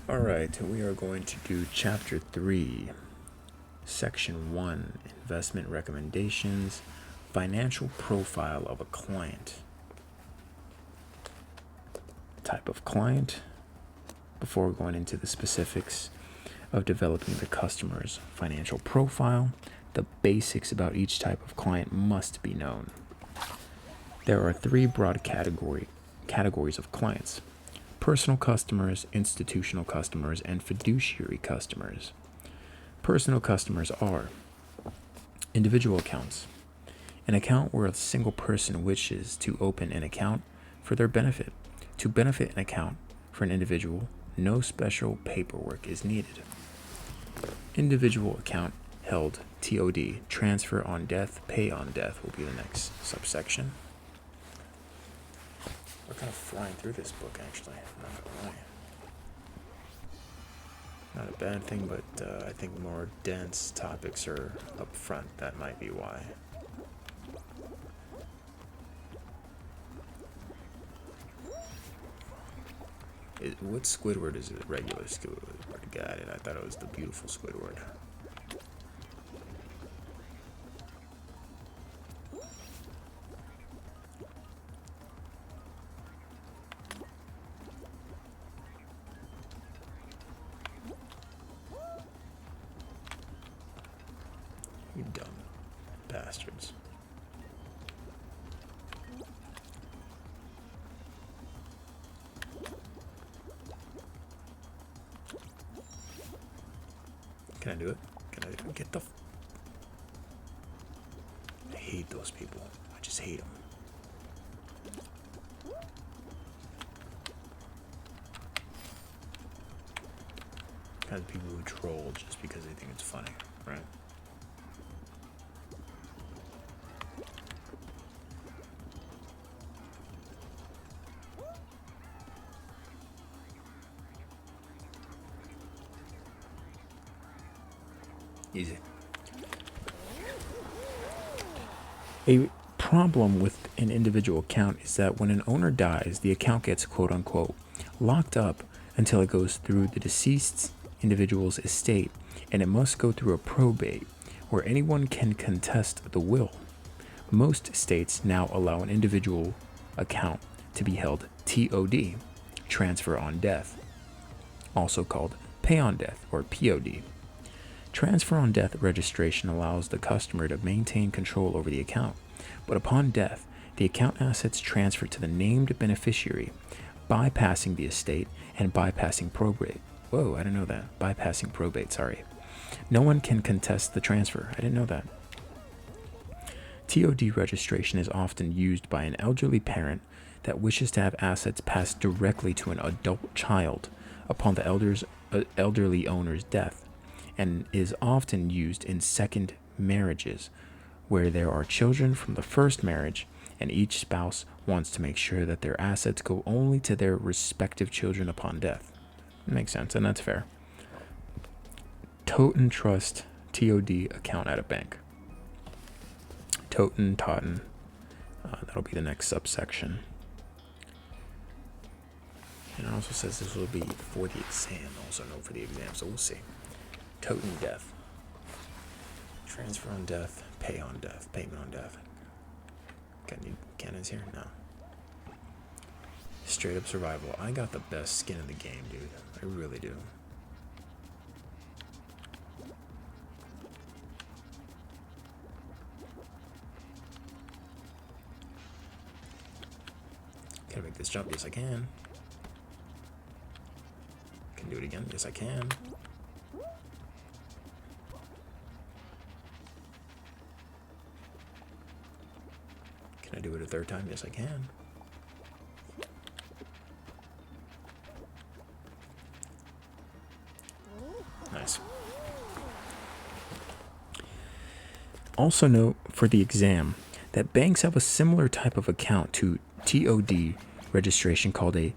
Alright, we are going to do Chapter 3, Section 1, Investment Recommendations, Financial Profile of a Client. Type of client, before going into the specifics of developing the customer's financial profile, the basics about each type of client must be known. There are three broad categories of clients: personal customers, institutional customers, and fiduciary customers. Personal customers are individual accounts, an account where a single person wishes to open an account for their benefit. To benefit an account for an individual, no special paperwork is needed. Individual account held, TOD, transfer on death, pay on death will be the next subsection. We're kind of flying through this book, actually. I'm not gonna lie. Not a bad thing, but I think more dense topics are up front. That might be why. What Squidward is it? Regular Squidward. Got it. I thought it was the beautiful Squidward. You dumb bastards. Can I do it? Can I get the... I hate those people. I just hate them. Kind of people who troll just because they think it's funny, right? Easy. A problem with an individual account is that when an owner dies, the account gets quote unquote locked up until it goes through the deceased individual's estate, and it must go through a probate where anyone can contest the will. Most states now allow an individual account to be held TOD, transfer on death, also called pay on death or POD. Transfer on death registration allows the customer to maintain control over the account, but upon death, the account assets transfer to the named beneficiary, bypassing the estate and bypassing probate. Whoa, I didn't know that. Bypassing probate, sorry. No one can contest the transfer. I didn't know that. TOD registration is often used by an elderly parent that wishes to have assets passed directly to an adult child upon the elderly owner's death, and is often used in second marriages where there are children from the first marriage and each spouse wants to make sure that their assets go only to their respective children upon death. That makes sense, and that's fair. Totten Trust TOD account at a bank. Totten. That'll be the next subsection. And it also says this will be for the exam, also no for the exam, so we'll see. Totten death. Transfer on death, pay on death, payment on death. Got any cannons here? No. Straight up survival. I got the best skin in the game, dude. I really do. Can I make this jump? Yes, I can. Can do it again? Yes, I can. Can I do it a third time? Yes, I can. Nice. Also note for the exam that banks have a similar type of account to TOD registration called a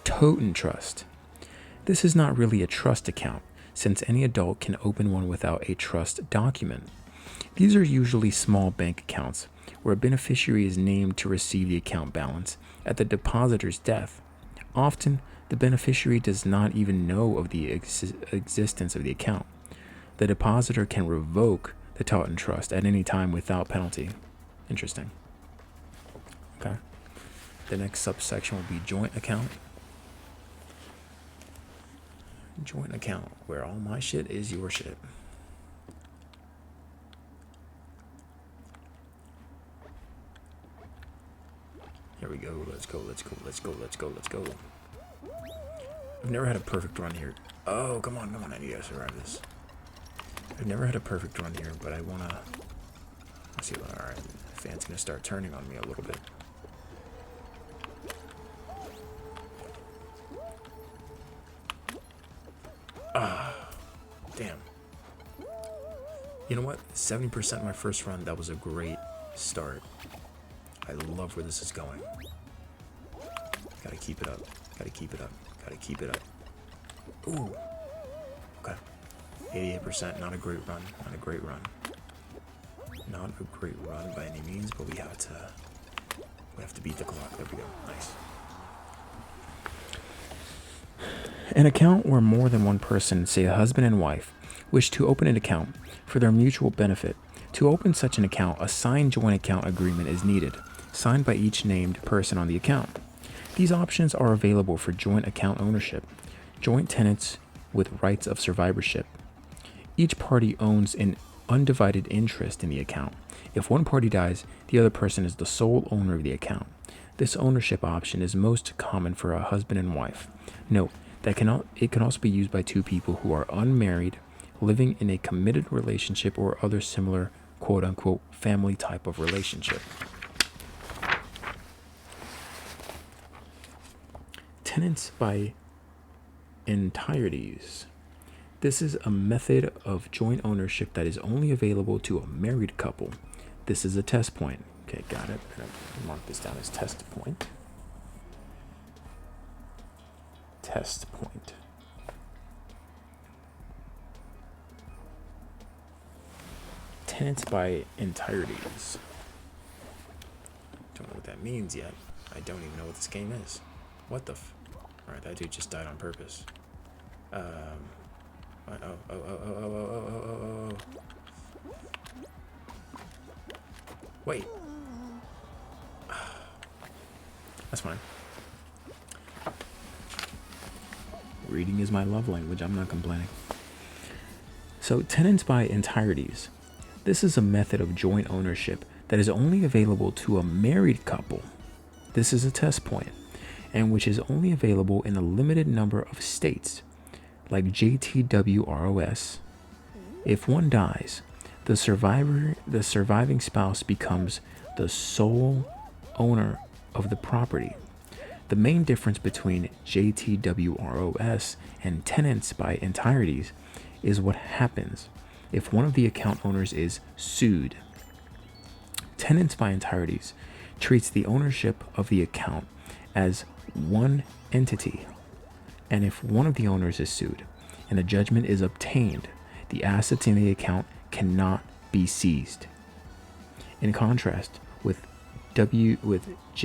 Totten Trust. This is not really a trust account, since any adult can open one without a trust document. These are usually small bank accounts where a beneficiary is named to receive the account balance at the depositor's death. Often, The beneficiary does not even know of the existence of the account. The depositor can revoke the taught trust at any time without penalty. Interesting. Okay. The next subsection will be joint account. Joint account, where all my shit is your shit. Here we go. Let's go. Let's go. Let's go. Let's go. Let's go. I've never had a perfect run here. Oh, come on, come on. I need to survive this. I've never had a perfect run here, but I want to... Let's see. All right. The fan's going to start turning on me a little bit. Damn. You know what? 70% my first run. That was a great start. I love where this is going. Gotta keep it up. Gotta keep it up. Gotta keep it up. Ooh. Okay. 88%. Not a great run. Not a great run. Not a great run by any means, but we have to beat the clock. There we go. Nice. An account where more than one person, say a husband and wife, wish to open an account for their mutual benefit. To open such an account, a signed joint account agreement is needed, signed by each named person on the account. These options are available for joint account ownership, joint tenants with rights of survivorship. Each party owns an undivided interest in the account. If one party dies, the other person is the sole owner of the account. This ownership option is most common for a husband and wife. Note that it can also be used by two people who are unmarried, living in a committed relationship or other similar quote-unquote family type of relationship. Tenants by entireties. This is a method of joint ownership that is only available to a married couple. This is a test point. Okay, got it. I'm gonna mark this down as test point. Test point. Tenants by entireties. Don't know what that means yet. I don't even know what this game is. What the Alright, that dude just died on purpose. Wait. That's fine. Reading is my love language. I'm not complaining. So, tenants by entireties. This is a method of joint ownership that is only available to a married couple. This is a test point, and which is only available in a limited number of states, like JTWROS. If one dies, the surviving spouse becomes the sole owner of the property. The main difference between JTWROS and tenants by entireties is what happens if one of the account owners is sued. Tenants by entireties treats the ownership of the account as one entity, and if one of the owners is sued and a judgment is obtained, the assets in the account cannot be seized. In contrast, with JTWROS,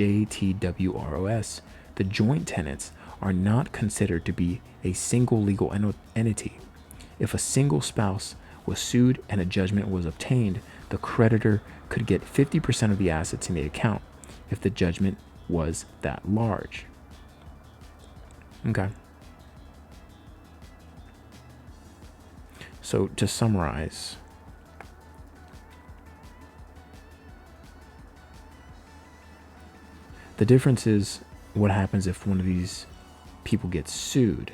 the joint tenants are not considered to be a single legal entity. If a single spouse was sued and a judgment was obtained, the creditor could get 50% of the assets in the account if the judgment was that large. Okay. So to summarize, the difference is what happens if one of these people gets sued.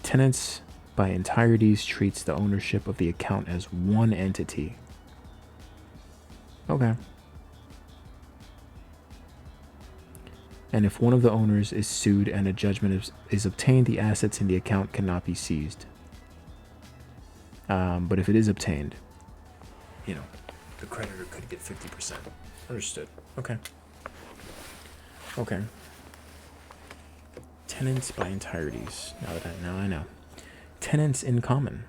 Tenants by entireties treats the ownership of the account as one entity. Okay. And if one of the owners is sued and a judgment is obtained, the assets in the account cannot be seized. But if it is obtained, the creditor could get 50%. Understood. Okay. Okay. Tenants by entireties. Now I know. Tenants in common.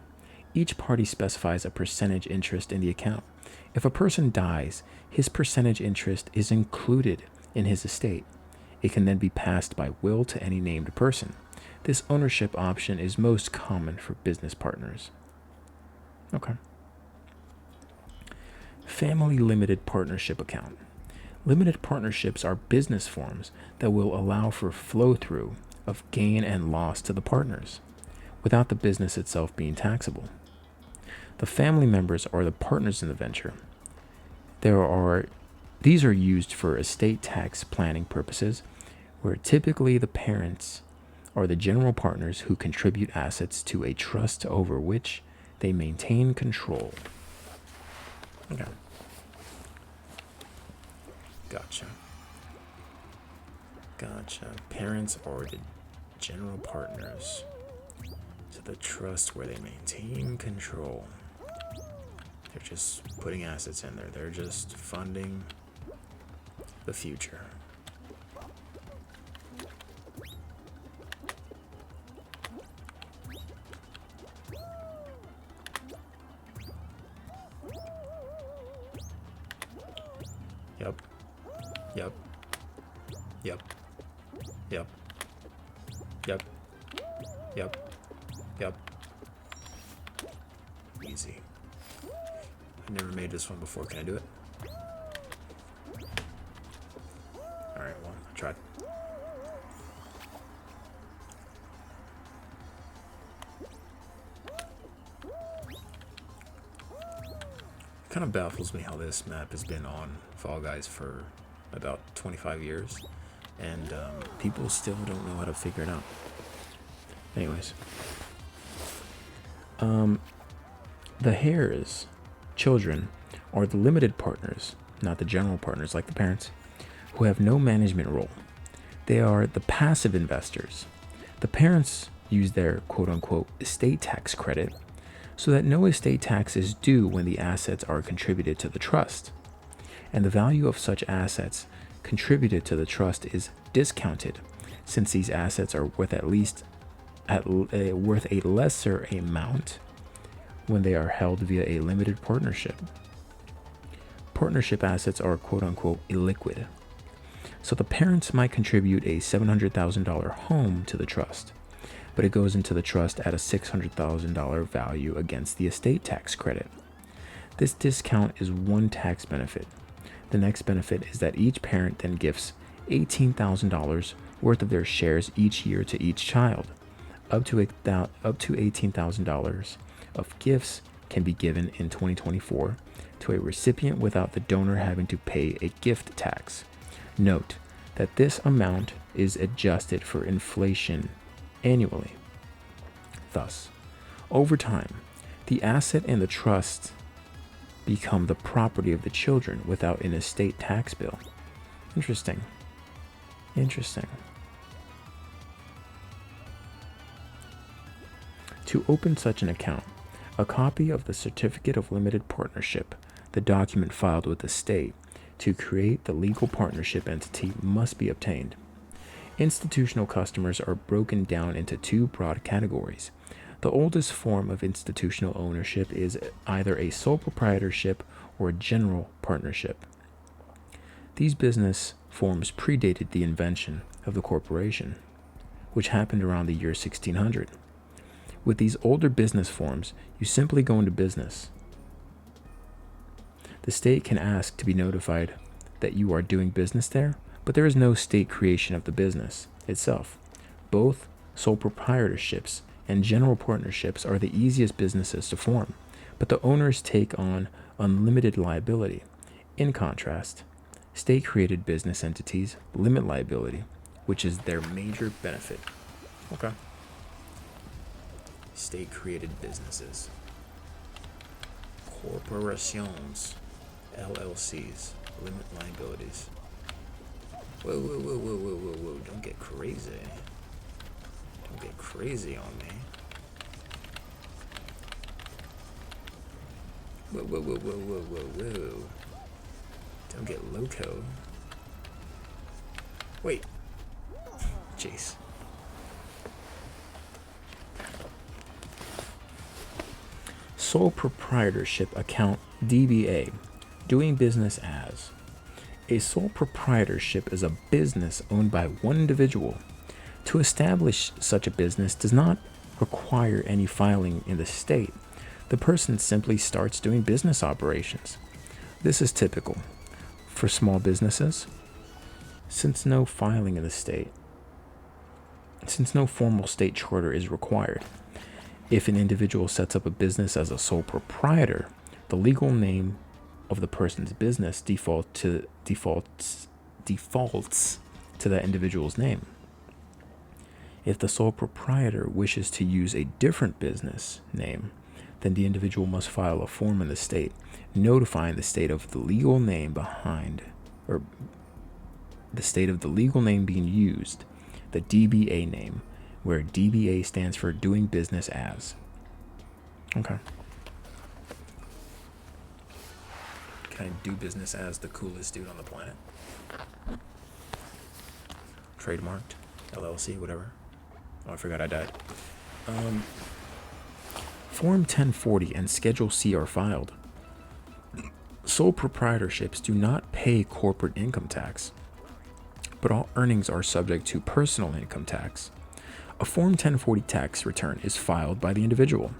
Each party specifies a percentage interest in the account. If a person dies, his percentage interest is included in his estate. It can then be passed by will to any named person. This ownership option is most common for business partners. Okay. Family limited partnership account. Limited partnerships are business forms that will allow for flow through of gain and loss to the partners without the business itself being taxable. The family members are the partners in the venture. These are used for estate tax planning purposes, where typically the parents are the general partners who contribute assets to a trust over which they maintain control. Okay. Gotcha. Parents are the general partners to the trust where they maintain control. They're just putting assets in there. They're just funding the future. Yep. Yep. Yep. Yep. Yep. Yep. Yep. Easy. I never made this one before. Can I do it? Alright, well, I tried. It kind of baffles me how this map has been on Fall Guys for about 25 years, and people still don't know how to figure it out. Anyways. The heirs, children, are the limited partners, not the general partners like the parents, who have no management role. They are the passive investors. The parents use their quote-unquote estate tax credit so that no estate tax is due when the assets are contributed to the trust, and the value of such assets contributed to the trust is discounted, since these assets are worth worth a lesser amount when they are held via a limited partnership. Partnership assets are quote-unquote illiquid. So the parents might contribute a $700,000 home to the trust, but it goes into the trust at a $600,000 value against the estate tax credit. This discount is one tax benefit. The next benefit is that each parent then gives $18,000 worth of their shares each year to each child. Up to $18,000 of gifts can be given in 2024 to a recipient without the donor having to pay a gift tax. Note that this amount is adjusted for inflation annually. Thus, over time, the asset and the trust become the property of the children without an estate tax bill. Interesting. To open such an account, a copy of the Certificate of Limited Partnership, the document filed with the state to create the legal partnership entity, must be obtained. Institutional customers are broken down into two broad categories. The oldest form of institutional ownership is either a sole proprietorship or a general partnership. These business forms predated the invention of the corporation, which happened around the year 1600. With these older business forms, you simply go into business. The state can ask to be notified that you are doing business there, but there is no state creation of the business itself. Both sole proprietorships and general partnerships are the easiest businesses to form, but the owners take on unlimited liability. In contrast, state-created business entities limit liability, which is their major benefit. Okay. State-created businesses. Corporations, LLCs, limit liabilities. Whoa. Don't get crazy. Don't get crazy on me. Whoa. Don't get loco. Wait. Jeez. Sole proprietorship account, DBA, doing business as. A sole proprietorship is a business owned by one individual. To establish such a business does not require any filing in the state. The person simply starts doing business operations. This is typical for small businesses, since no filing in the state, since no formal state charter is required. If an individual sets up a business as a sole proprietor, the legal name of the person's business defaults to that individual's name. If the sole proprietor wishes to use a different business name, then the individual must file a form in the state notifying the state of the legal name being used, the DBA name, where DBA stands for doing business as. Okay. Can I do business as the coolest dude on the planet? Trademarked, LLC, whatever. Oh, I forgot I died. Form 1040 and Schedule C are filed. Sole proprietorships do not pay corporate income tax, but all earnings are subject to personal income tax. A Form 1040 tax return is filed by the individual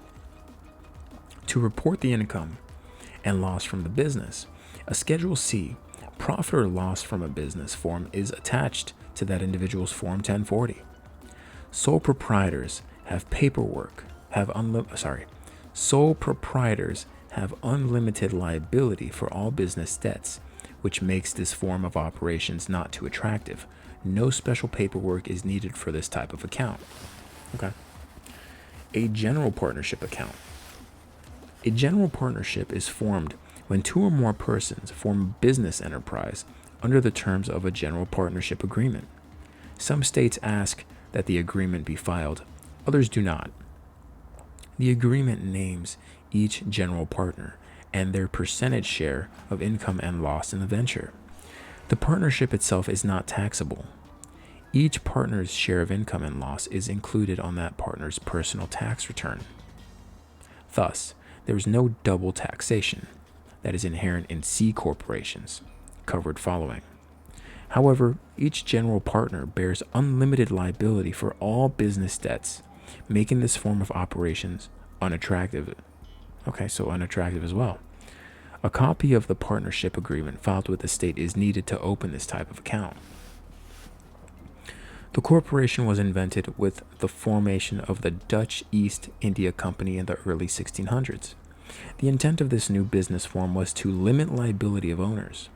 to report the income and loss from the business. A Schedule C, profit or loss from a business form, is attached to that individual's Form 1040. Sole proprietors have unlimited liability for all business debts, which makes this form of operations not too attractive. No special paperwork is needed for this type of account. Okay. A general partnership account. A general partnership is formed when two or more persons form a business enterprise under the terms of a general partnership agreement. Some states ask that the agreement be filed, others do not. The agreement names each general partner and their percentage share of income and loss in the venture. The partnership itself is not taxable. Each partner's share of income and loss is included on that partner's personal tax return. Thus, there is no double taxation that is inherent in C corporations, covered following. However, each general partner bears unlimited liability for all business debts, making this form of operations unattractive. Okay, so unattractive as well. A copy of the partnership agreement filed with the state is needed to open this type of account. The corporation was invented with the formation of the Dutch East India Company in the early 1600s. The intent of this new business form was to limit liability of owners.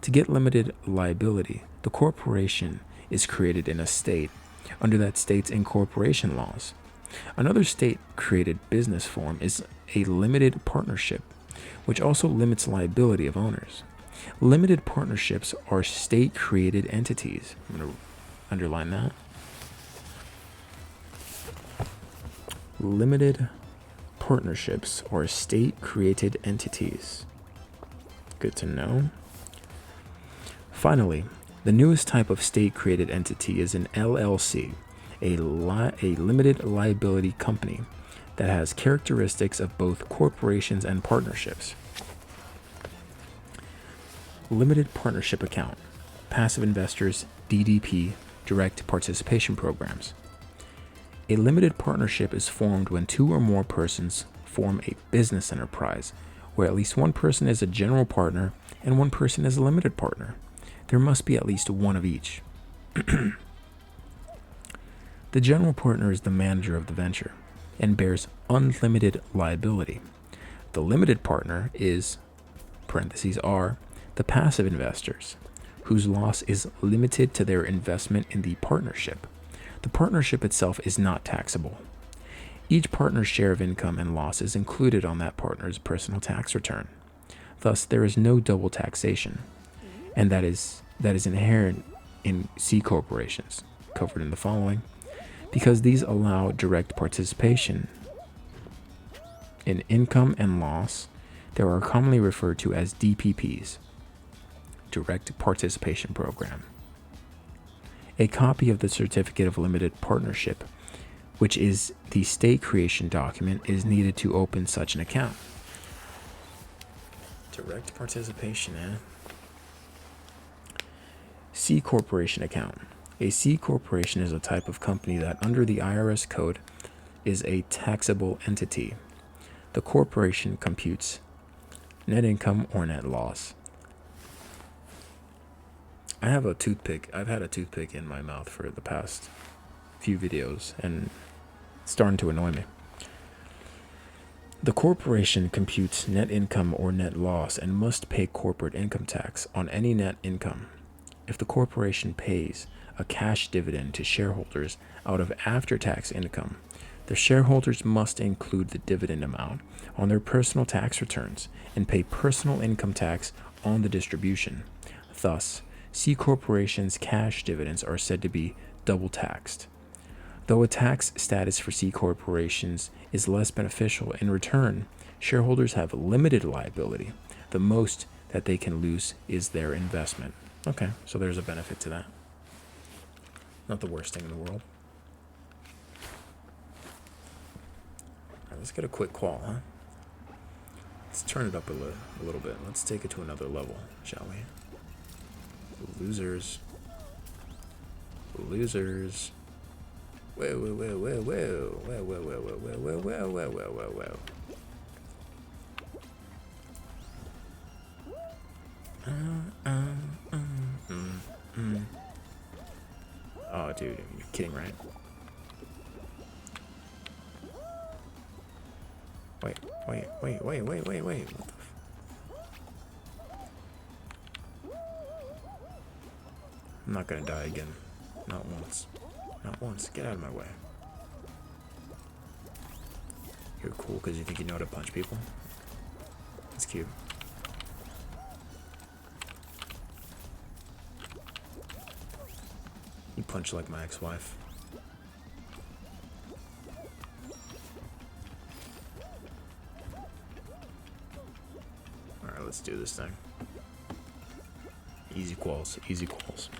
To get limited liability, the corporation is created in a state under that state's incorporation laws. Another state-created business form is a limited partnership, which also limits liability of owners. Limited partnerships are state-created entities. I'm going to underline that. Limited partnerships are state-created entities. Good to know. Finally, the newest type of state-created entity is an LLC, a limited liability company that has characteristics of both corporations and partnerships. Limited partnership account, passive investors, DDP, direct participation programs. A limited partnership is formed when two or more persons form a business enterprise, where at least one person is a general partner and one person is a limited partner. There must be at least one of each. The general partner is the manager of the venture and bears unlimited liability. The limited partner is, parentheses are, the passive investors, whose loss is limited to their investment in the partnership. The partnership itself is not taxable. Each partner's share of income and loss is included on that partner's personal tax return. Thus, there is no double taxation, and that is inherent in C corporations, covered in the following, because these allow direct participation in income and loss. They are commonly referred to as DPPs, Direct Participation Program. A copy of the Certificate of Limited Partnership, which is the state creation document, is needed to open such an account. Direct participation, C corporation account. A C corporation is a type of company that, under the IRS code, is a taxable entity. The corporation computes net income or net loss. I have a toothpick. I've had a toothpick in my mouth for the past few videos, and it's starting to annoy me. The corporation computes net income or net loss and must pay corporate income tax on any net income. If the corporation pays a cash dividend to shareholders out of after-tax income, the shareholders must include the dividend amount on their personal tax returns and pay personal income tax on the distribution. Thus, C corporations' cash dividends are said to be double taxed. Though a tax status for C corporations is less beneficial, in return, shareholders have limited liability. The most that they can lose is their investment. Okay, so there's a benefit to that. Not the worst thing in the world. All right, let's get a quick qual, huh? Let's turn it up a little bit. Let's take it to another level, shall we? Losers. Losers. Whoa, whoa, whoa, whoa, whoa, whoa, whoa, whoa, whoa, whoa, whoa, whoa, whoa, whoa, whoa. Oh, dude, you're kidding, right? Wait. What the I'm not gonna die again. Not once. Not once. Get out of my way. You're cool because you think you know how to punch people? That's cute. You punch like my ex-wife. Alright, let's do this thing. Easy quals, easy quals.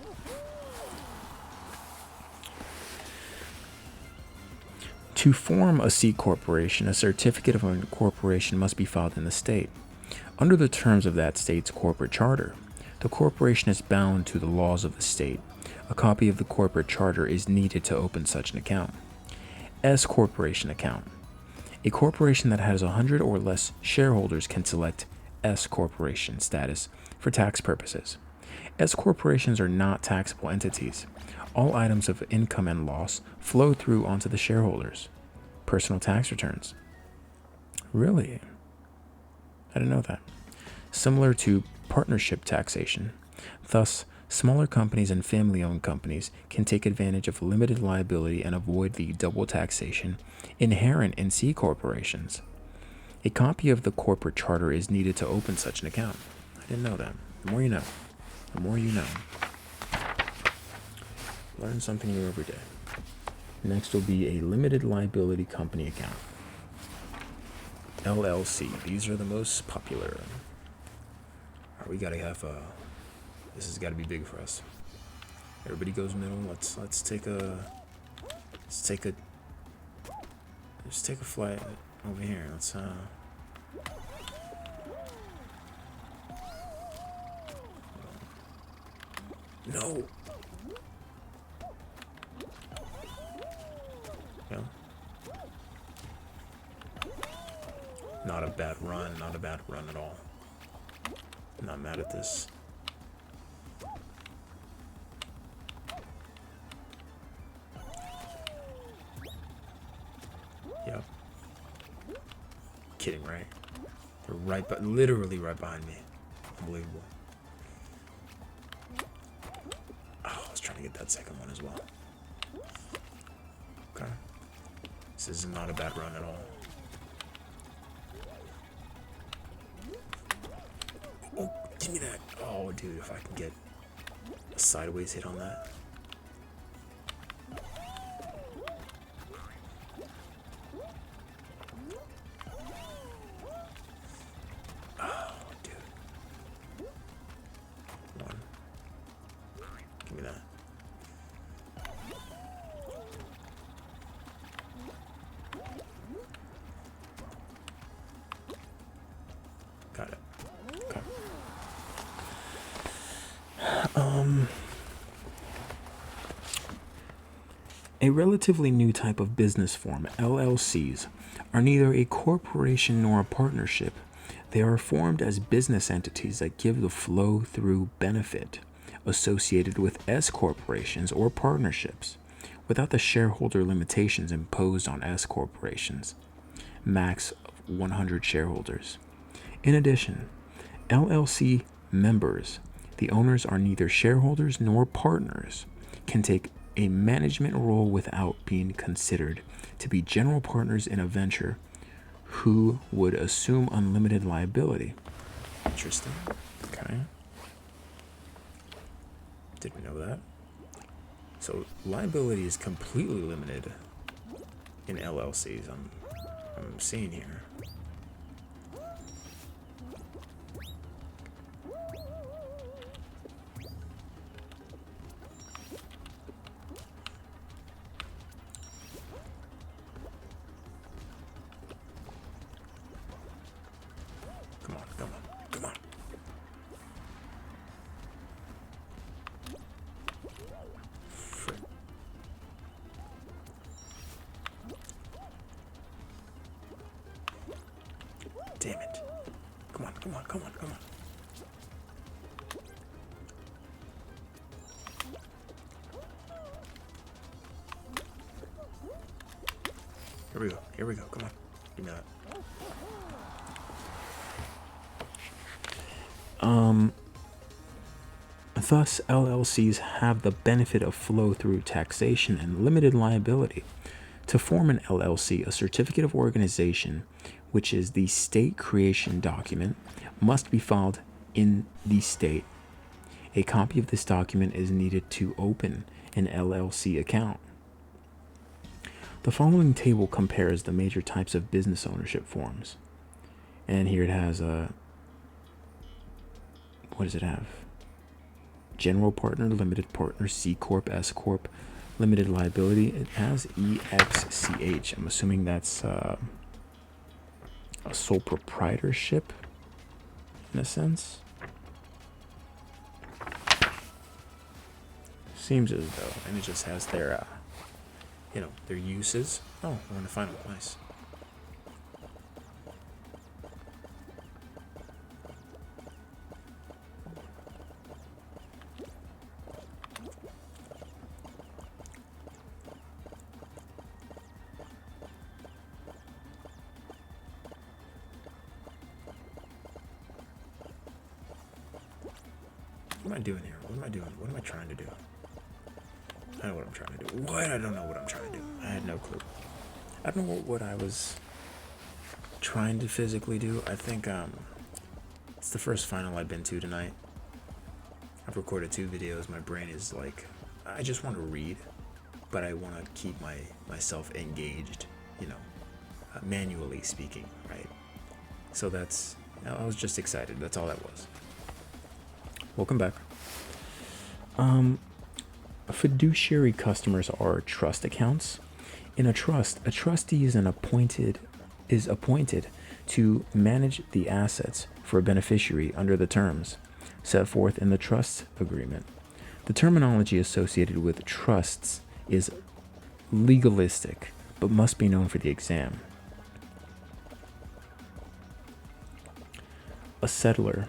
To form a C corporation, a certificate of incorporation must be filed in the state. Under the terms of that state's corporate charter, the corporation is bound to the laws of the state. A copy of the corporate charter is needed to open such an account. S corporation account. A corporation that has 100 or less shareholders can select S corporation status for tax purposes. S corporations are not taxable entities. All items of income and loss flow through onto the shareholders. Personal tax returns. Really? I didn't know that. Similar to partnership taxation. Thus, smaller companies and family-owned companies can take advantage of limited liability and avoid the double taxation inherent in C corporations. A copy of the corporate charter is needed to open such an account. I didn't know that. The more you know. The more you know. Learn something new every day. Next will be a limited liability company account. LLC. These are the most popular. All right, we gotta have this has got to be big for us. Everybody goes middle. Let's take a flight over here. Let's no. Yeah. Not a bad run. Not a bad run at all. I'm not mad at this. Yep. Kidding, right? They're right, but literally right behind me. Unbelievable. Oh, I was trying to get that second one as well. Okay. This is not a bad run at all. Oh, give me that. Oh, dude, if I can get a sideways hit on that. Oh, dude. One. Give me that. Got it. Okay. A relatively new type of business form, LLCs, are neither a corporation nor a partnership. They are formed as business entities that give the flow-through benefit associated with S corporations or partnerships, without the shareholder limitations imposed on S corporations, max of 100 shareholders. In addition, LLC members, the owners are neither shareholders nor partners, can take a management role without being considered to be general partners in a venture who would assume unlimited liability. Interesting. Okay. Didn't know that. So liability is completely limited in LLCs. I'm seeing here. Come on, come on, come on. Frick. Damn it. Come on, come on, come on, come on. Here we go, here we go, come on. Give me that. Thus, LLCs have the benefit of flow-through taxation and limited liability. To form an LLC, a certificate of organization, which is the state creation document, must be filed in the state. A copy of this document is needed to open an LLC account. The following table compares the major types of business ownership forms. And here it has what does it have? General partner, limited partner, C Corp, S Corp, limited liability. It has EXCH. I'm assuming that's a sole proprietorship in a sense. Seems as though, and it just has their, their uses. Oh, we're in the final. Nice. What am I doing here? What am I doing? What am I trying to do? I know what I'm trying to do. What? I don't know what I'm trying to do. I had no clue. I don't know what I was trying to physically do. I think it's the first final I've been to tonight. I've recorded 2 videos. My brain is like, I just want to read, but I want to keep myself engaged, manually speaking, right? So I was just excited. That's all that was. Welcome back. Fiduciary customers are trust accounts. In a trust, a trustee is appointed to manage the assets for a beneficiary under the terms set forth in the trust agreement. The terminology associated with trusts is legalistic, but must be known for the exam. A settlor.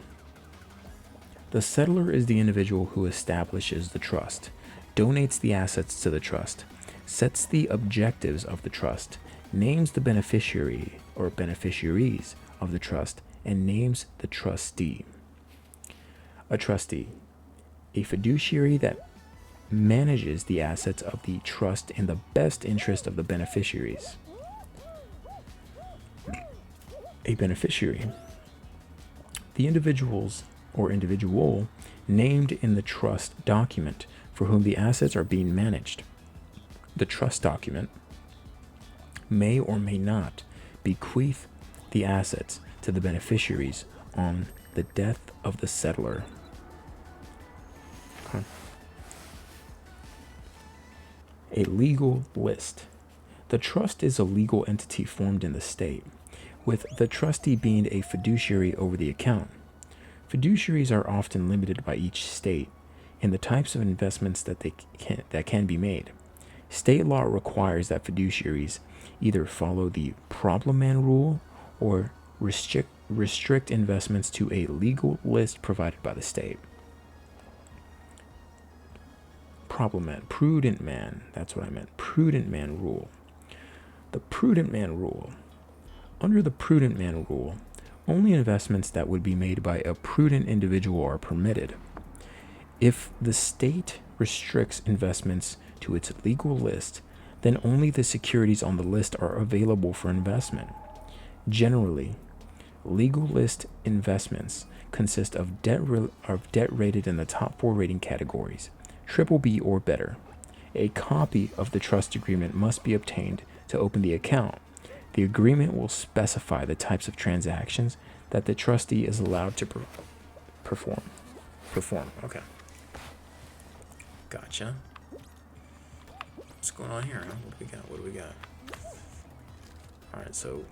The settlor is the individual who establishes the trust, donates the assets to the trust, sets the objectives of the trust, names the beneficiary or beneficiaries of the trust, and names the trustee. A trustee, a fiduciary that manages the assets of the trust in the best interest of the beneficiaries. A beneficiary, the individual named in the trust document for whom the assets are being managed. The trust document may or may not bequeath the assets to the beneficiaries on the death of the settlor. Okay. A legal list. The trust is a legal entity formed in the state, with the trustee being a fiduciary over the account. Fiduciaries are often limited by each state in the types of investments that can be made. State law requires that fiduciaries either follow the problem man rule or restrict investments to a legal list provided by the state. Problem man, prudent man, that's what I meant. Prudent man rule. The prudent man rule. Under the prudent man rule, only investments that would be made by a prudent individual are permitted. If the state restricts investments to its legal list, then only the securities on the list are available for investment. Generally, legal list investments consist of debt rated in the top 4 rating categories, BBB or better. A copy of the trust agreement must be obtained to open the account. The agreement will specify the types of transactions that the trustee is allowed to perform. Okay. Gotcha. What's going on here, huh? What do we got? Alright, so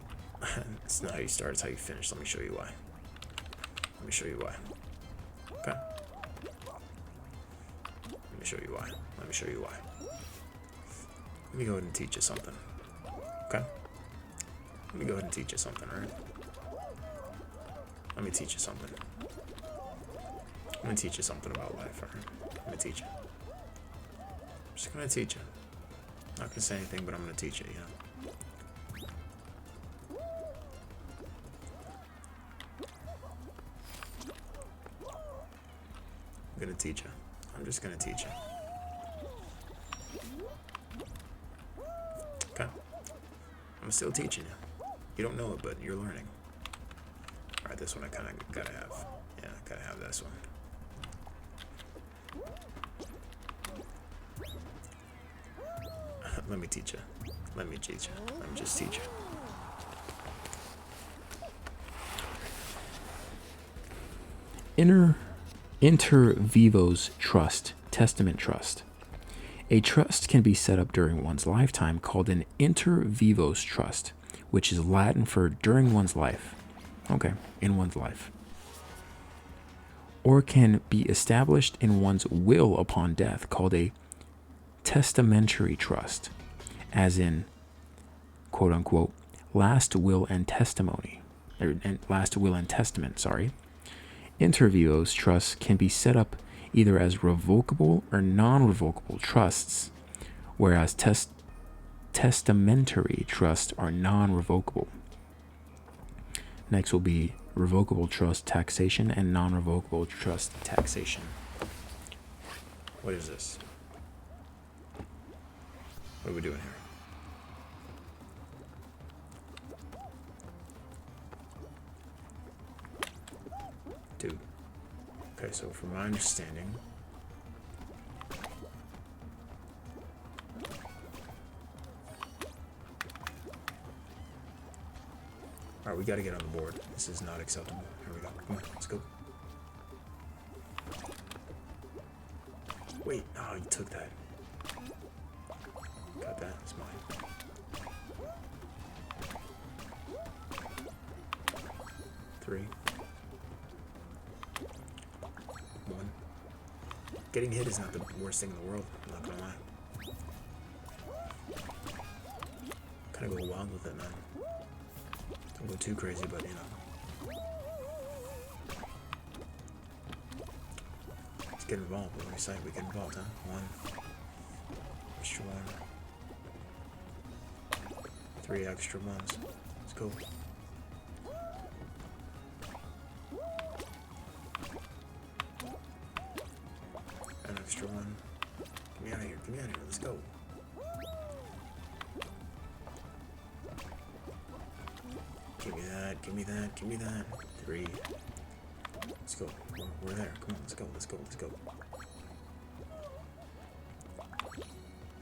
it's not how you start, it's how you finish. Let me show you why. Okay. Let me show you why. Let me go ahead and teach you something. Okay? Let me go ahead and teach you something, alright? Let me teach you something. Let me teach you something about life, alright? Let me teach you. I'm just gonna teach you. Not gonna say anything, but I'm gonna teach you, I'm gonna teach you. I'm just gonna teach you. Okay. I'm still teaching you. You don't know it, but you're learning. Alright, this one I kinda gotta have. Yeah, I gotta have this one. Let me teach you. Let me just teach you. Inter vivos trust, testament trust. A trust can be set up during one's lifetime called an inter vivos trust, which is Latin for during one's life. Okay, in one's life. Or can be established in one's will upon death, called a testamentary trust, as in, quote unquote, last will and testimony, or last will and testament, sorry. Inter vivos trusts can be set up either as revocable or non-revocable trusts, whereas testamentary trusts are non-revocable. Next will be revocable trust taxation and non-revocable trust taxation. What is this? What are we doing here? Dude. Okay, so from my understanding, alright, we gotta get on the board. This is not acceptable. Here we go. Come on, let's go. Wait, oh, you took that. Got that, it's mine. 3, 1. Getting hit is not the worst thing in the world, I'm not gonna lie. Kinda go wild with it, man. Don't go too crazy, but you know. Let's get involved. What do we say? We get involved, huh? 1. Extra 1. 3 extra ones. Let's go. An extra 1. Get me out of here. Get me out of here. Let's go. Give me that. Give me that. Give me that. 3. Let's go. We're there. Come on. Let's go. Let's go. Let's go.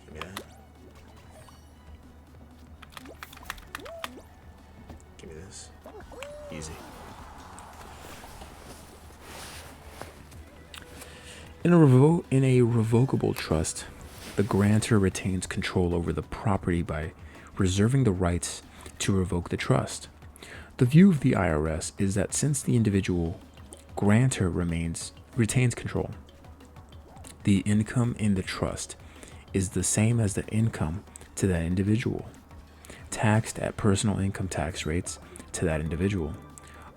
Give me that. Give me this. Easy. In a revocable trust, the grantor retains control over the property by reserving the rights to revoke the trust. The view of the IRS is that since the individual grantor retains control, the income in the trust is the same as the income to that individual, taxed at personal income tax rates to that individual.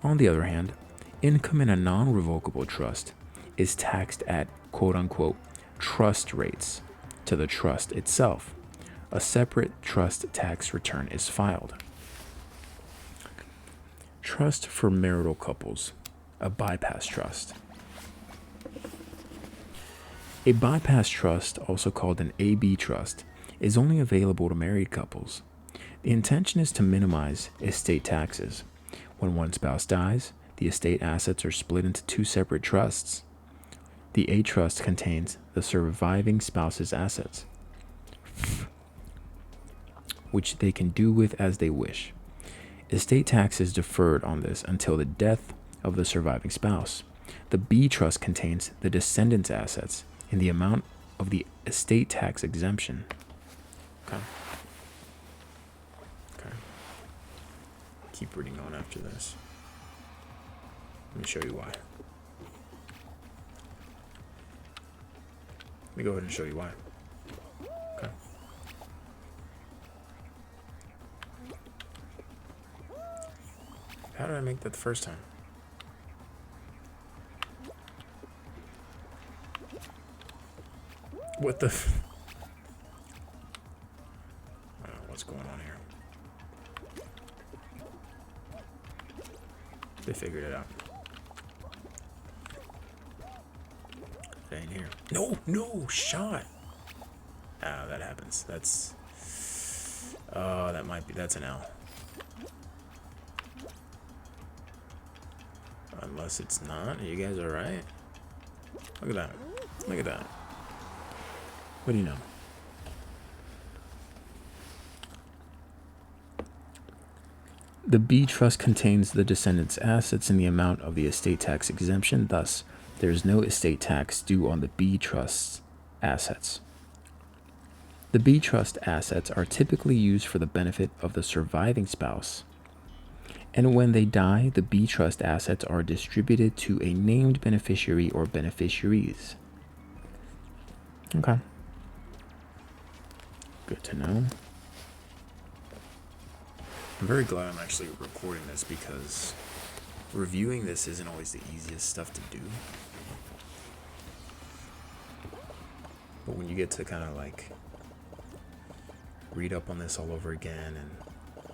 On the other hand, income in a non-revocable trust is taxed at quote unquote trust rates to the trust itself. A separate trust tax return is filed. Trust for marital couples, a bypass trust. A bypass trust, also called an AB trust, is only available to married couples. The intention is to minimize estate taxes. When one spouse dies, the estate assets are split into two separate trusts. The A trust contains the surviving spouse's assets, which they can do with as they wish. Estate tax is deferred on this until the death of the surviving spouse. The B trust contains the descendants' assets in the amount of the estate tax exemption. Okay. Keep reading on after this. Let me show you why. Let me go ahead and show you why. Okay. How did I make that the first time? What the I don't know what's going on here. They figured it out. It ain't here. No, shot. Ah, that happens. That's that's an L. Unless it's not. Are you guys alright? Look at that. Look at that. What do you know? The B trust contains the descendants' assets in the amount of the estate tax exemption. Thus, there is no estate tax due on the B trust's assets. The B trust assets are typically used for the benefit of the surviving spouse. And when they die, the B trust assets are distributed to a named beneficiary or beneficiaries. Okay. Good to know. I'm very glad I'm actually recording this because reviewing this isn't always the easiest stuff to do. But when you get to kind of like read up on this all over again and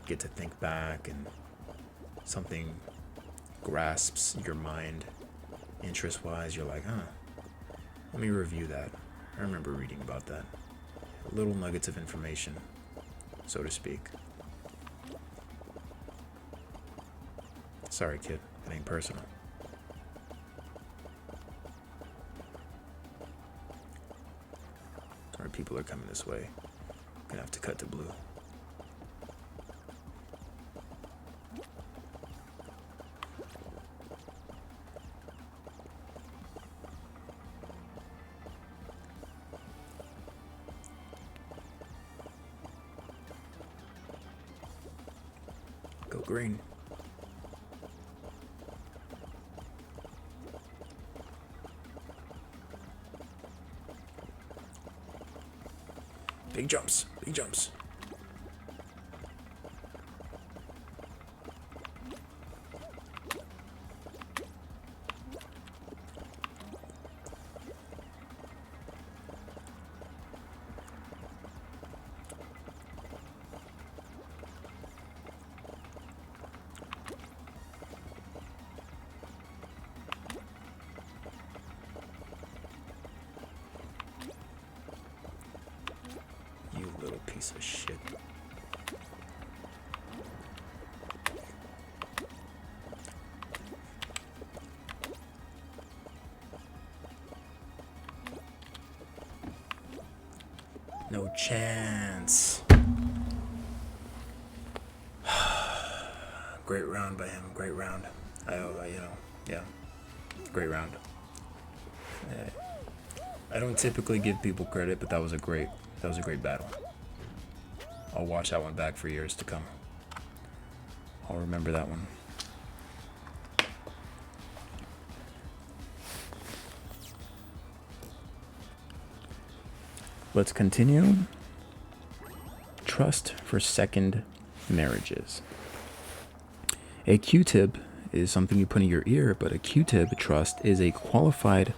get to think back and something grasps your mind interest-wise, you're like, let me review that. I remember reading about that. Little nuggets of information, so to speak. Sorry, kid. It ain't personal. Alright, people are coming this way. Gonna have to cut to blue. Go green. Big jumps, big jumps. Little piece of shit. No chance. Great round by him. Great round. Yeah. Great round. I don't typically give people credit, but that was a great battle. I'll watch that one back for years to come. I'll remember that one. Let's continue. Trust for second marriages. A Q-tip is something you put in your ear, but a Q-tip trust is a qualified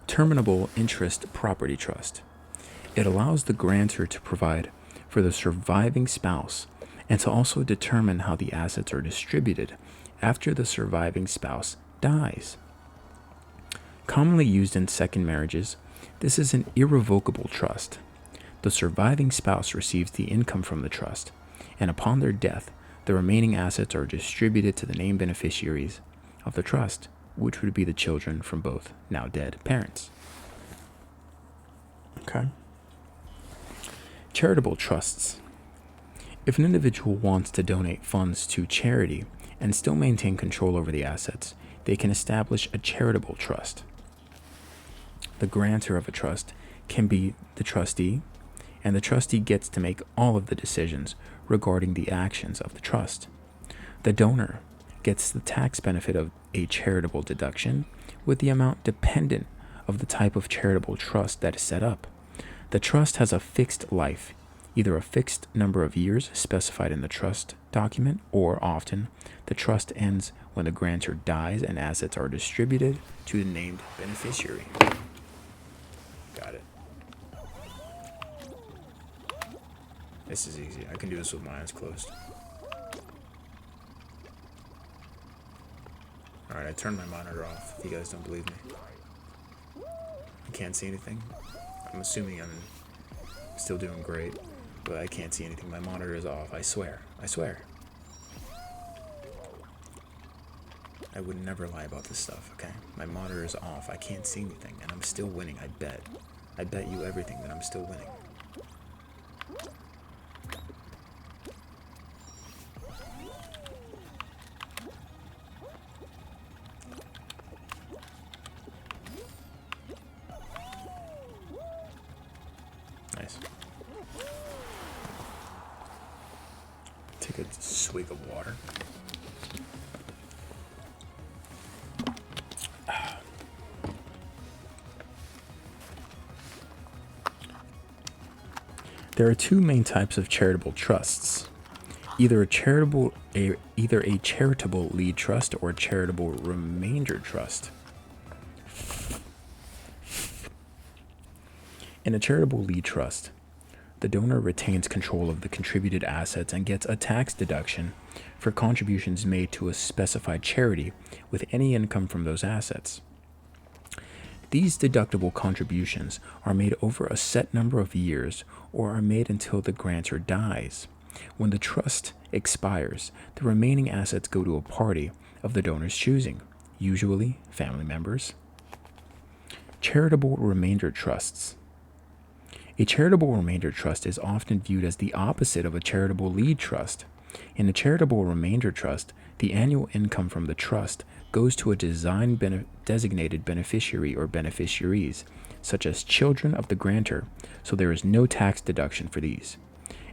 terminable interest property trust. It allows the grantor to provide for the surviving spouse and to also determine how the assets are distributed after the surviving spouse dies. Commonly used in second marriages, this is an irrevocable trust. The surviving spouse receives the income from the trust, and upon their death, the remaining assets are distributed to the named beneficiaries of the trust, which would be the children from both now dead parents. Okay. Charitable trusts. If an individual wants to donate funds to charity and still maintain control over the assets, they can establish a charitable trust. The grantor of a trust can be the trustee, and the trustee gets to make all of the decisions regarding the actions of the trust. The donor gets the tax benefit of a charitable deduction, with the amount dependent of the type of charitable trust that is set up. The trust has a fixed life, either a fixed number of years specified in the trust document, or often the trust ends when the grantor dies and assets are distributed to the named beneficiary. Got it. This is easy. I can do this with my eyes closed. Alright, I turned my monitor off, if you guys don't believe me. I can't see anything. I'm assuming I'm still doing great, but I can't see anything. My monitor is off. I swear. I swear. I would never lie about this stuff, okay? My monitor is off. I can't see anything, and I'm still winning, I bet. I bet you everything that I'm still winning. Nice. Take a swig of water. There are two main types of charitable trusts. Either a charitable lead trust or a charitable remainder trust. In a charitable lead trust, the donor retains control of the contributed assets and gets a tax deduction for contributions made to a specified charity with any income from those assets. These deductible contributions are made over a set number of years or are made until the grantor dies. When the trust expires, the remaining assets go to a party of the donor's choosing, usually family members. Charitable remainder trusts. A charitable remainder trust is often viewed as the opposite of a charitable lead trust. In a charitable remainder trust, the annual income from the trust goes to a designated beneficiary or beneficiaries, such as children of the grantor, so there is no tax deduction for these.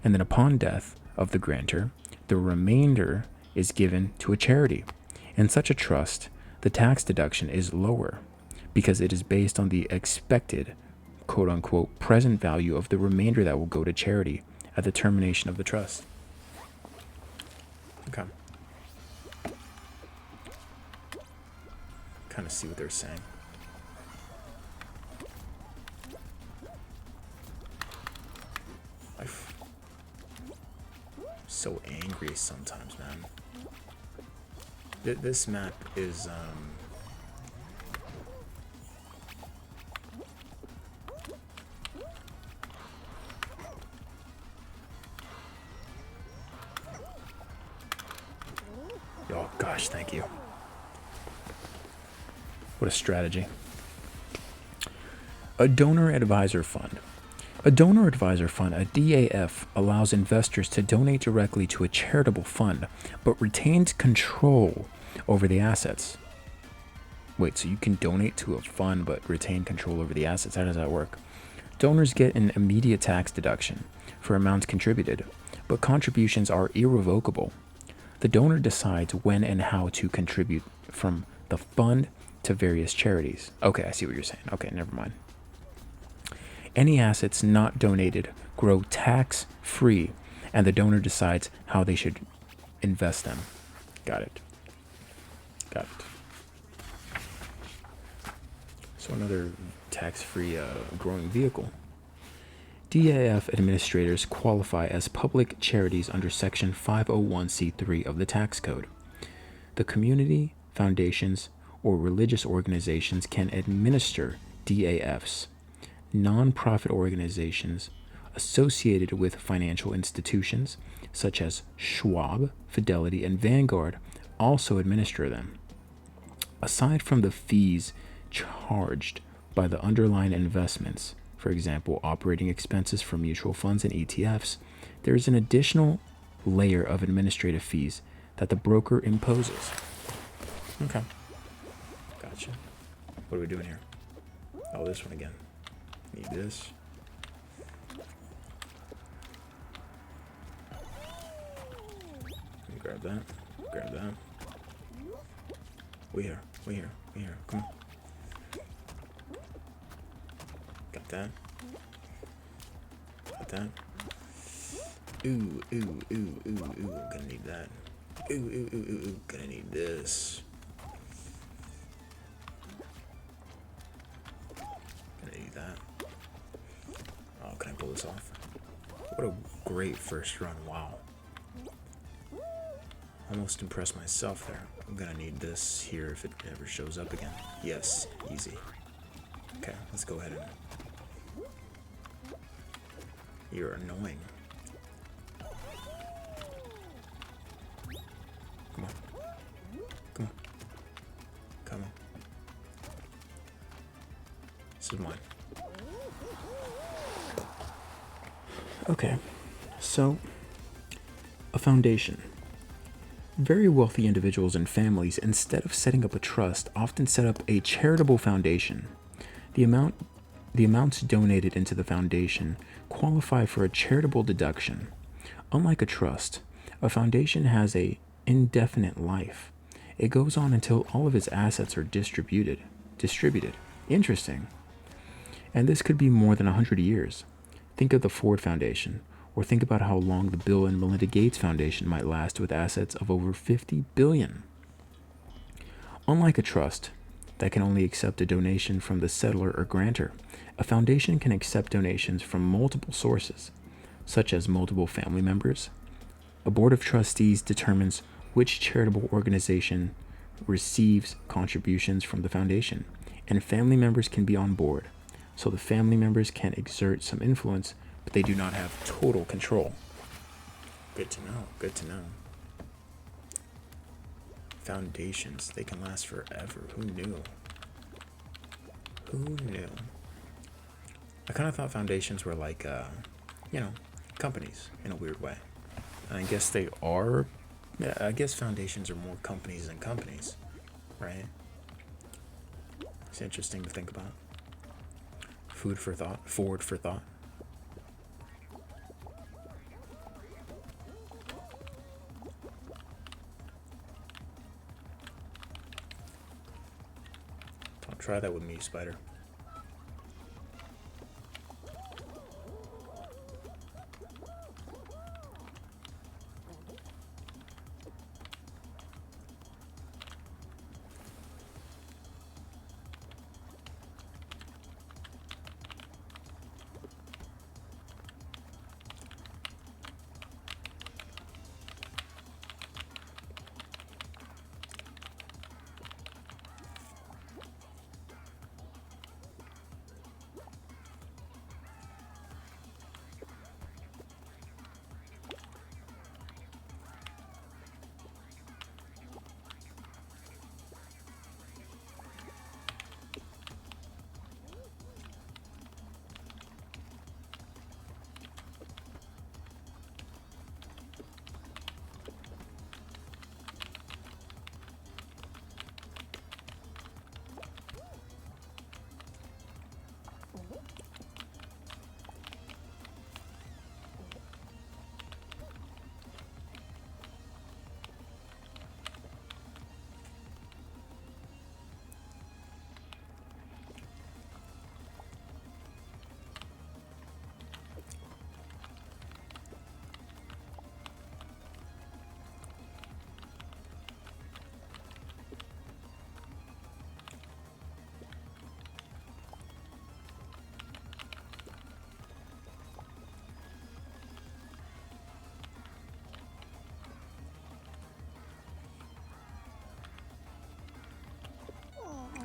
And then upon death of the grantor, the remainder is given to a charity. In such a trust, the tax deduction is lower because it is based on the expected quote-unquote present value of the remainder that will go to charity at the termination of the trust. Okay. Kind of see what they're saying. I'm so angry sometimes, man. This map is oh gosh, thank you. What a strategy. A donor advisor fund. A donor advisor fund, a DAF, allows investors to donate directly to a charitable fund, but retains control over the assets. Wait, so you can donate to a fund but retain control over the assets? How does that work? Donors get an immediate tax deduction for amounts contributed, but contributions are irrevocable. The donor decides when and how to contribute from the fund to various charities. Okay, I see what you're saying. Okay, never mind. Any assets not donated grow tax free, and the donor decides how they should invest them. Got it. Got it. So another tax-free growing vehicle. DAF administrators qualify as public charities under Section 501c3 of the Tax Code. The community, foundations, or religious organizations can administer DAFs. Nonprofit organizations associated with financial institutions such as Schwab, Fidelity, and Vanguard also administer them. Aside from the fees charged by the underlying investments, for example, operating expenses for mutual funds and ETFs, there is an additional layer of administrative fees that the broker imposes. Okay. Gotcha. What are we doing here? Oh, this one again. Need this. Grab that. Grab that. We here. Come on. Got that. Got that. Ooh. I'm gonna need that. Ooh. Gonna need this. Gonna need that. Oh, can I pull this off? What a great first run. Wow. Almost impressed myself there. I'm gonna need this here if it ever shows up again. Yes, easy. Okay, let's go ahead and... You're annoying. Come on. This is mine. Okay, so a foundation. Very wealthy individuals and families, instead of setting up a trust, often set up a charitable foundation. The amounts donated into the foundation qualify for a charitable deduction. Unlike a trust, a foundation has an indefinite life. It goes on until all of its assets are distributed. Interesting. And this could be more than 100 years. Think of the Ford Foundation, or think about how long the Bill and Melinda Gates Foundation might last with assets of over $50 billion. Unlike a trust that can only accept a donation from the settlor or grantor, a foundation can accept donations from multiple sources, such as multiple family members. A board of trustees determines which charitable organization receives contributions from the foundation, and family members can be on board, so the family members can exert some influence, but they do not have total control. Good to know. Foundations, they can last forever. Who knew? I kind of thought foundations were like, companies in a weird way. And I guess they are. Yeah, I guess foundations are more companies than companies, right? It's interesting to think about. Forward for thought. Don't try that with me, Spider.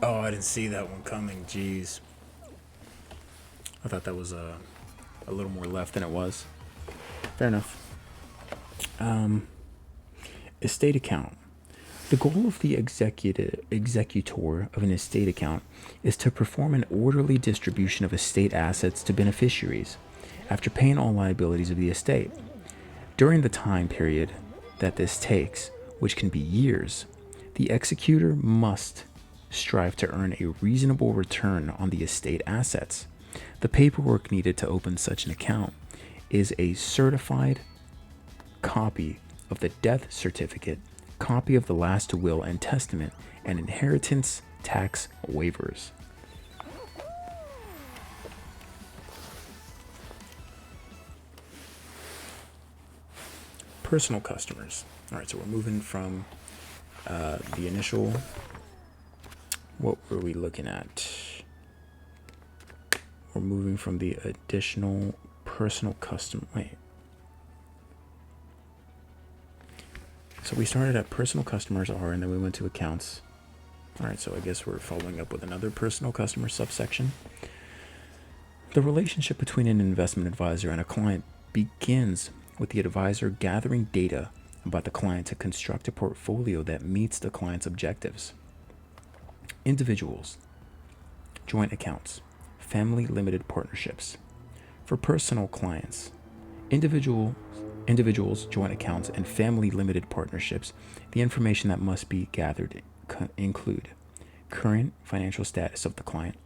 Oh, I didn't see that one coming. Jeez. I thought that was a little more left than it was. Fair enough. Estate account. The goal of the executor of an estate account is to perform an orderly distribution of estate assets to beneficiaries after paying all liabilities of the estate. During the time period that this takes, which can be years, the executor must strive to earn a reasonable return on the estate assets. The paperwork needed to open such an account is a certified copy of the death certificate, copy of the last will and testament, and inheritance tax waivers. Personal customers. All right, so we're moving from the initial. What were we looking at? We're moving from the additional personal customer. Wait. So we started at personal customers are, and then we went to accounts. All right, so I guess we're following up with another personal customer subsection. The relationship between an investment advisor and a client begins with the advisor gathering data about the client to construct a portfolio that meets the client's objectives. Individuals, joint accounts, family limited partnerships. For personal clients, individuals, joint accounts, and family limited partnerships, the information that must be gathered include current financial status of the client,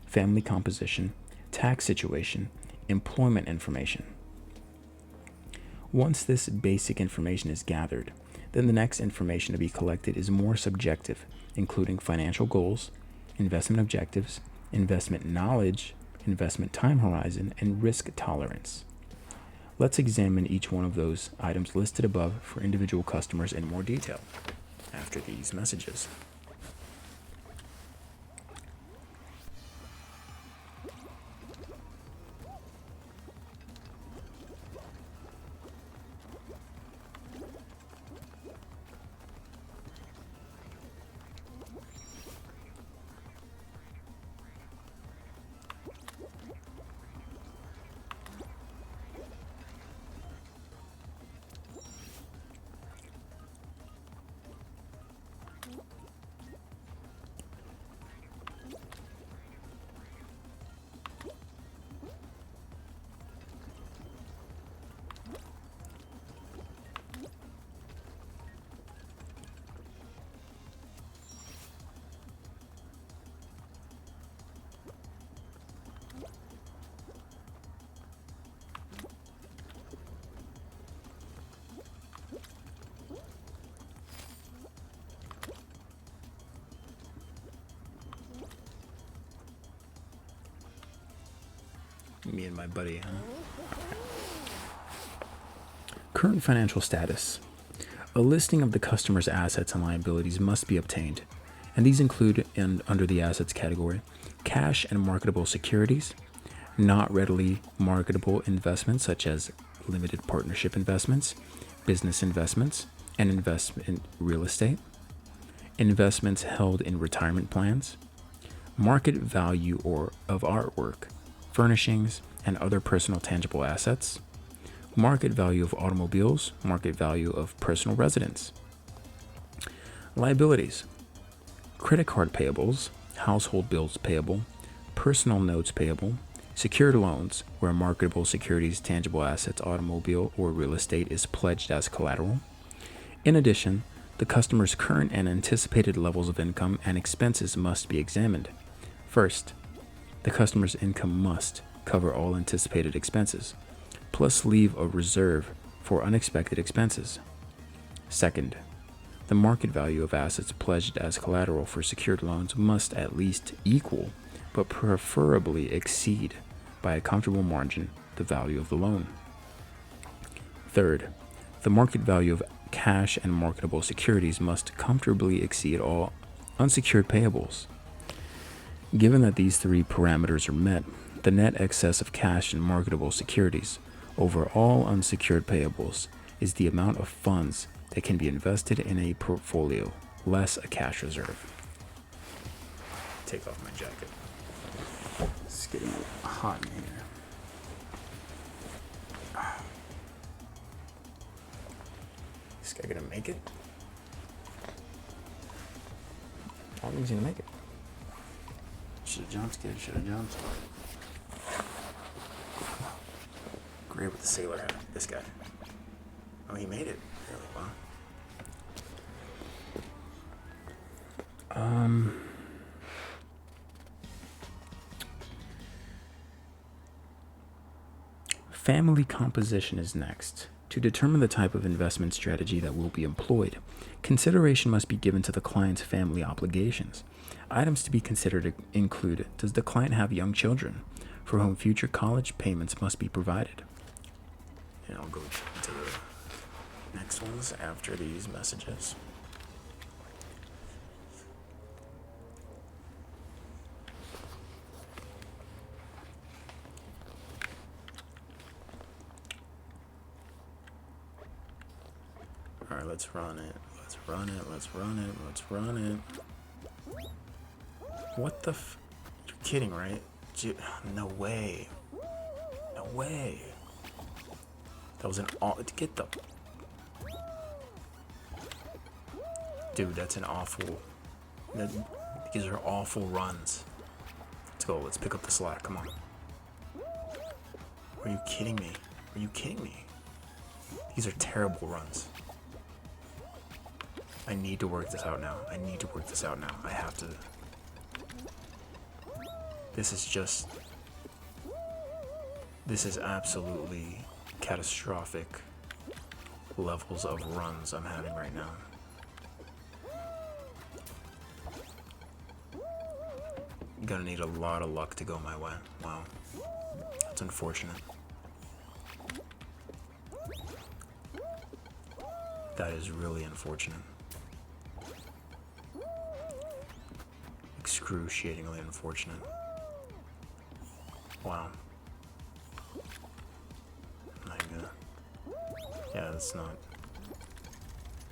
family composition, tax situation, employment information. Once this basic information is gathered, then the next information to be collected is more subjective, including financial goals, investment objectives, investment knowledge, investment time horizon, and risk tolerance. Let's examine each one of those items listed above for individual customers in more detail after these messages. Me and my buddy, huh? Current financial status. A listing of the customer's assets and liabilities must be obtained, and these include, under the assets category, cash and marketable securities, not readily marketable investments such as limited partnership investments, business investments, and investment in real estate, investments held in retirement plans, market value of artwork, furnishings, and other personal tangible assets, market value of automobiles, market value of personal residence. Liabilities: credit card payables, household bills payable, personal notes payable, secured loans where marketable securities, tangible assets, automobile, or real estate is pledged as collateral. In addition, the customer's current and anticipated levels of income and expenses must be examined. First, the customer's income must cover all anticipated expenses, plus leave a reserve for unexpected expenses. Second, the market value of assets pledged as collateral for secured loans must at least equal, but preferably exceed by a comfortable margin, the value of the loan. Third, the market value of cash and marketable securities must comfortably exceed all unsecured payables. Given that these three parameters are met, the net excess of cash and marketable securities over all unsecured payables is the amount of funds that can be invested in a portfolio, less a cash reserve. take off my jacket. It's getting hot in here. This guy gonna make it? I don't think he's gonna make it. Should have jumped, kid. Should have jumped. Great with the sailor hat. This guy. Oh, he made it. Really? Wow. Family composition is next. To determine the type of investment strategy that will be employed, consideration must be given to the client's family obligations. Items to be considered include: does the client have young children for whom future college payments must be provided? And I'll go to the next ones after these messages. All right, let's run it. Let's run it. Let's run it. Let's run it. What the You're kidding, right? No way. No way. That was an get the... Dude, that's an awful... These are awful runs. Let's go. Let's pick up the slack. Come on. Are you kidding me? Are you kidding me? These are terrible runs. I need to work this out now. I need to work this out now. I have to. This is absolutely catastrophic levels of runs I'm having right now. Gonna need a lot of luck to go my way. Wow. That's unfortunate. That is really unfortunate. Excruciatingly unfortunate. Wow. Not good. Yeah, that's not.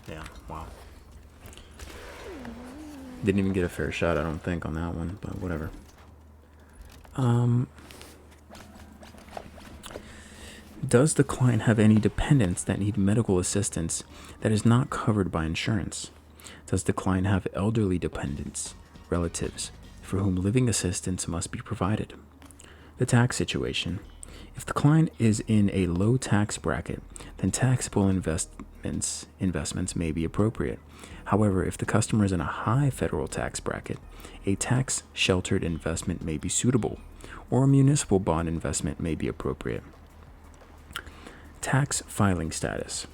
Yeah, wow. Didn't even get a fair shot, I don't think, on that one, but whatever. Does the client have any dependents that need medical assistance that is not covered by insurance? Does the client have elderly dependents, relatives, for whom living assistance must be provided? The tax situation. If the client is in a low tax bracket, then taxable investments may be appropriate. However, if the customer is in a high federal tax bracket, a tax-sheltered investment may be suitable, or a municipal bond investment may be appropriate. Tax filing status.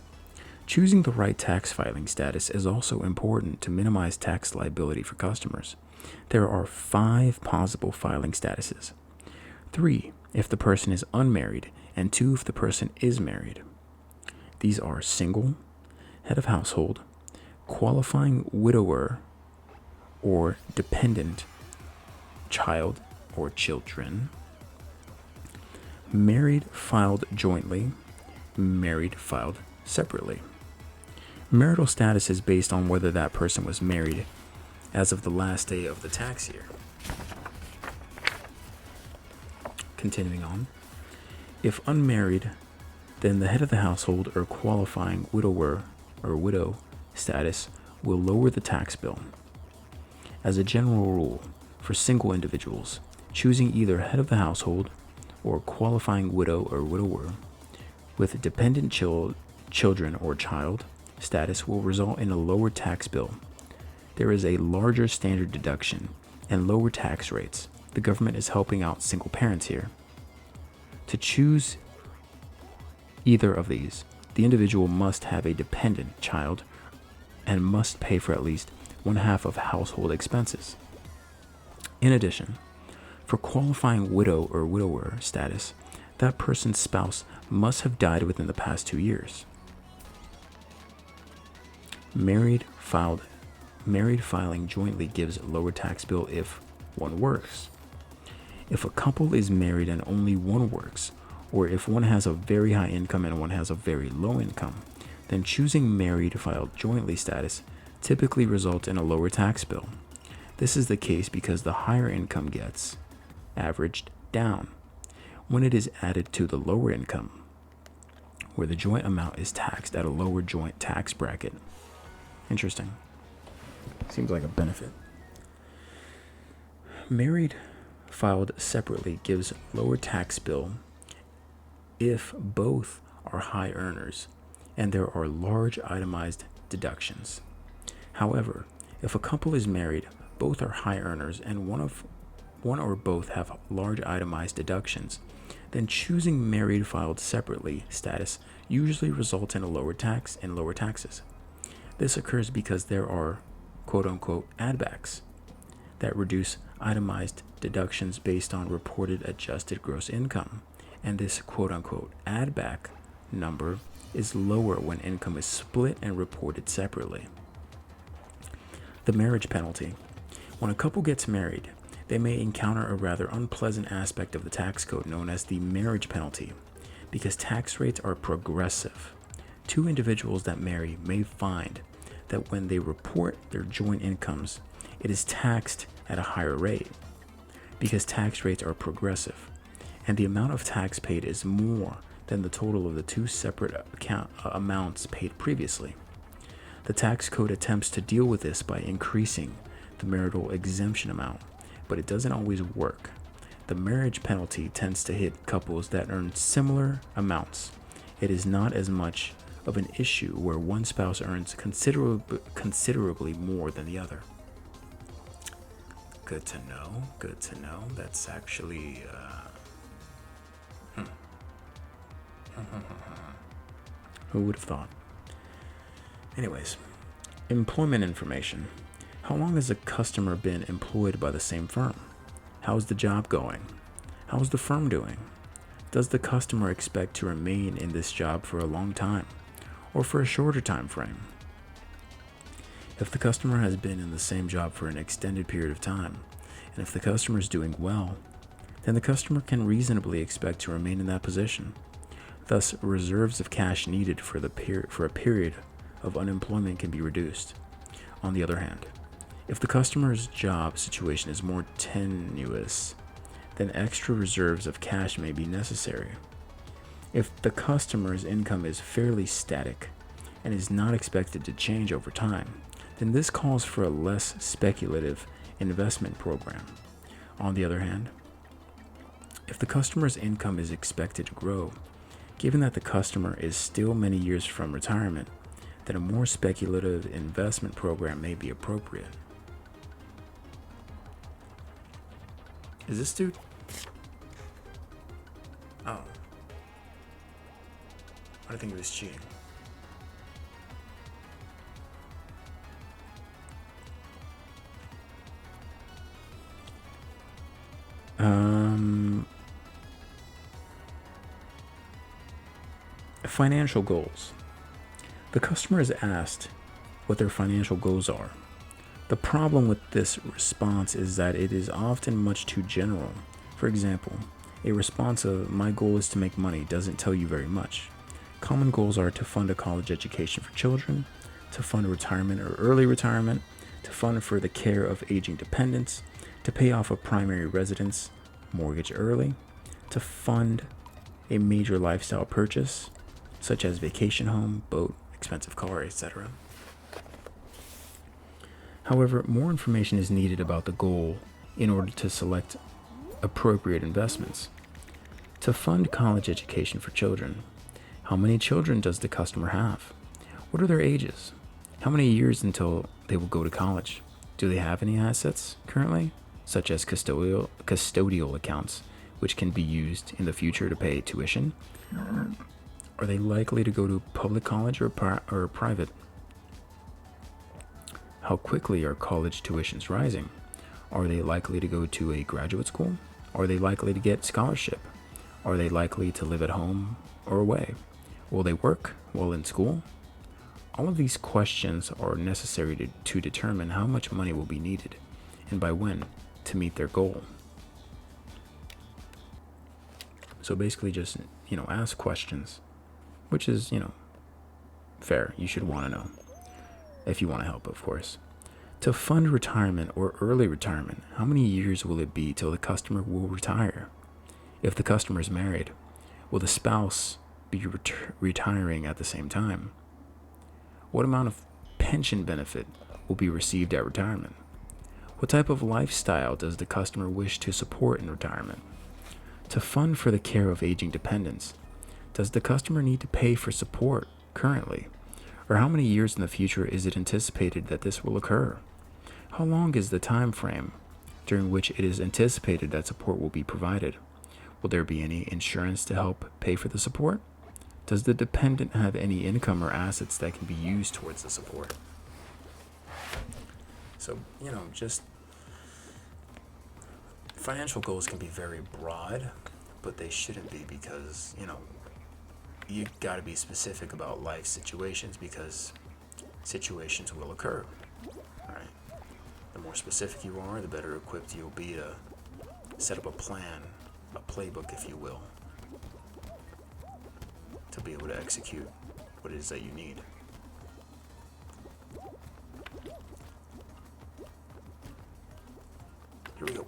Choosing the right tax filing status is also important to minimize tax liability for customers. There are 5 possible filing statuses. 3, if the person is unmarried, and 2, if the person is married. These are single, head of household, qualifying widower or dependent child or children, married filed jointly, married filed separately. Marital status is based on whether that person was married as of the last day of the tax year. Continuing on. If unmarried, then the head of the household or qualifying widower or widow status will lower the tax bill. As a general rule, for single individuals, choosing either head of the household or qualifying widow or widower with dependent children or child status will result in a lower tax bill. There is a larger standard deduction and lower tax rates. The government is helping out single parents here. To choose either of these, the individual must have a dependent child and must pay for at least 1/2 of household expenses. In addition, for qualifying widow or widower status, that person's spouse must have died within the past 2 years. Married filing jointly gives a lower tax bill if one works. If a couple is married and only one works, or if one has a very high income and one has a very low income, then choosing married filed jointly status typically results in a lower tax bill. This is the case because the higher income gets averaged down when it is added to the lower income, where the joint amount is taxed at a lower joint tax bracket. Interesting. Seems like a benefit. Married filed separately gives lower tax bill if both are high earners and there are large itemized deductions. However, if a couple is married, both are high earners, and one or both have large itemized deductions, then choosing married filed separately status usually results in a lower tax and lower taxes. This occurs because there are quote unquote add backs that reduce itemized deductions based on reported adjusted gross income, and this quote unquote add back number is lower when income is split and reported separately. The marriage penalty. When a couple gets married, they may encounter a rather unpleasant aspect of the tax code known as the marriage penalty, because tax rates are progressive. Two individuals that marry may find that when they report their joint incomes, it is taxed at a higher rate because tax rates are progressive, and the amount of tax paid is more than the total of the two separate amounts paid previously. The tax code attempts to deal with this by increasing the marital exemption amount, but it doesn't always work. The marriage penalty tends to hit couples that earn similar amounts. It is not as much of an issue where one spouse earns considerably more than the other. Good to know. Good to know. That's actually who would have thought? Anyways, employment information. How long has a customer been employed by the same firm? How's the job going? How's the firm doing? Does the customer expect to remain in this job for a long time or for a shorter time frame? If the customer has been in the same job for an extended period of time, and if the customer is doing well, then the customer can reasonably expect to remain in that position. Thus, reserves of cash needed for a period of unemployment can be reduced. On the other hand, if the customer's job situation is more tenuous, then extra reserves of cash may be necessary. If the customer's income is fairly static and is not expected to change over time, then this calls for a less speculative investment program. On the other hand, if the customer's income is expected to grow, given that the customer is still many years from retirement, then a more speculative investment program may be appropriate. Is this dude? Oh. I think he was cheating. Financial goals. The customer is asked what their financial goals are. The problem with this response is that it is often much too general. For example, a response of "my goal is to make money" doesn't tell you very much. Common goals are to fund a college education for children, to fund retirement or early retirement, to fund for the care of aging dependents, to pay off a primary residence mortgage early, to fund a major lifestyle purchase, such as vacation home, boat, expensive car, etc. However, more information is needed about the goal in order to select appropriate investments. To fund college education for children, how many children does the customer have? What are their ages? How many years until they will go to college? Do they have any assets currently, such as custodial accounts, which can be used in the future to pay tuition? Are they likely to go to public college or private? How quickly are college tuitions rising? Are they likely to go to a graduate school? Are they likely to get scholarship? Are they likely to live at home or away? Will they work while in school? All of these questions are necessary to determine how much money will be needed and by when to meet their goal. So basically just, ask questions, which is, fair. You should want to know if you want to help, of course. To fund retirement or early retirement, how many years will it be till the customer will retire? If the customer is married, will the spouse be retiring at the same time? What amount of pension benefit will be received at retirement? What type of lifestyle does the customer wish to support in retirement? To fund for the care of aging dependents, does the customer need to pay for support currently? Or how many years in the future is it anticipated that this will occur? How long is the time frame during which it is anticipated that support will be provided? Will there be any insurance to help pay for the support? Does the dependent have any income or assets that can be used towards the support? So, just financial goals can be very broad, but they shouldn't be, because, you got to be specific about life situations, because situations will occur. All right. The more specific you are, the better equipped you'll be to set up a plan, a playbook, if you will, to be able to execute what it is that you need. Here we go.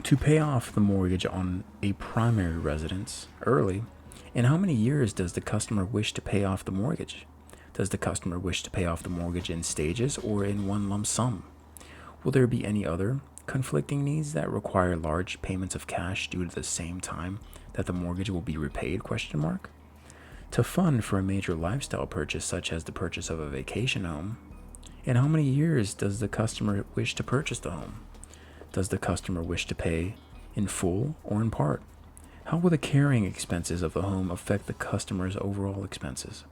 To pay off the mortgage on a primary residence early, in how many years does the customer wish to pay off the mortgage? Does the customer wish to pay off the mortgage in stages or in one lump sum? Will there be any other conflicting needs that require large payments of cash due to the same time that the mortgage will be repaid? To fund for a major lifestyle purchase, such as the purchase of a vacation home, in how many years does the customer wish to purchase the home? Does the customer wish to pay in full or in part? How will the carrying expenses of the home affect the customer's overall expenses?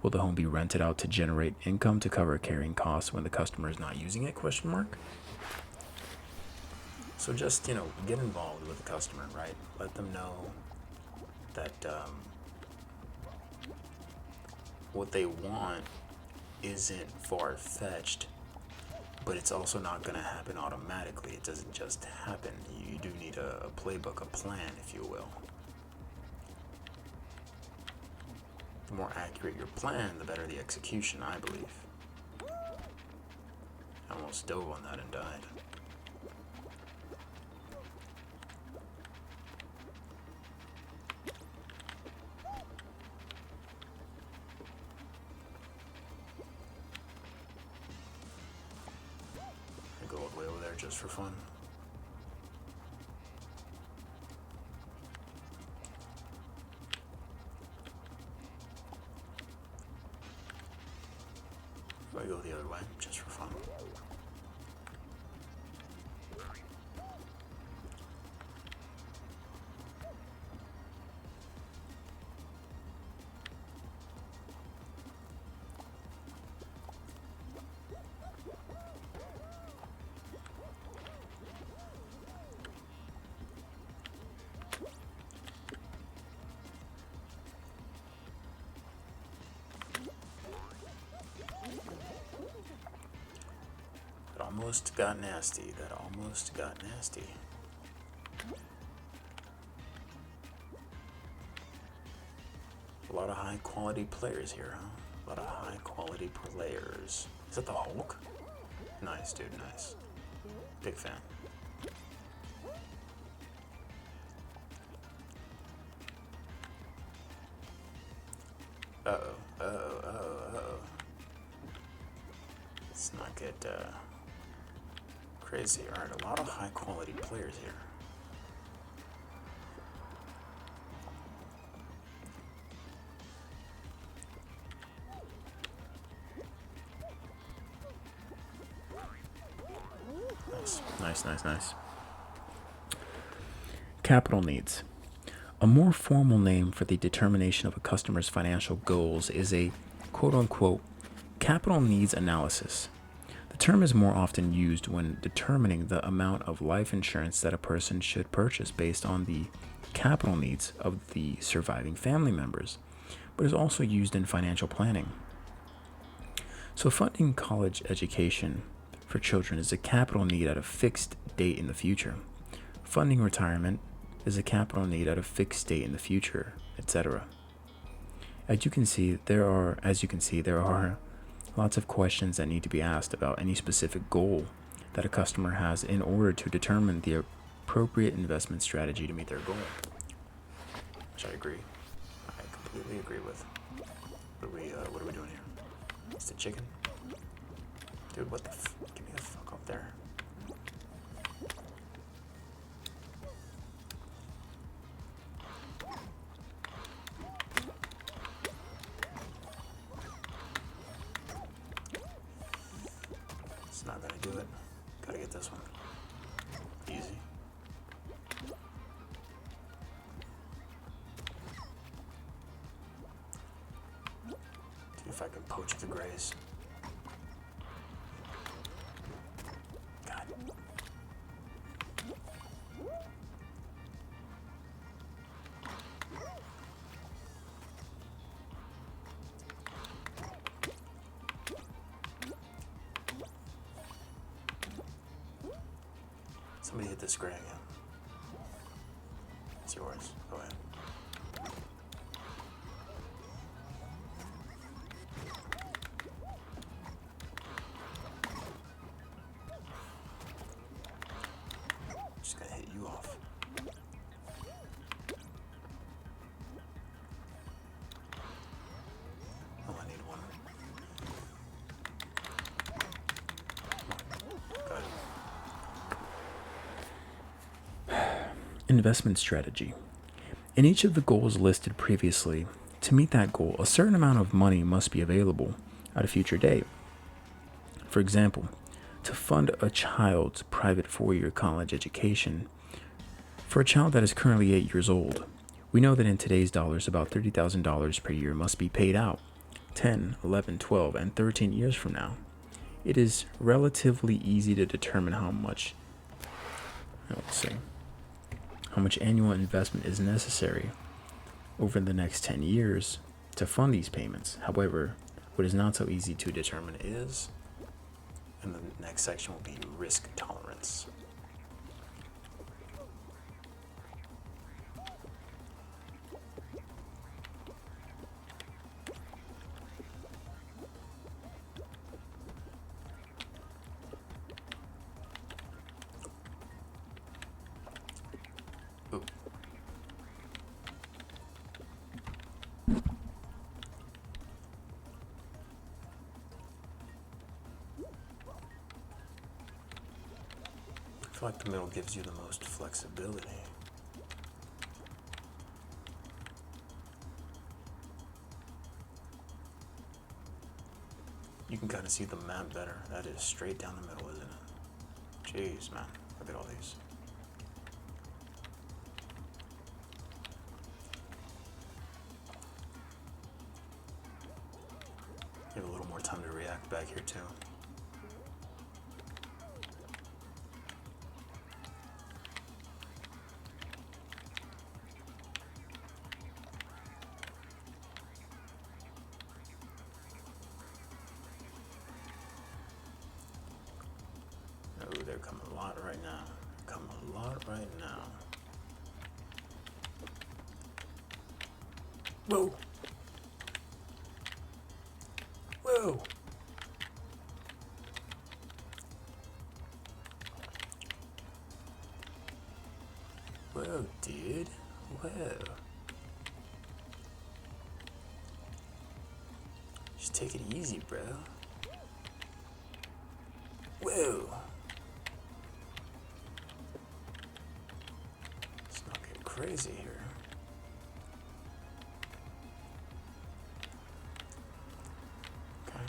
Will the home be rented out to generate income to cover carrying costs when the customer is not using it? So just, get involved with the customer, right? Let them know that what they want isn't far-fetched, but it's also not going to happen automatically. It doesn't just happen. You do need a playbook, a plan, if you will. The more accurate your plan, the better the execution, I believe. I almost dove on that and died. I go all the way over there just for fun. I go the other way, just for fun. Almost got nasty. That almost got nasty. A lot of high quality players here, huh? A lot of high quality players. Is that the Hulk? Nice, dude, nice. Big fan. Uh-oh. Let's not get, crazy. Alright, a lot of high quality players here. Nice. Capital needs. A more formal name for the determination of a customer's financial goals is a quote-unquote capital needs analysis. The term is more often used when determining the amount of life insurance that a person should purchase based on the capital needs of the surviving family members, but is also used in financial planning. So, funding college education for children is a capital need at a fixed date in the future. Funding retirement is a capital need at a fixed date in the future, etc. As you can see, there are lots of questions that need to be asked about any specific goal that a customer has in order to determine the appropriate investment strategy to meet their goal. Which I agree. I completely agree with. What are we doing here? It's the chicken? Dude, what the get me the fuck up there. It's not gonna do it. Gotta get this one. Easy. See if I can poach the grays. God. Somebody hit this gray again. It's yours. Go ahead. Just gonna hit you off. Oh, I need one. Go ahead. Investment strategy. In each of the goals listed previously, to meet that goal, a certain amount of money must be available at a future date. For example, to fund a child's private 4-year college education, for a child that is currently 8 years old, we know that in today's dollars, about $30,000 per year must be paid out 10, 11, 12, and 13 years from now. It is relatively easy to determine how much annual investment is necessary over the next 10 years to fund these payments. However, what is not so easy to determine is, and the next section will be risk tolerance. Ooh. I feel like the middle gives you the most flexibility. You can kind of see the map better. That is straight down the middle, isn't it? Jeez, man. Look at all these. You have a little more time to react back here, too. Oh, they're coming a lot right now. Coming a lot right now. Whoa. Whoa. Whoa, dude. Whoa. Just take it easy, bro. Whoa. Let's not get crazy here. Okay.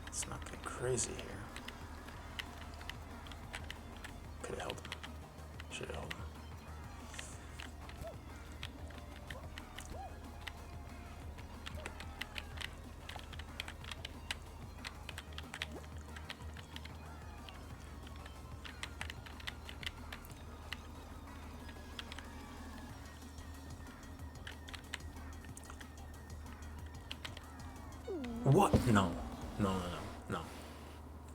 Let's not get crazy here. Could have held him. Should have held him. What? No. No, no, no, no.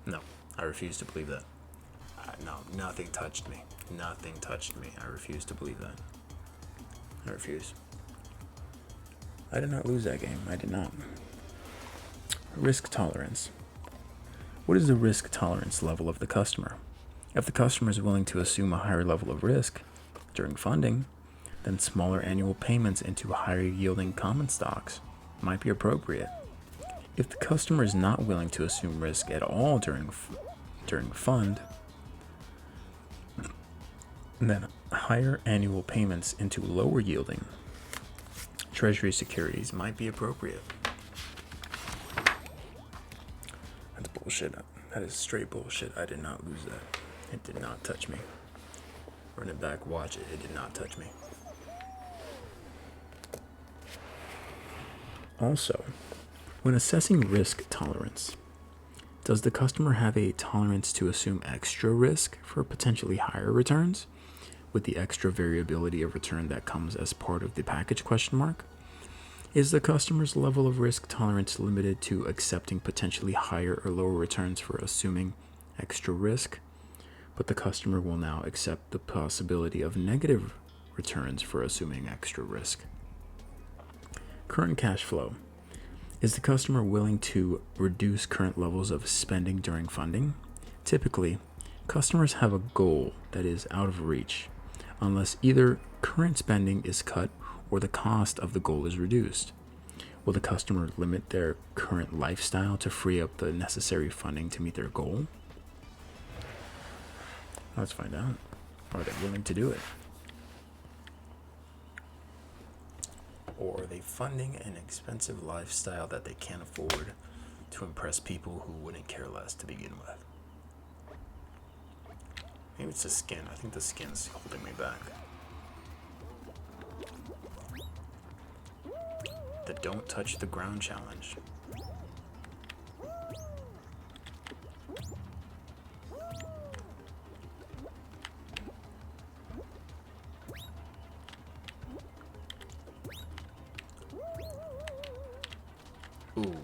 No. I refuse to believe that. No, nothing touched me. Nothing touched me. I refuse to believe that. I refuse. I did not lose that game. I did not. Risk tolerance. What is the risk tolerance level of the customer? If the customer is willing to assume a higher level of risk during funding, then smaller annual payments into higher yielding common stocks might be appropriate. If the customer is not willing to assume risk at all during fund, then higher annual payments into lower yielding treasury securities might be appropriate. That's bullshit. That is straight bullshit. I did not lose that. It did not touch me. Run it back, watch it. It did not touch me. Also, when assessing risk tolerance, does the customer have a tolerance to assume extra risk for potentially higher returns, with the extra variability of return that comes as part of the package ? Is the customer's level of risk tolerance limited to accepting potentially higher or lower returns for assuming extra risk, but the customer will now accept the possibility of negative returns for assuming extra risk? Current cash flow. Is the customer willing to reduce current levels of spending during funding? Typically, customers have a goal that is out of reach unless either current spending is cut or the cost of the goal is reduced. Will the customer limit their current lifestyle to free up the necessary funding to meet their goal? Let's find out. Are they willing to do it? Or are they funding an expensive lifestyle that they can't afford to impress people who wouldn't care less to begin with? Maybe it's the skin. I think the skin's holding me back. The don't touch the ground challenge. Ooh.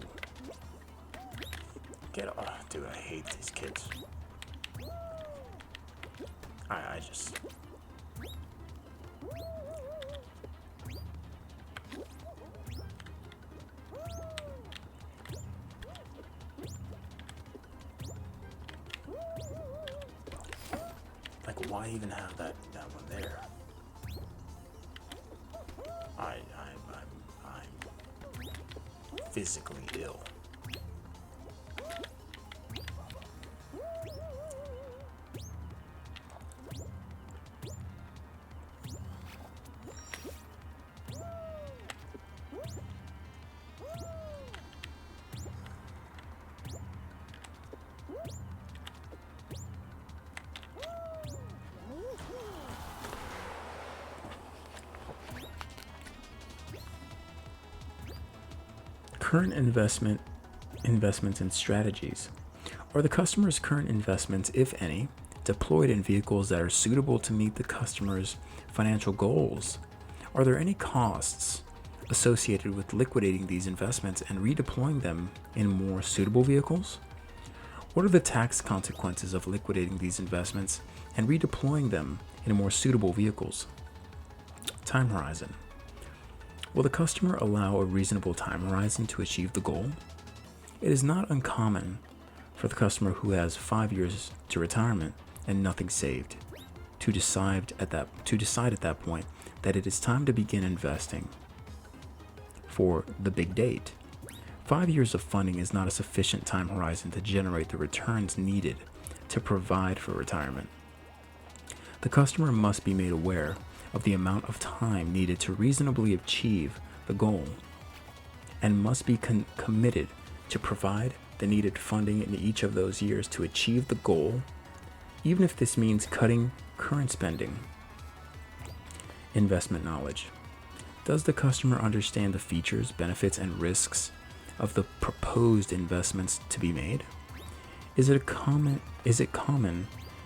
Get off. Dude, I hate these kids. I just... Like, why even have that one there? I'm physically ill. Current investments and strategies. Are the customer's current investments, if any, deployed in vehicles that are suitable to meet the customer's financial goals? Are there any costs associated with liquidating these investments and redeploying them in more suitable vehicles? What are the tax consequences of liquidating these investments and redeploying them in more suitable vehicles? Time horizon. Will the customer allow a reasonable time horizon to achieve the goal? It is not uncommon for the customer who has 5 years to retirement and nothing saved to decide at that point that it is time to begin investing for the big date. 5 years of funding is not a sufficient time horizon to generate the returns needed to provide for retirement. The customer must be made aware of the amount of time needed to reasonably achieve the goal and must be committed to provide the needed funding in each of those years to achieve the goal, even if this means cutting current spending. Investment knowledge. Does the customer understand the features, benefits, and risks of the proposed investments to be made? Is it common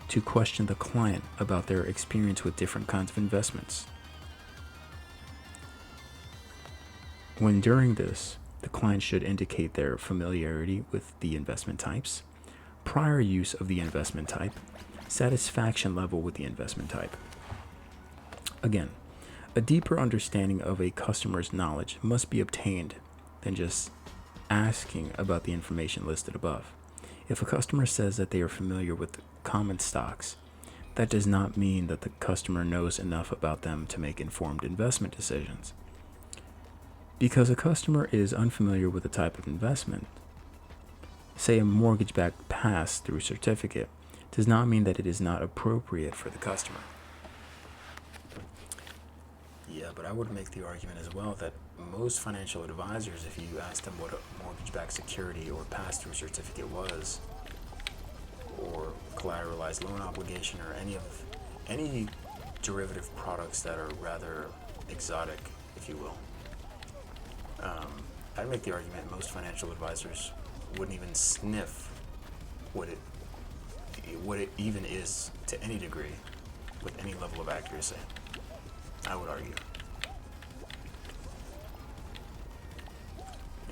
to question the client about their experience with different kinds of investments? When during this, The client should indicate their familiarity with the investment types, prior use of the investment type, satisfaction level with the investment type. Again, a deeper understanding of a customer's knowledge must be obtained than just asking about the information listed above. If a customer says that they are familiar with common stocks, that does not mean that the customer knows enough about them to make informed investment decisions. Because a customer is unfamiliar with a type of investment, say a mortgage-backed pass-through certificate, does not mean that it is not appropriate for the customer. Yeah, but I would make the argument as well that most financial advisors, if you asked them what a mortgage-backed security or pass-through certificate was, or collateralized loan obligation, or any derivative products that are rather exotic, if you will, I'd make the argument most financial advisors wouldn't even sniff what it even is to any degree, with any level of accuracy. I would argue.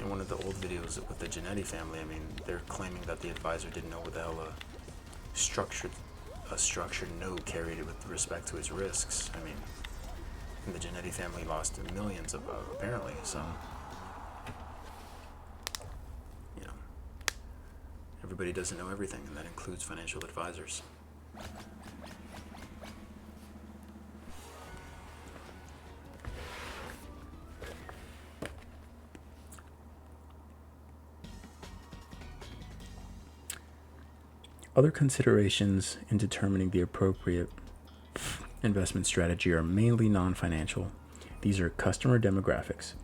In one of the old videos with the Genetti family, I mean, they're claiming that the advisor didn't know what the hell a structured note carried with respect to its risks. I mean, and the Genetti family lost millions of apparently. So, you know, everybody doesn't know everything, and that includes financial advisors. Other considerations in determining the appropriate investment strategy are mainly non-financial. These are customer demographics.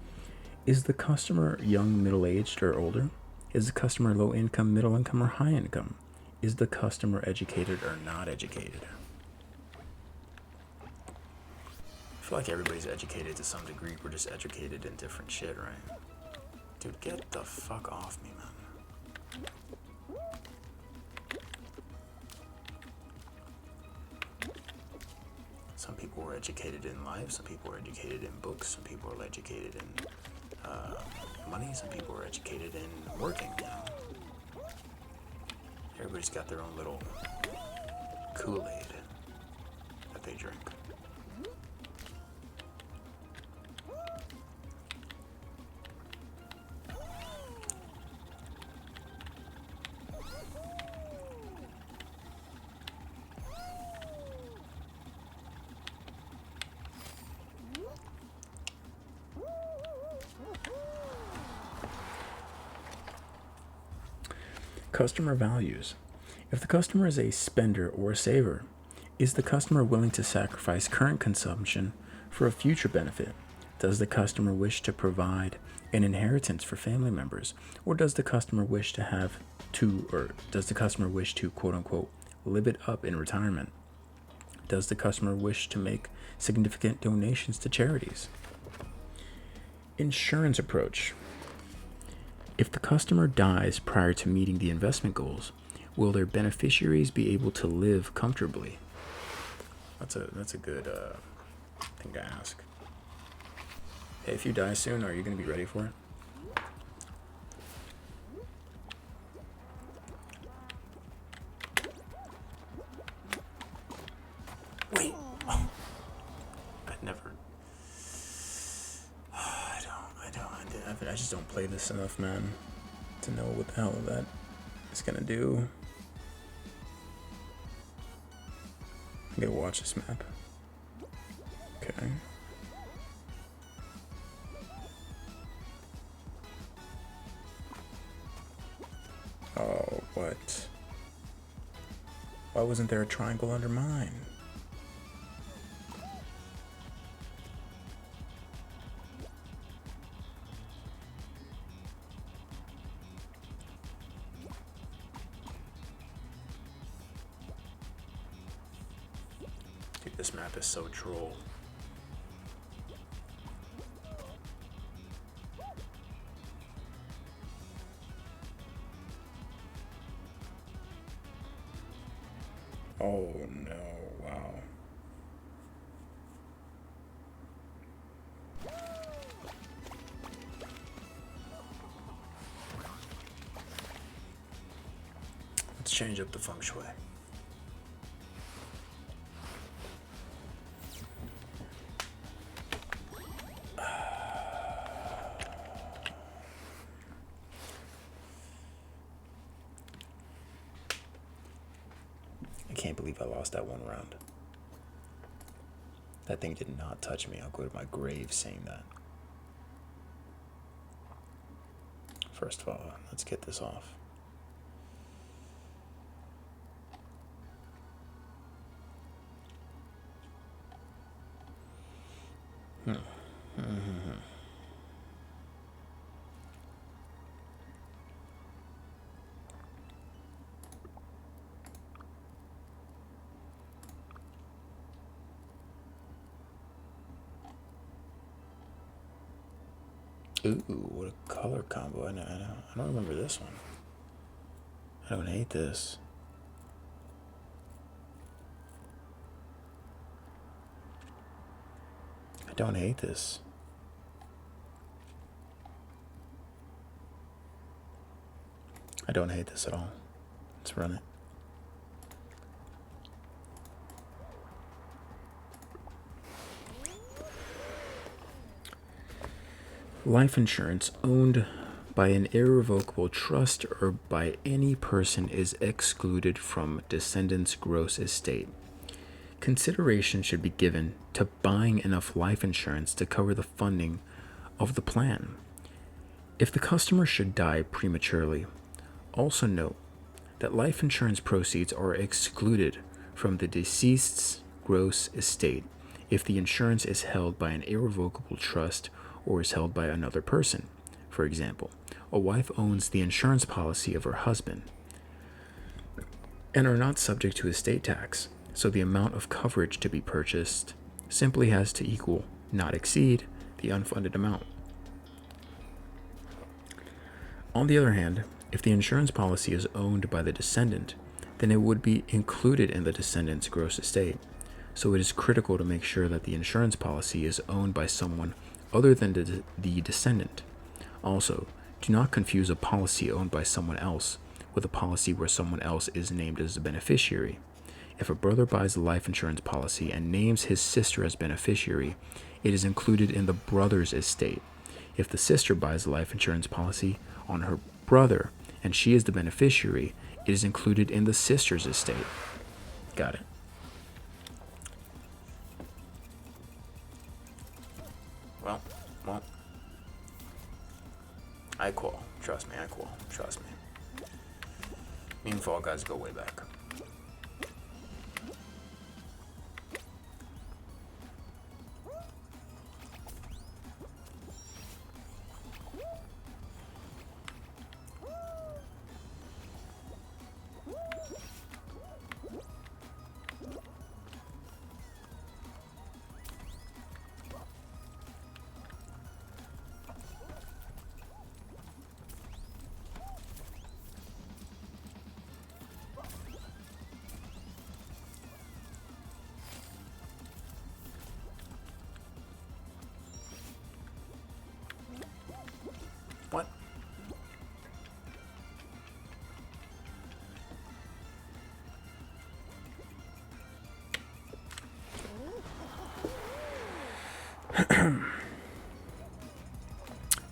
Is the customer young, middle-aged, or older? Is the customer low income, middle income, or high income? Is the customer educated or not educated? I feel like everybody's educated to some degree. We're just educated in different shit, right? Dude, get the fuck off me, man. Some people were educated in life, some people were educated in books, some people were educated in money, some people were educated in working, you know. Everybody's got their own little Kool-Aid that they drink. Customer values. If the customer is a spender or a saver, is the customer willing to sacrifice current consumption for a future benefit? Does the customer wish to provide an inheritance for family members, or does the customer wish to quote unquote live it up in retirement? Does the customer wish to make significant donations to charities? Insurance approach. If the customer dies prior to meeting the investment goals, will their beneficiaries be able to live comfortably? That's a good thing to ask. Hey, if you die soon, are you going to be ready for it? Wait. Oh. I just don't play this enough, man, to know what the hell that is gonna do. I'm gonna watch this map. Okay. Oh, what? Why wasn't there a triangle under mine? Dude, this map is so troll. Oh no, wow. Let's change up the feng shui. I can't believe I lost that one round. That thing did not touch me. I'll go to my grave saying that. First of all, let's get this off. Ooh, what a color combo. I don't remember this one. I don't hate this. I don't hate this. I don't hate this at all. Let's run it. Life insurance owned by an irrevocable trust or by any person is excluded from descendants' gross estate. Consideration should be given to buying enough life insurance to cover the funding of the plan. If the customer should die prematurely, also note that life insurance proceeds are excluded from the deceased's gross estate if the insurance is held by an irrevocable trust or is held by another person. For example, a wife owns the insurance policy of her husband and are not subject to estate tax, so the amount of coverage to be purchased simply has to equal, not exceed, the unfunded amount. On the other hand, if the insurance policy is owned by the descendant, then it would be included in the descendant's gross estate. So it is critical to make sure that the insurance policy is owned by someone other than the descendant. Also, do not confuse a policy owned by someone else with a policy where someone else is named as a beneficiary. If a brother buys a life insurance policy and names his sister as beneficiary, it is included in the brother's estate. If the sister buys a life insurance policy on her brother and she is the beneficiary, it is included in the sister's estate. Got it. Well, I call. Trust me, I call. Trust me. Me and Fall Guys go way back. What?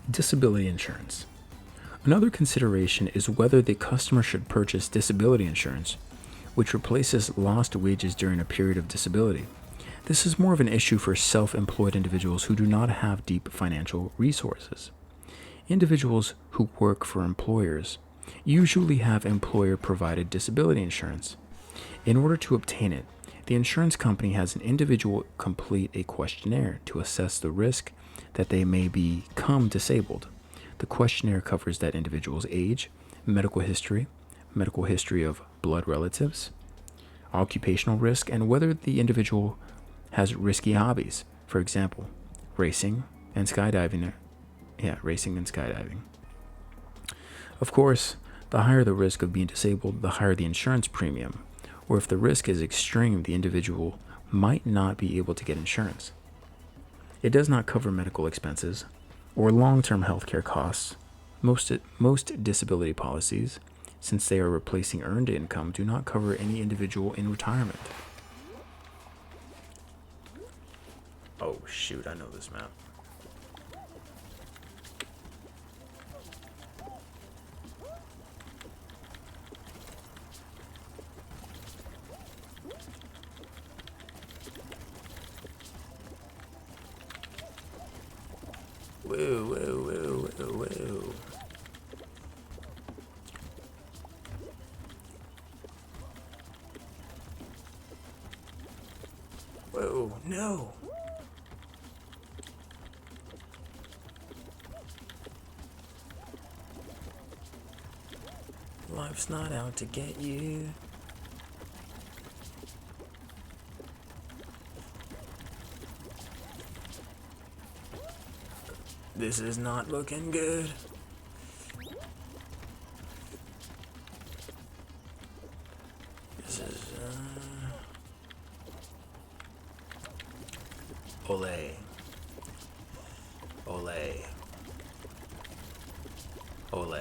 Disability insurance. Another consideration is whether the customer should purchase disability insurance, which replaces lost wages during a period of disability. This is more of an issue for self-employed individuals who do not have deep financial resources. Individuals who work for employers usually have employer-provided disability insurance. In order to obtain it, the insurance company has an individual complete a questionnaire to assess the risk that they may become disabled. The questionnaire covers that individual's age, medical history of blood relatives, occupational risk, and whether the individual has risky hobbies, for example, racing and skydiving. Of course, the higher the risk of being disabled, the higher the insurance premium, or if the risk is extreme, the individual might not be able to get insurance. It does not cover medical expenses or long-term healthcare costs. Most disability policies since they are replacing earned income, do not cover any individual in retirement. Oh shoot, I know this map. Whoa, whoa, whoa, whoa, whoa. Whoa, no. Life's not out to get you. This is not looking good. This is, Ole. Ole. Ole.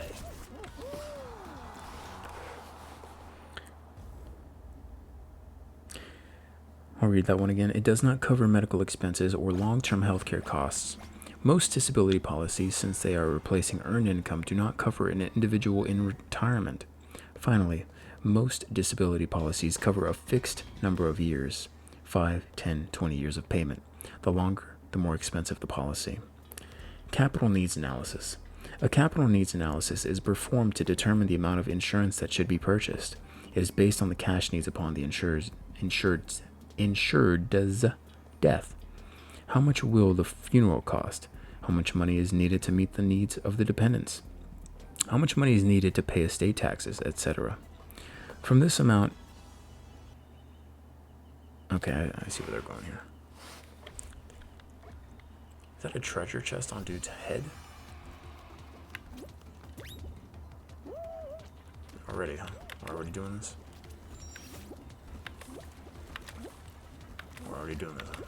I'll read that one again. It does not cover medical expenses or long-term healthcare costs. Most disability policies, since they are replacing earned income, do not cover an individual in retirement. Finally, most disability policies cover a fixed number of years, 5, 10, 20 years of payment. The longer, the more expensive the policy. Capital needs analysis. A capital needs analysis is performed to determine the amount of insurance that should be purchased. It is based on the cash needs upon the insured's death. How much will the funeral cost? How much money is needed to meet the needs of the dependents? How much money is needed to pay estate taxes, etc.? From this amount... Okay, I see where they're going here. Is that a treasure chest on dude's head? Already, huh? We're already doing this? We're already doing this, huh?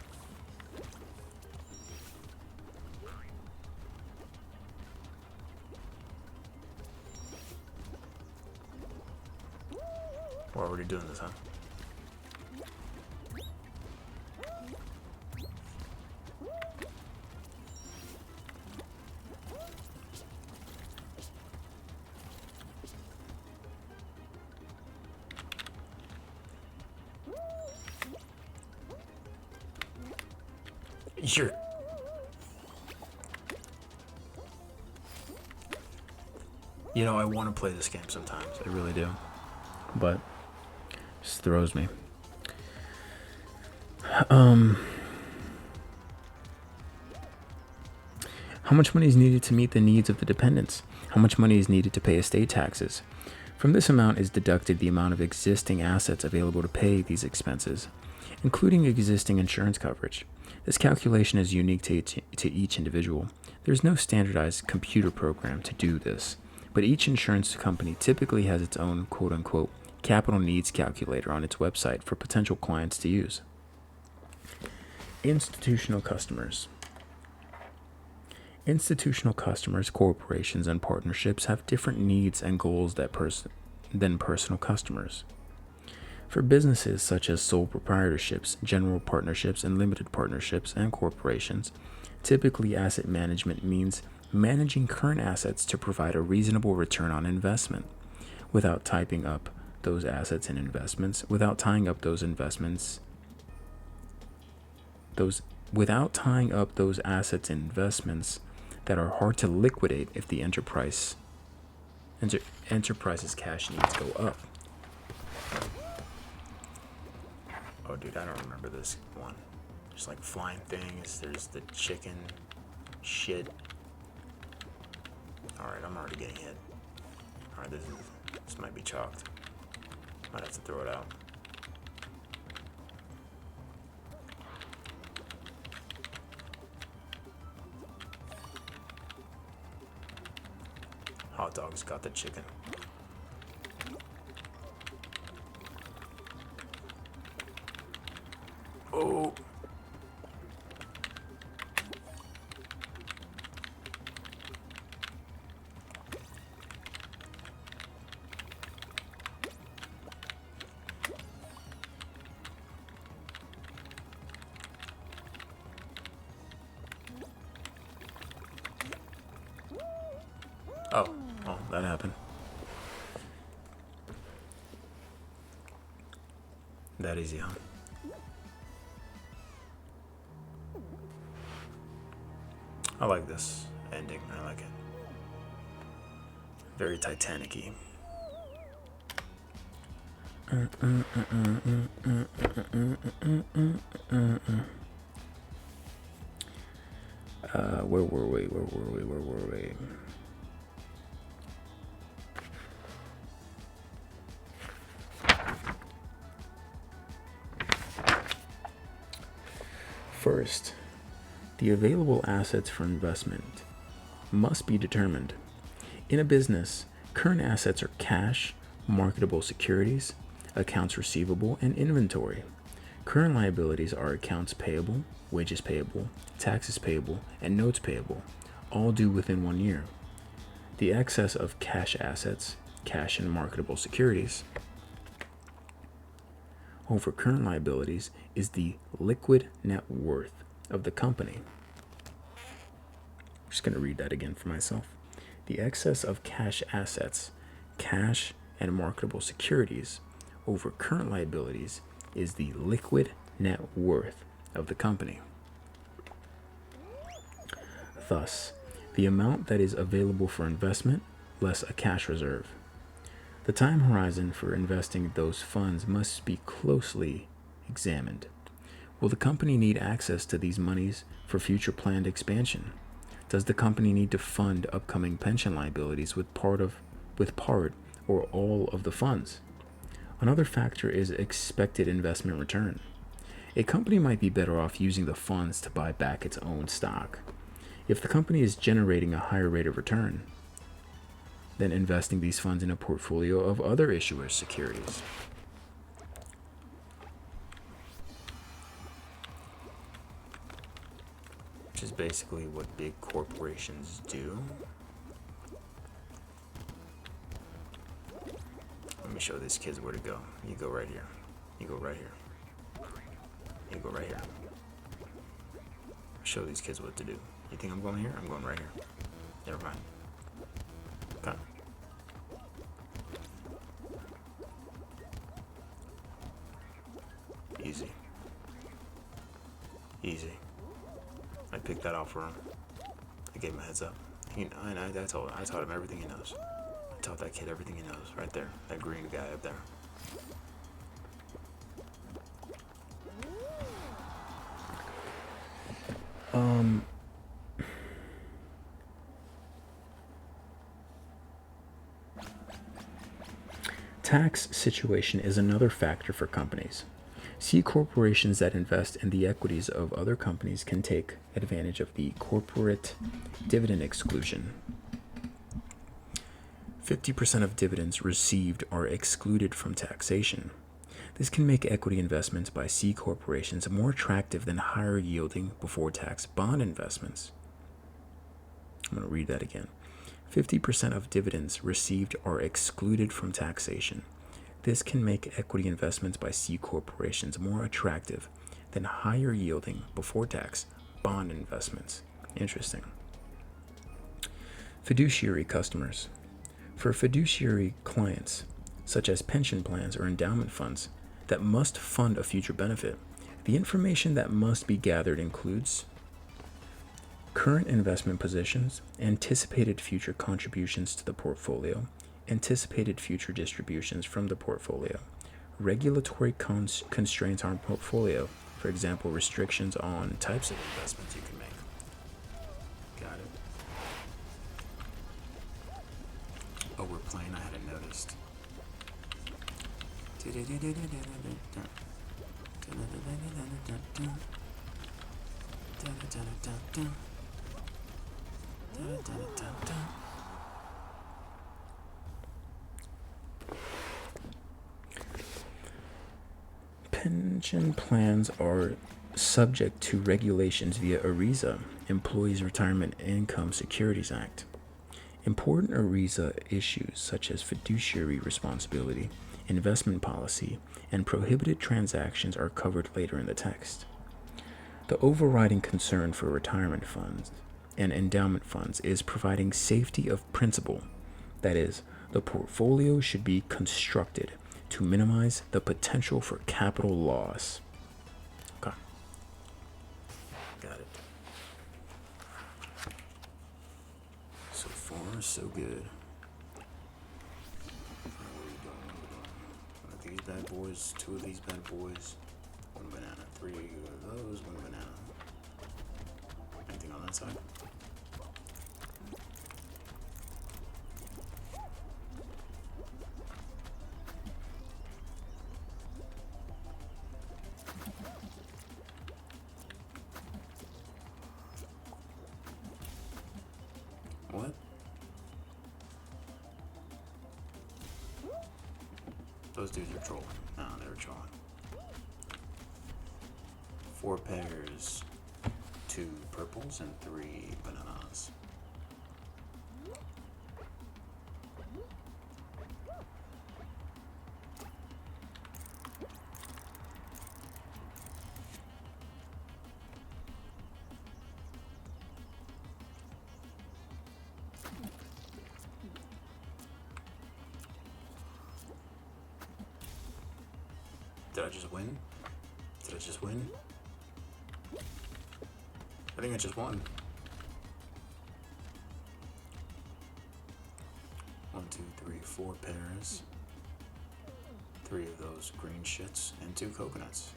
We're already doing this, huh? You're... You know, I want to play this game sometimes. I really do. But it just throws me. How much money is needed to meet the needs of the dependents? How much money is needed to pay estate taxes? From this amount is deducted the amount of existing assets available to pay these expenses, including existing insurance coverage. This calculation is unique to each individual. There is no standardized computer program to do this, but each insurance company typically has its own quote-unquote capital needs calculator on its website for potential clients to use. Institutional customers. Institutional customers, corporations, and partnerships have different needs and goals than personal customers. For businesses such as sole proprietorships, general partnerships, and limited partnerships, and corporations, typically asset management means managing current assets to provide a reasonable return on investment without tying up those assets and investments, without tying up those assets and investments that are hard to liquidate if the enterprise's cash needs go up. Oh, dude, I don't remember this one. There's like flying things. There's the chicken shit. Alright, I'm already getting hit. Alright, this might be chalked. Might have to throw it out. Hot dogs got the chicken. Oh. Oh, that happened. That easy, huh? I like this ending. I like it. Very Titanic-y. Where were we? First, the available assets for investment must be determined. In a business, current assets are cash, marketable securities, accounts receivable, and inventory. Current liabilities are accounts payable, wages payable, taxes payable, and notes payable, all due within 1 year. The excess of cash assets, cash and marketable securities, over current liabilities is the liquid net worth of the company. I'm just going to read that again for myself. The excess of cash assets, cash and marketable securities over current liabilities is the liquid net worth of the company. Thus, the amount that is available for investment less a cash reserve. The time horizon for investing those funds must be closely examined. Will the company need access to these monies for future planned expansion? Does the company need to fund upcoming pension liabilities with part or all of the funds? Another factor is expected investment return. A company might be better off using the funds to buy back its own stock. If the company is generating a higher rate of return, then investing these funds in a portfolio of other issuers' securities. Which is basically what big corporations do. Let me show these kids where to go. You go right here. You go right here. You go right here. Show these kids what to do. You think I'm going here? I'm going right here. Never mind. Come. Easy. Easy. I picked that out for him. I gave him a heads up. I taught him everything he knows. I taught that kid everything he knows. Right there. That green guy up there. Tax situation is another factor for companies. C corporations that invest in the equities of other companies can take advantage of the corporate dividend exclusion. 50% of dividends received are excluded from taxation. This can make equity investments by C corporations more attractive than higher yielding before tax bond investments. I'm going to read that again. 50% of dividends received are excluded from taxation. This can make equity investments by C corporations more attractive than higher yielding before tax bond investments. Interesting. Fiduciary customers. For fiduciary clients, such as pension plans or endowment funds that must fund a future benefit, the information that must be gathered includes current investment positions, anticipated future contributions to the portfolio, anticipated future distributions from the portfolio, regulatory constraints on portfolio, for example, restrictions on types of investments you can make. Got it. Oh, we're playing, I hadn't noticed. Pension plans are subject to regulations via ERISA, Employees Retirement Income Securities Act. Important ERISA issues such as fiduciary responsibility, investment policy, and prohibited transactions are covered later in the text. The overriding concern for retirement funds and endowment funds is providing safety of principal That is, the portfolio should be constructed to minimize the potential for capital loss. Okay. Got it. So far, so good. One of these bad boys, two of these bad boys, one banana, three of those, one banana. Anything on that side? What? Those dudes are trolling. No, they were trolling. 4 pears, 2 purples, and 3 bananas. Did I just win? Did I just win? I think I just won. 1, 2, 3, 4 pears. 3 of those green shits and 2 coconuts.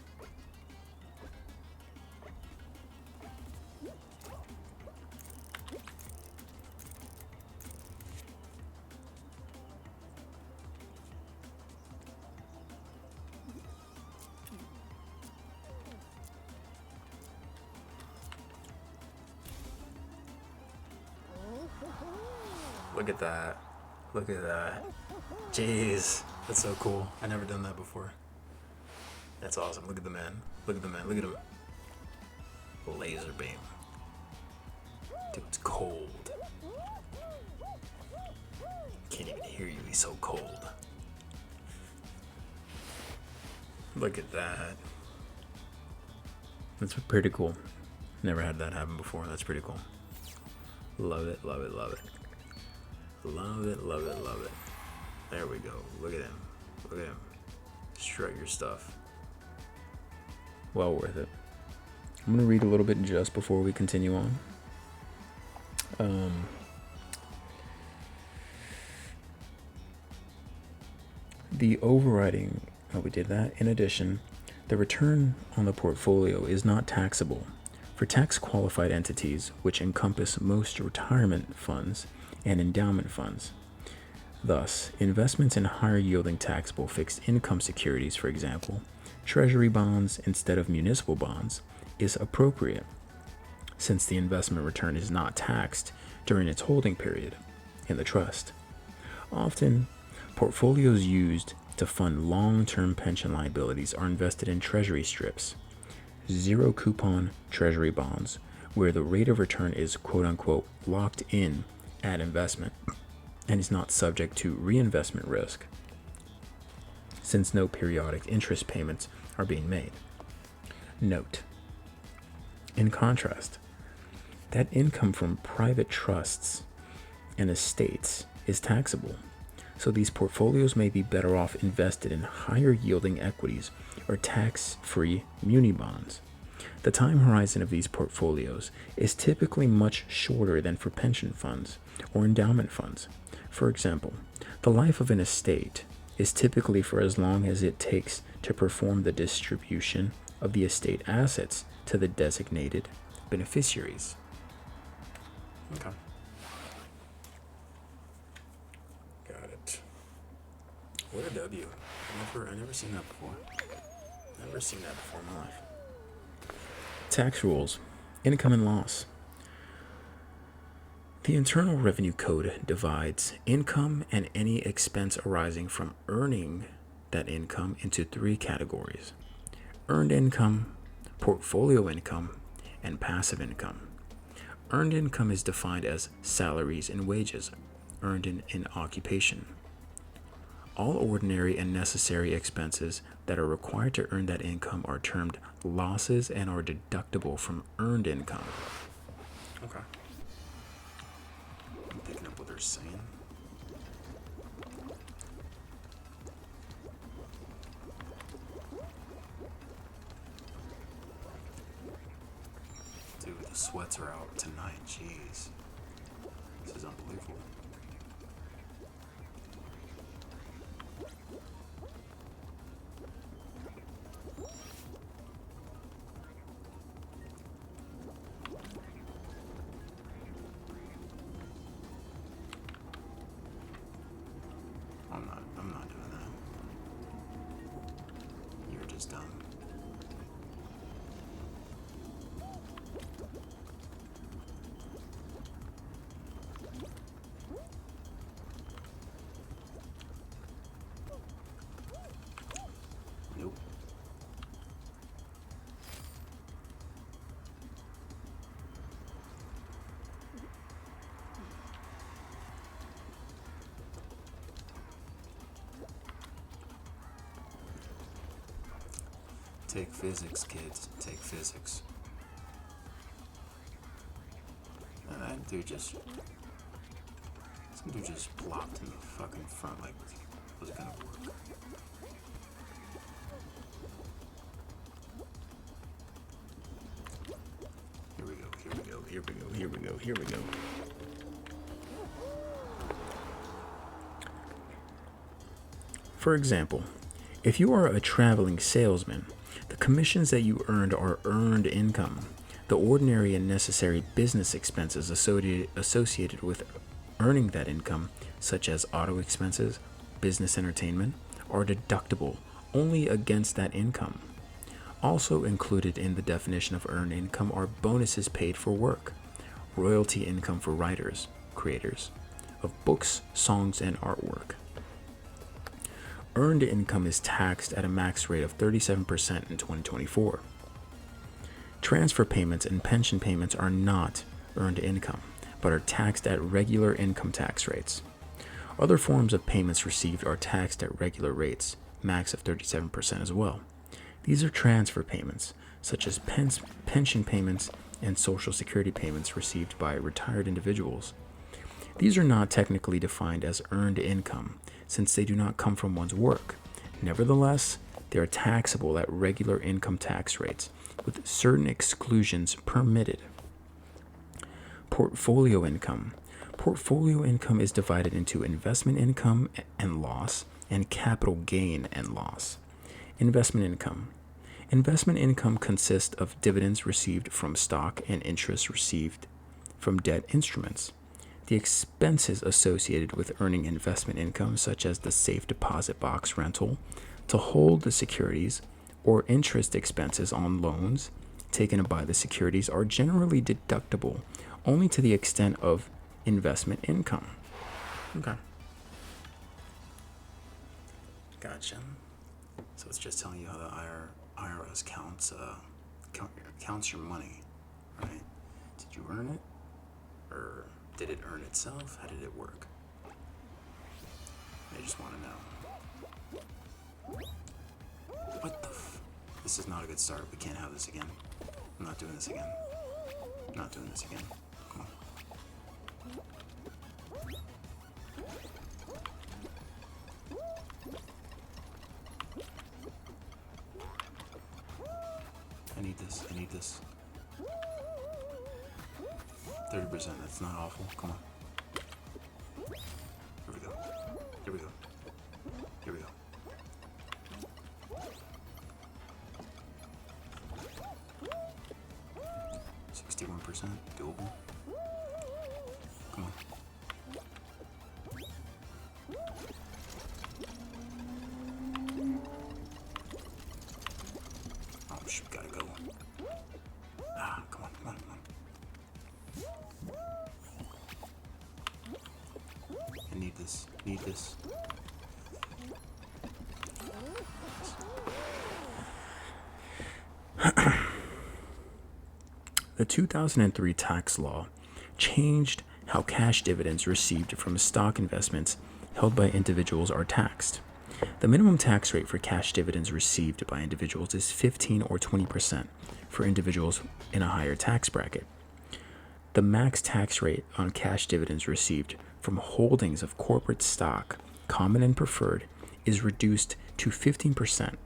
Look at that. Look at that. Jeez. That's so cool. I never done that before. That's awesome. Look at the man. Look at the man. Look at him. Laser beam. Dude, it's cold. Can't even hear you. He's so cold. Look at that. That's pretty cool. Never had that happen before. That's pretty cool. Love it, love it, love it. Love it, love it, love it. There we go. Look at him. Look at him. Strut your stuff. Well worth it. I'm going to read a little bit just before we continue on. The overriding, we did that. In addition, the return on the portfolio is not taxable for tax-qualified entities, which encompass most retirement funds and endowment funds. Thus, investments in higher-yielding taxable fixed income securities, for example, treasury bonds instead of municipal bonds, is appropriate, since the investment return is not taxed during its holding period in the trust. Often, portfolios used to fund long-term pension liabilities are invested in treasury strips, zero-coupon treasury bonds, where the rate of return is quote-unquote locked in at investment and is not subject to reinvestment risk, since no periodic interest payments are being made. Note, in contrast, that income from private trusts and estates is taxable, so these portfolios may be better off invested in higher yielding equities or tax-free muni bonds. The time horizon of these portfolios is typically much shorter than for pension funds or endowment funds. For example, the life of an estate is typically for as long as it takes to perform the distribution of the estate assets to the designated beneficiaries. Okay. Got it. What a W. I never seen that before. Never seen that before in my life. Tax rules, income and loss. The Internal Revenue Code divides income and any expense arising from earning that income into 3 categories: earned income, portfolio income, and passive income. Earned income is defined as salaries and wages earned in occupation. All ordinary and necessary expenses that are required to earn that income are termed losses and are deductible from earned income. Okay. I'm picking up what they're saying. Dude, the sweats are out tonight. Jeez. This is unbelievable. I'm not doing that. You're just dumb. Nope. Take physics, kids. Take physics. And that dude just... Some dude just plopped in the fucking front like it was gonna work. Here we go, here we go, here we go, here we go, here we go. For example, if you are a traveling salesman, the commissions that you earned are earned income. The ordinary and necessary business expenses associated with earning that income, such as auto expenses, business entertainment, are deductible only against that income. Also included in the definition of earned income are bonuses paid for work, royalty income for writers, creators of books, songs, and artwork. Earned income is taxed at a max rate of 37% in 2024. Transfer payments and pension payments are not earned income, but are taxed at regular income tax rates. Other forms of payments received are taxed at regular rates, max of 37% as well. These are transfer payments, such as pension payments and Social Security payments received by retired individuals. These are not technically defined as earned income, since they do not come from one's work. Nevertheless, they are taxable at regular income tax rates, with certain exclusions permitted. Portfolio income. Portfolio income is divided into investment income and loss and capital gain and loss. Investment income. Investment income consists of dividends received from stock and interest received from debt instruments. The expenses associated with earning investment income, such as the safe deposit box rental to hold the securities, or interest expenses on loans taken by the securities, are generally deductible only to the extent of investment income. Okay. Gotcha. So it's just telling you how the IRS counts your money, right? Did you earn it? Or did it earn itself? How did it work? I just want to know. What the This is not a good start. We can't have this again. I'm not doing this again. I'm not doing this again. Come on. I need this. I need this. 30%. That's not awful. Come on. Here we go. Here we go. Here we go. 61%. Doable. Come on. Oh, shit. Gotta go. Come on. Come on. Come on. I need this. Need this. The 2003 tax law changed how cash dividends received from stock investments held by individuals are taxed. The minimum tax rate for cash dividends received by individuals is 15 or 20% for individuals in a higher tax bracket. The max tax rate on cash dividends received from holdings of corporate stock, common and preferred, is reduced to 15%.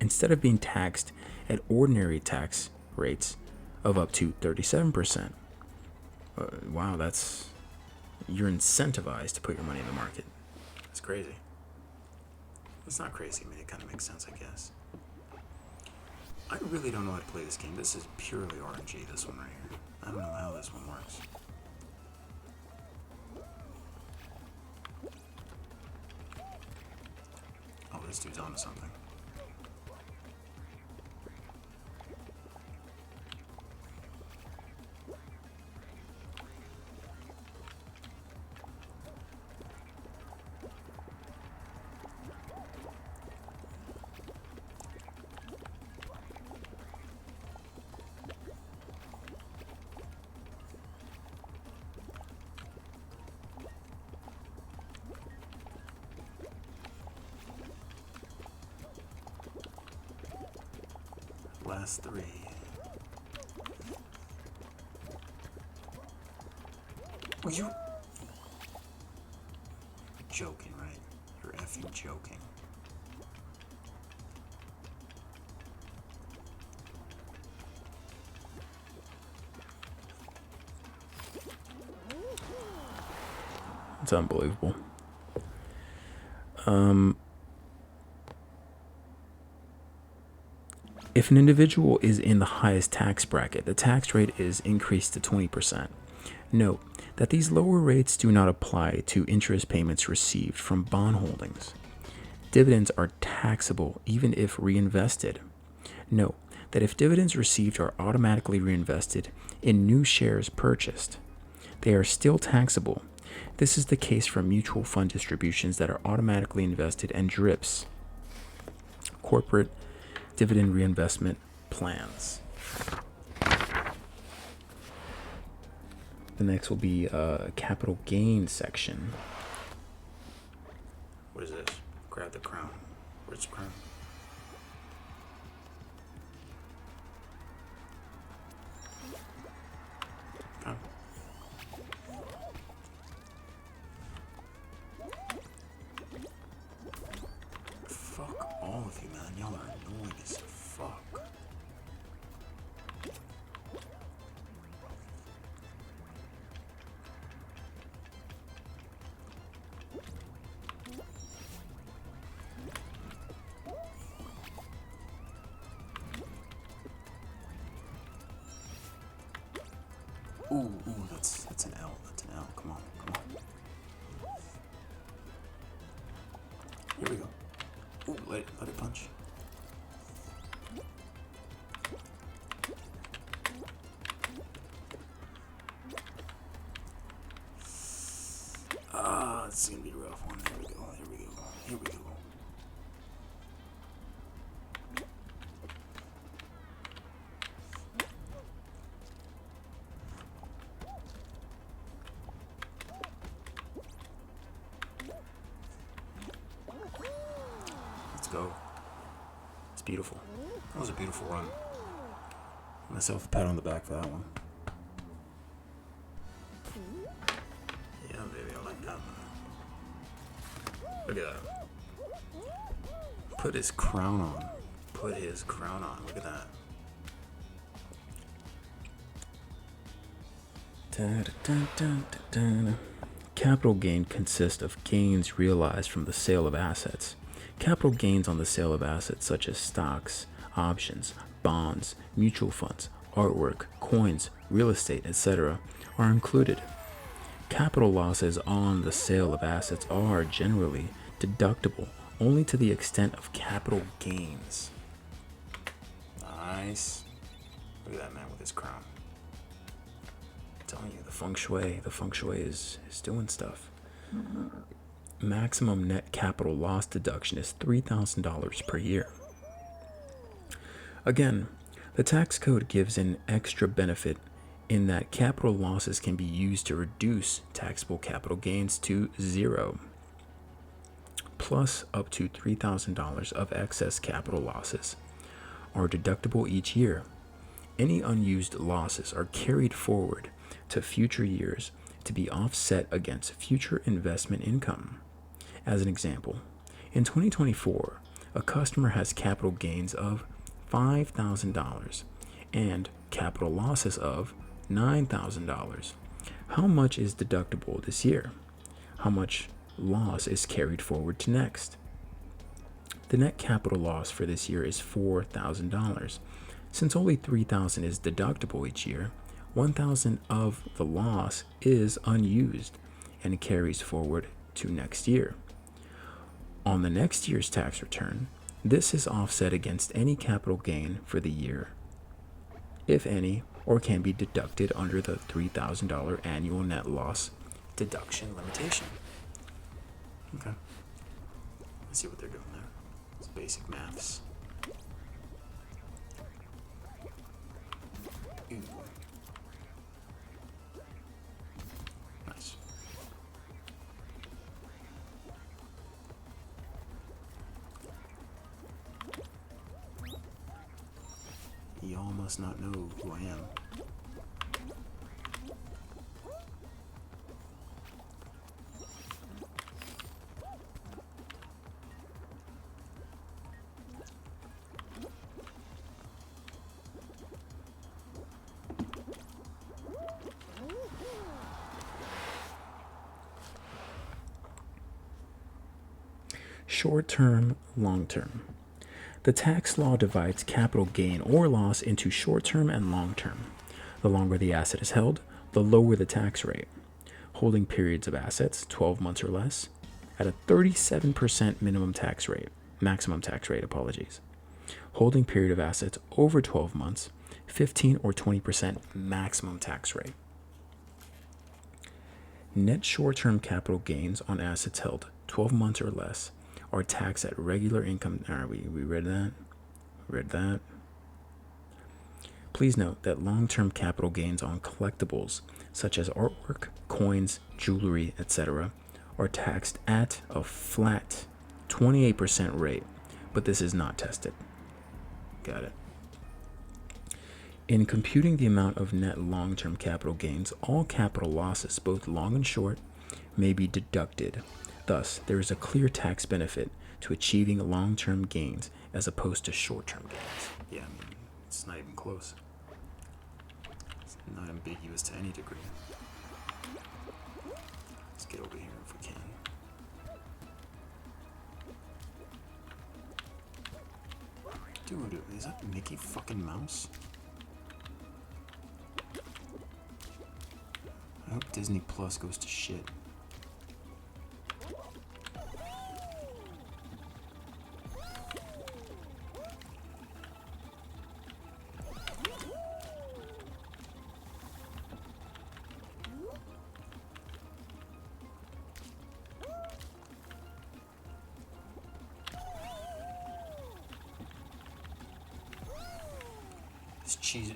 Instead of being taxed at ordinary tax rates of up to 37%. Wow, you're incentivized to put your money in the market. That's crazy. It's not crazy. I mean, it kind of makes sense, I guess. I really don't know how to play this game. This is purely RNG, this one right here. I don't know how this one works. Oh, this dude's onto something. Last three. Were you joking, right? You're effing joking. It's unbelievable. If an individual is in the highest tax bracket, the tax rate is increased to 20%. Note that these lower rates do not apply to interest payments received from bond holdings. Dividends are taxable even if reinvested. Note that if dividends received are automatically reinvested in new shares purchased, they are still taxable. This is the case for mutual fund distributions that are automatically invested and DRIPs, corporate dividend reinvestment plans. The next will be capital gain section. What is this? Grab the crown. Where's the crown? Oh. Fuck all of you, man. Y'all are annoying as fuck. Ooh, that's an L. That's an L. Come on. Here we go. Ooh, let it punch. This is gonna be a rough one. Here we go. Let's go. It's beautiful. That was a beautiful run. Myself a pat on the back for that one. Yeah, baby, I like that one. Look at that. Put his crown on. Look at that. Capital gain consists of gains realized from the sale of assets. Capital gains on the sale of assets such as stocks, options, bonds, mutual funds, artwork, coins, real estate, etc. are included. Capital losses on the sale of assets are generally deductible only to the extent of capital gains. Nice. Look at that man with his crown. I'm telling you, the feng shui is doing stuff. Maximum net capital loss deduction is $3,000 per year. Again, the tax code gives an extra benefit in that capital losses can be used to reduce taxable capital gains to zero, plus up to $3,000 of excess capital losses are deductible each year. Any unused losses are carried forward to future years to be offset against future investment income. As an example, in 2024, a customer has capital gains of $5,000 and capital losses of $9,000. How much is deductible this year? How much loss is carried forward to next? The net capital loss for this year is $4,000. Since only $3,000 is deductible each year, $1,000 of the loss is unused and carries forward to next year. On the next year's tax return, this is offset against any capital gain for the year, if any, or can be deducted under the $3,000 annual net loss deduction limitation. Okay. Let's see what they're doing there. It's basic maths. Ooh. Nice. Y'all must not know who I am. Short-term, long-term. The tax law divides capital gain or loss into short-term and long-term. The longer the asset is held, the lower the tax rate. Holding periods of assets, 12 months or less, at a 37% maximum tax rate, Holding period of assets over 12 months, 15 or 20% maximum tax rate. Net short-term capital gains on assets held 12 months or less are taxed at regular income. We read that. Please note that long-term capital gains on collectibles, such as artwork, coins, jewelry, etc., are taxed at a flat 28% rate, but this is not tested. Got it. In computing the amount of net long-term capital gains, all capital losses, both long and short, may be deducted. Thus, there is a clear tax benefit to achieving long-term gains as opposed to short-term gains. Yeah, I mean, it's not even close. It's not ambiguous to any degree. Let's get over here if we can. Dude, is that Mickey fucking Mouse? I hope Disney Plus goes to shit.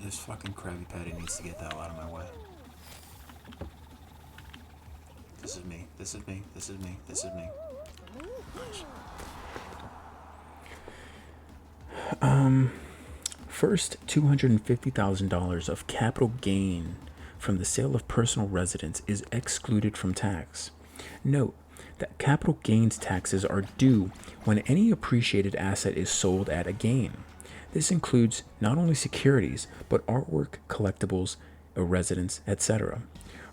This fucking Krabby Patty needs to get the hell out of my way. This is me. First, $250,000 of capital gain from the sale of personal residence is excluded from tax. Note that capital gains taxes are due when any appreciated asset is sold at a gain. This includes not only securities, but artwork, collectibles, a residence, etc.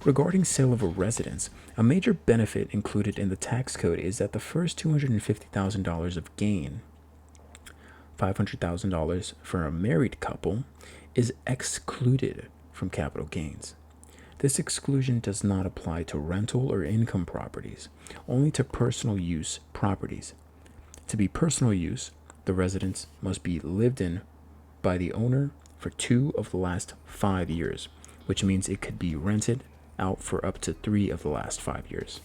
Regarding sale of a residence, a major benefit included in the tax code is that the first $250,000 of gain, $500,000 for a married couple, is excluded from capital gains. This exclusion does not apply to rental or income properties, only to personal use properties. To be personal use, the residence must be lived in by the owner for 2 of the last 5 years, which means it could be rented out for up to 3 of the last 5 years.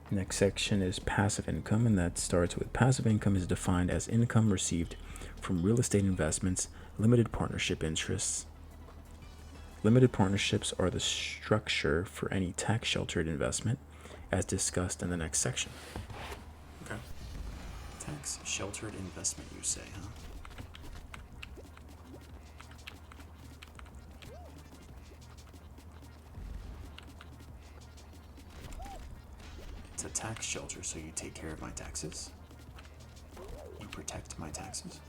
Next section is passive income, and that starts with passive income is defined as income received from real estate investments, limited partnership interests. Limited partnerships are the structure for any tax-sheltered investment, as discussed in the next section. Okay. Tax-sheltered investment, you say, huh? It's a tax shelter, so you take care of my taxes? You protect my taxes?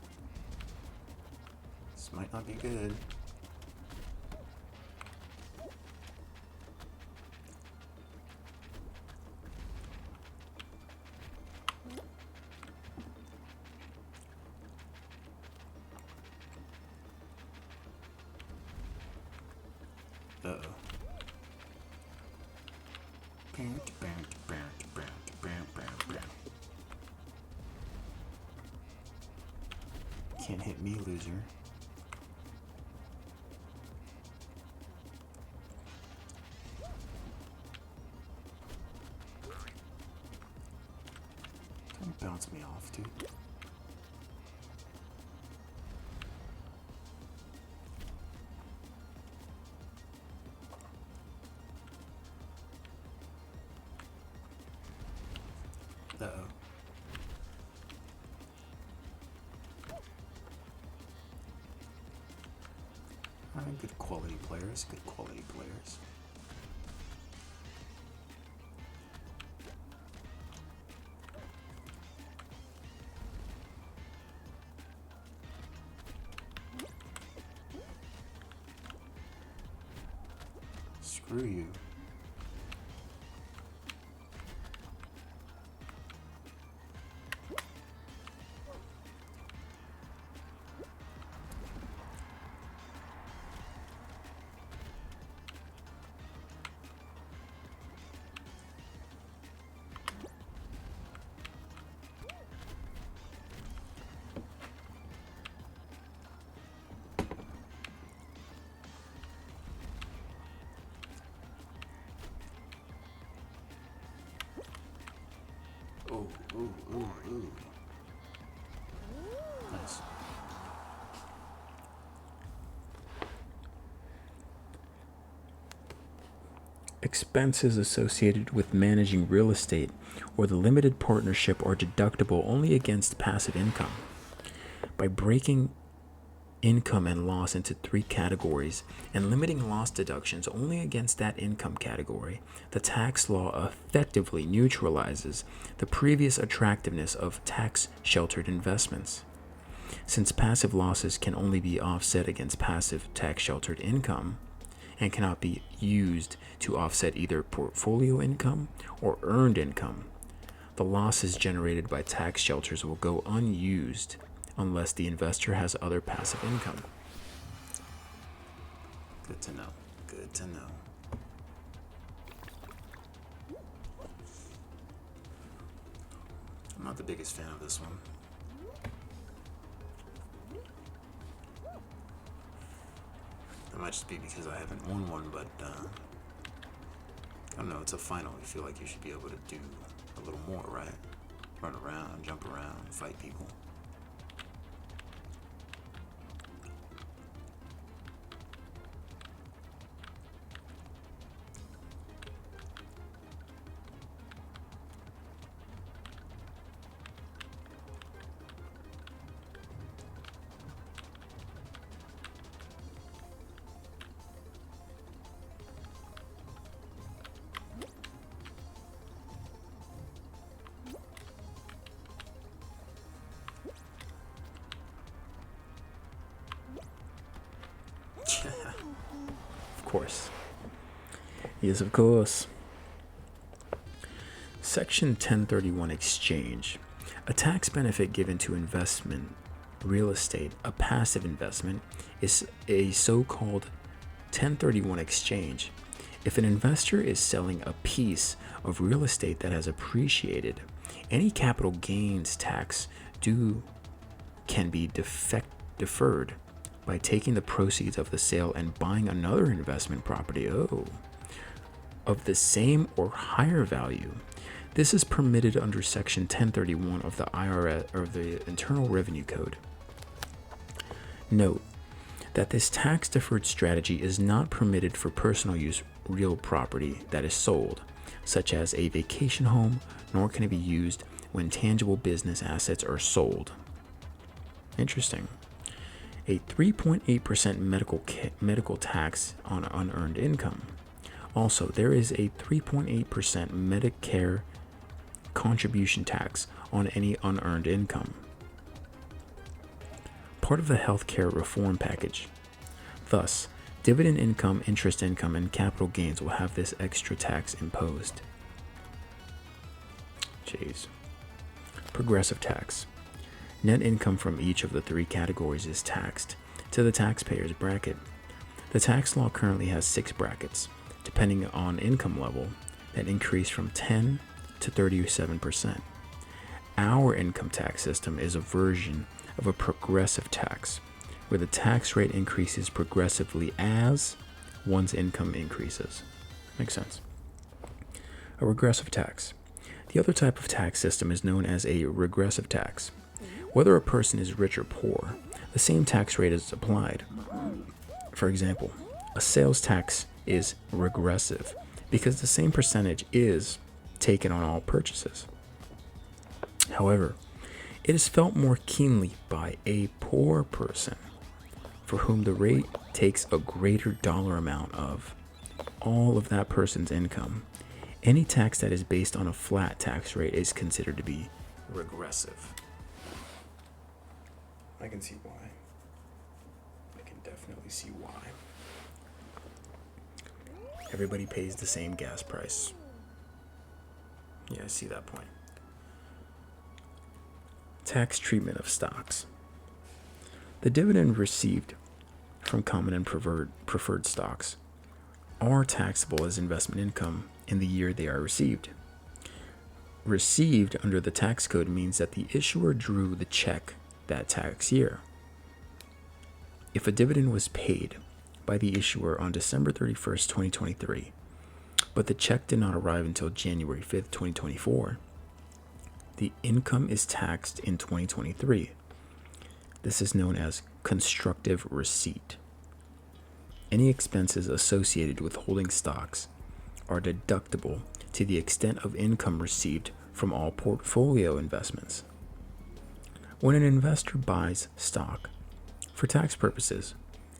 It's This might not be good. Uh-oh. Can't hit me, loser. Don't bounce me off, dude. Uh-oh. Alright, good quality players, good quality players. Screw you. Ooh, ooh, ooh, ooh. Nice. Expenses associated with managing real estate or the limited partnership are deductible only against passive income. By breaking income and loss into 3 categories and limiting loss deductions only against that income category, the tax law effectively neutralizes the previous attractiveness of tax-sheltered investments. Since passive losses can only be offset against passive tax-sheltered income and cannot be used to offset either portfolio income or earned income, the losses generated by tax shelters will go unused unless the investor has other passive income. Good to know. Good to know. I'm not the biggest fan of this one. That might just be because I haven't won one, but I don't know, it's a final. You feel like you should be able to do a little more, right? Run around, jump around, fight people. Of course. Yes, of course. Section 1031 Exchange. A tax benefit given to investment real estate, a passive investment, is a so-called 1031 exchange. If an investor is selling a piece of real estate that has appreciated, any capital gains tax due can be deferred by taking the proceeds of the sale and buying another investment property of the same or higher value. This is permitted under Section 1031 of the IRS or the Internal Revenue Code. Note that this tax-deferred strategy is not permitted for personal use real property that is sold, such as a vacation home, nor can it be used when tangible business assets are sold. Interesting. A 3.8% medical tax on unearned income. Also, there is a 3.8% Medicare contribution tax on any unearned income. part of the healthcare reform package. Thus, dividend income, interest income, and capital gains will have this extra tax imposed. Jeez. Progressive tax. Net income from each of the three categories is taxed to the taxpayer's bracket. The tax law currently has 6 brackets, depending on income level, that increase from 10 to 37%. Our income tax system is a version of a progressive tax, where the tax rate increases progressively as one's income increases. Makes sense. A regressive tax. The other type of tax system is known as a regressive tax. Whether a person is rich or poor, the same tax rate is applied. For example, a sales tax is regressive because the same percentage is taken on all purchases. However, it is felt more keenly by a poor person, for whom the rate takes a greater dollar amount of all of that person's income. Any tax that is based on a flat tax rate is considered to be regressive. I can see why. I can definitely see why. Everybody pays the same gas price. Yeah, I see that point. Tax treatment of stocks. The dividend received from common and preferred stocks are taxable as investment income in the year they are received. Received under the tax code means that the issuer drew the check that tax year. If a dividend was paid by the issuer on December 31st, 2023, but the check did not arrive until January 5th, 2024, the income is taxed in 2023. This is known as constructive receipt. Any expenses associated with holding stocks are deductible to the extent of income received from all portfolio investments. When an investor buys stock for tax purposes,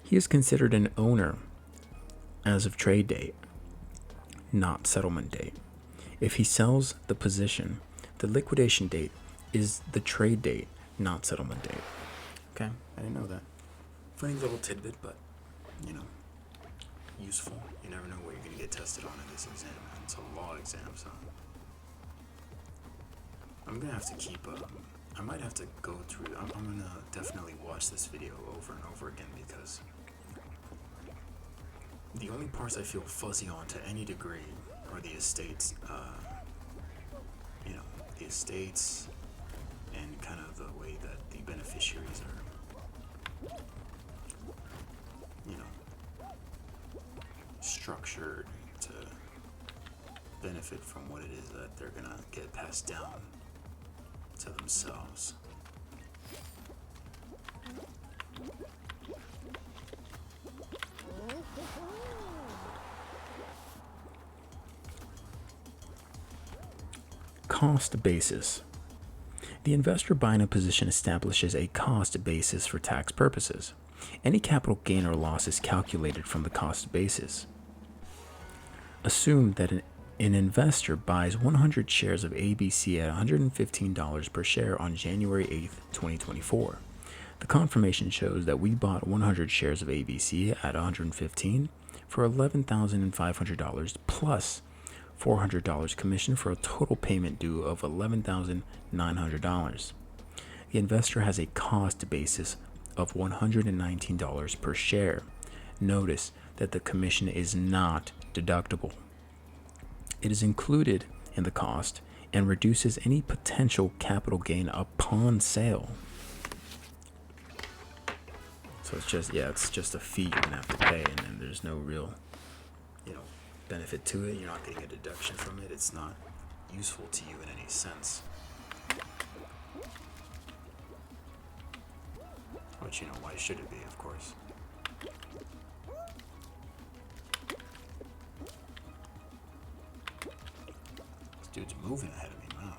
he is considered an owner as of trade date, not settlement date. If he sells the position, the liquidation date is the trade date, not settlement date. Okay, I didn't know that. Funny little tidbit, but, useful. You never know what you're going to get tested on in this exam. It's a law exam, so I'm going to have to keep I might have to go through, I'm going to definitely watch this video over and over again, because the only parts I feel fuzzy on to any degree are the estates, the estates and kind of the way that the beneficiaries are, structured to benefit from what it is that they're going to get passed down to themselves. Cost basis. The investor buying a position establishes a cost basis for tax purposes. Any capital gain or loss is calculated from the cost basis. Assume that an investor buys 100 shares of ABC at $115 per share on January 8th, 2024. The confirmation shows that we bought 100 shares of ABC at $115 for $11,500 plus $400 commission for a total payment due of $11,900. The investor has a cost basis of $119 per share. Notice that the commission is not deductible. It is included in the cost and reduces any potential capital gain upon sale. So it's just a fee you're gonna have to pay, and then there's no real, benefit to it. You're not getting a deduction from it. It's not useful to you in any sense. But why should it be, of course? This dude's moving ahead of me, wow.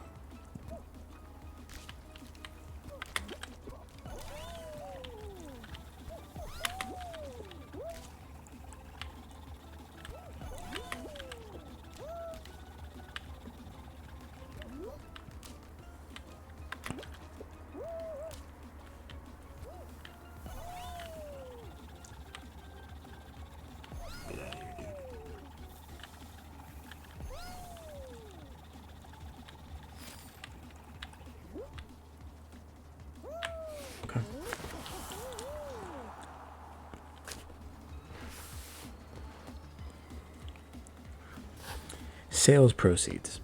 Sales proceeds.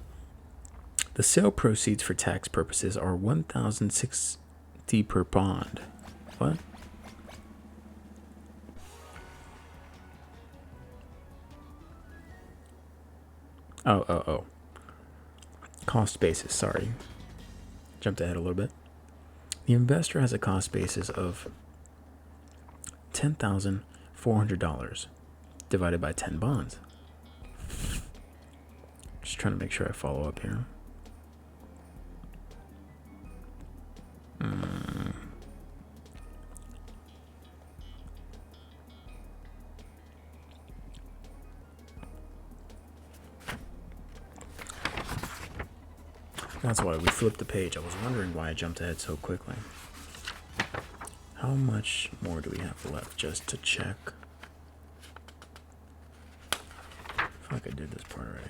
The sale proceeds for tax purposes are $1,060 per bond. What? Oh. Cost basis, sorry. Jumped ahead a little bit. The investor has a cost basis of $10,400 divided by 10 bonds. Just trying to make sure I follow up here. That's why we flipped the page. I was wondering why I jumped ahead so quickly. How much more do we have left just to check? I feel like I did this part already.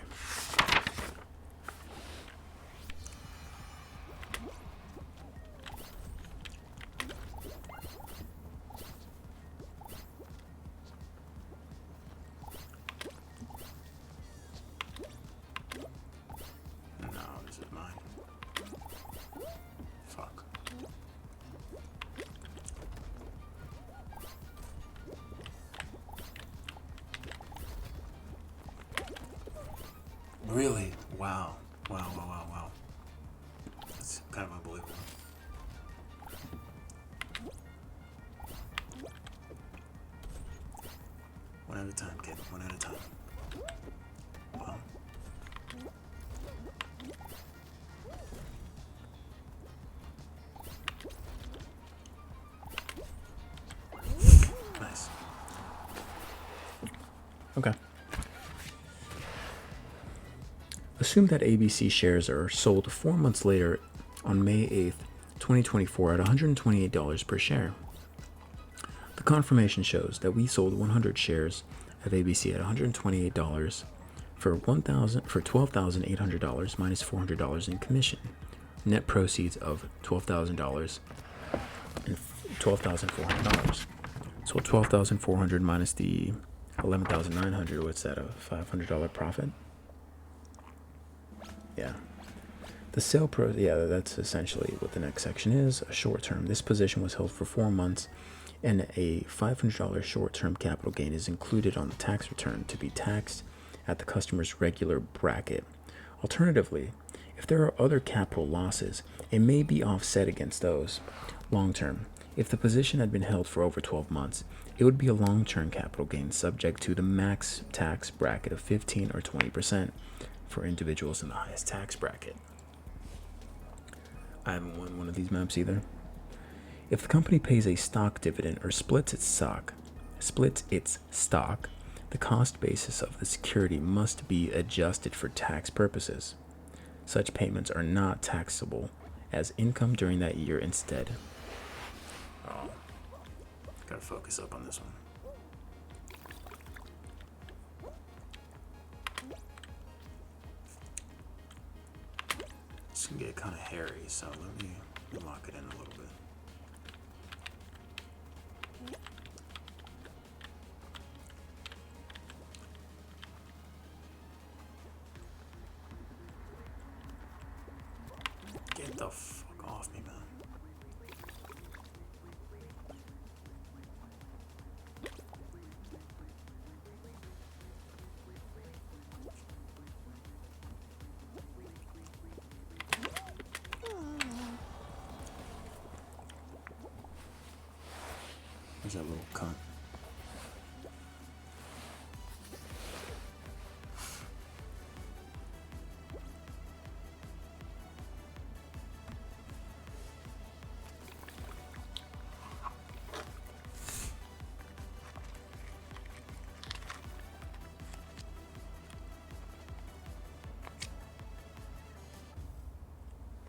Really? Wow. That's kind of unbelievable. One at a time, kid. One at a time. Wow. Nice. Okay. Assume that ABC shares are sold 4 months later on May 8th, 2024 at $128 per share. The confirmation shows that we sold 100 shares of ABC at $128 for $12,800 minus $400 in commission. Net proceeds of $12,000 and $12,400. So $12,400 minus the $11,900, what's that, a $500 profit? Yeah. The sale that's essentially what the next section is. A short term. This position was held for 4 months, and a $500 short term capital gain is included on the tax return to be taxed at the customer's regular bracket. Alternatively, if there are other capital losses, it may be offset against those. Long term. If the position had been held for over 12 months, it would be a long term capital gain subject to the max tax bracket of 15 or 20%. For individuals in the highest tax bracket. I haven't won one of these maps either. If the company pays a stock dividend or splits its stock, the cost basis of the security must be adjusted for tax purposes. Such payments are not taxable as income during that year instead. Oh, gotta focus up on this one. It's gonna get kind of hairy, so let me lock it in a little bit. Get the fuck off me, man. Where's that little cunt?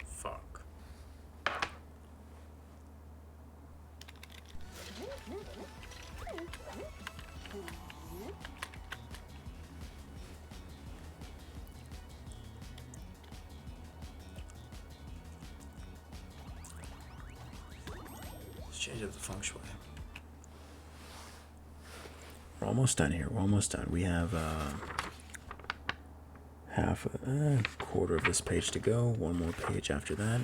Fuck. Let's change up the feng shui. We're almost done here. We have quarter of this page to go. One more page after that.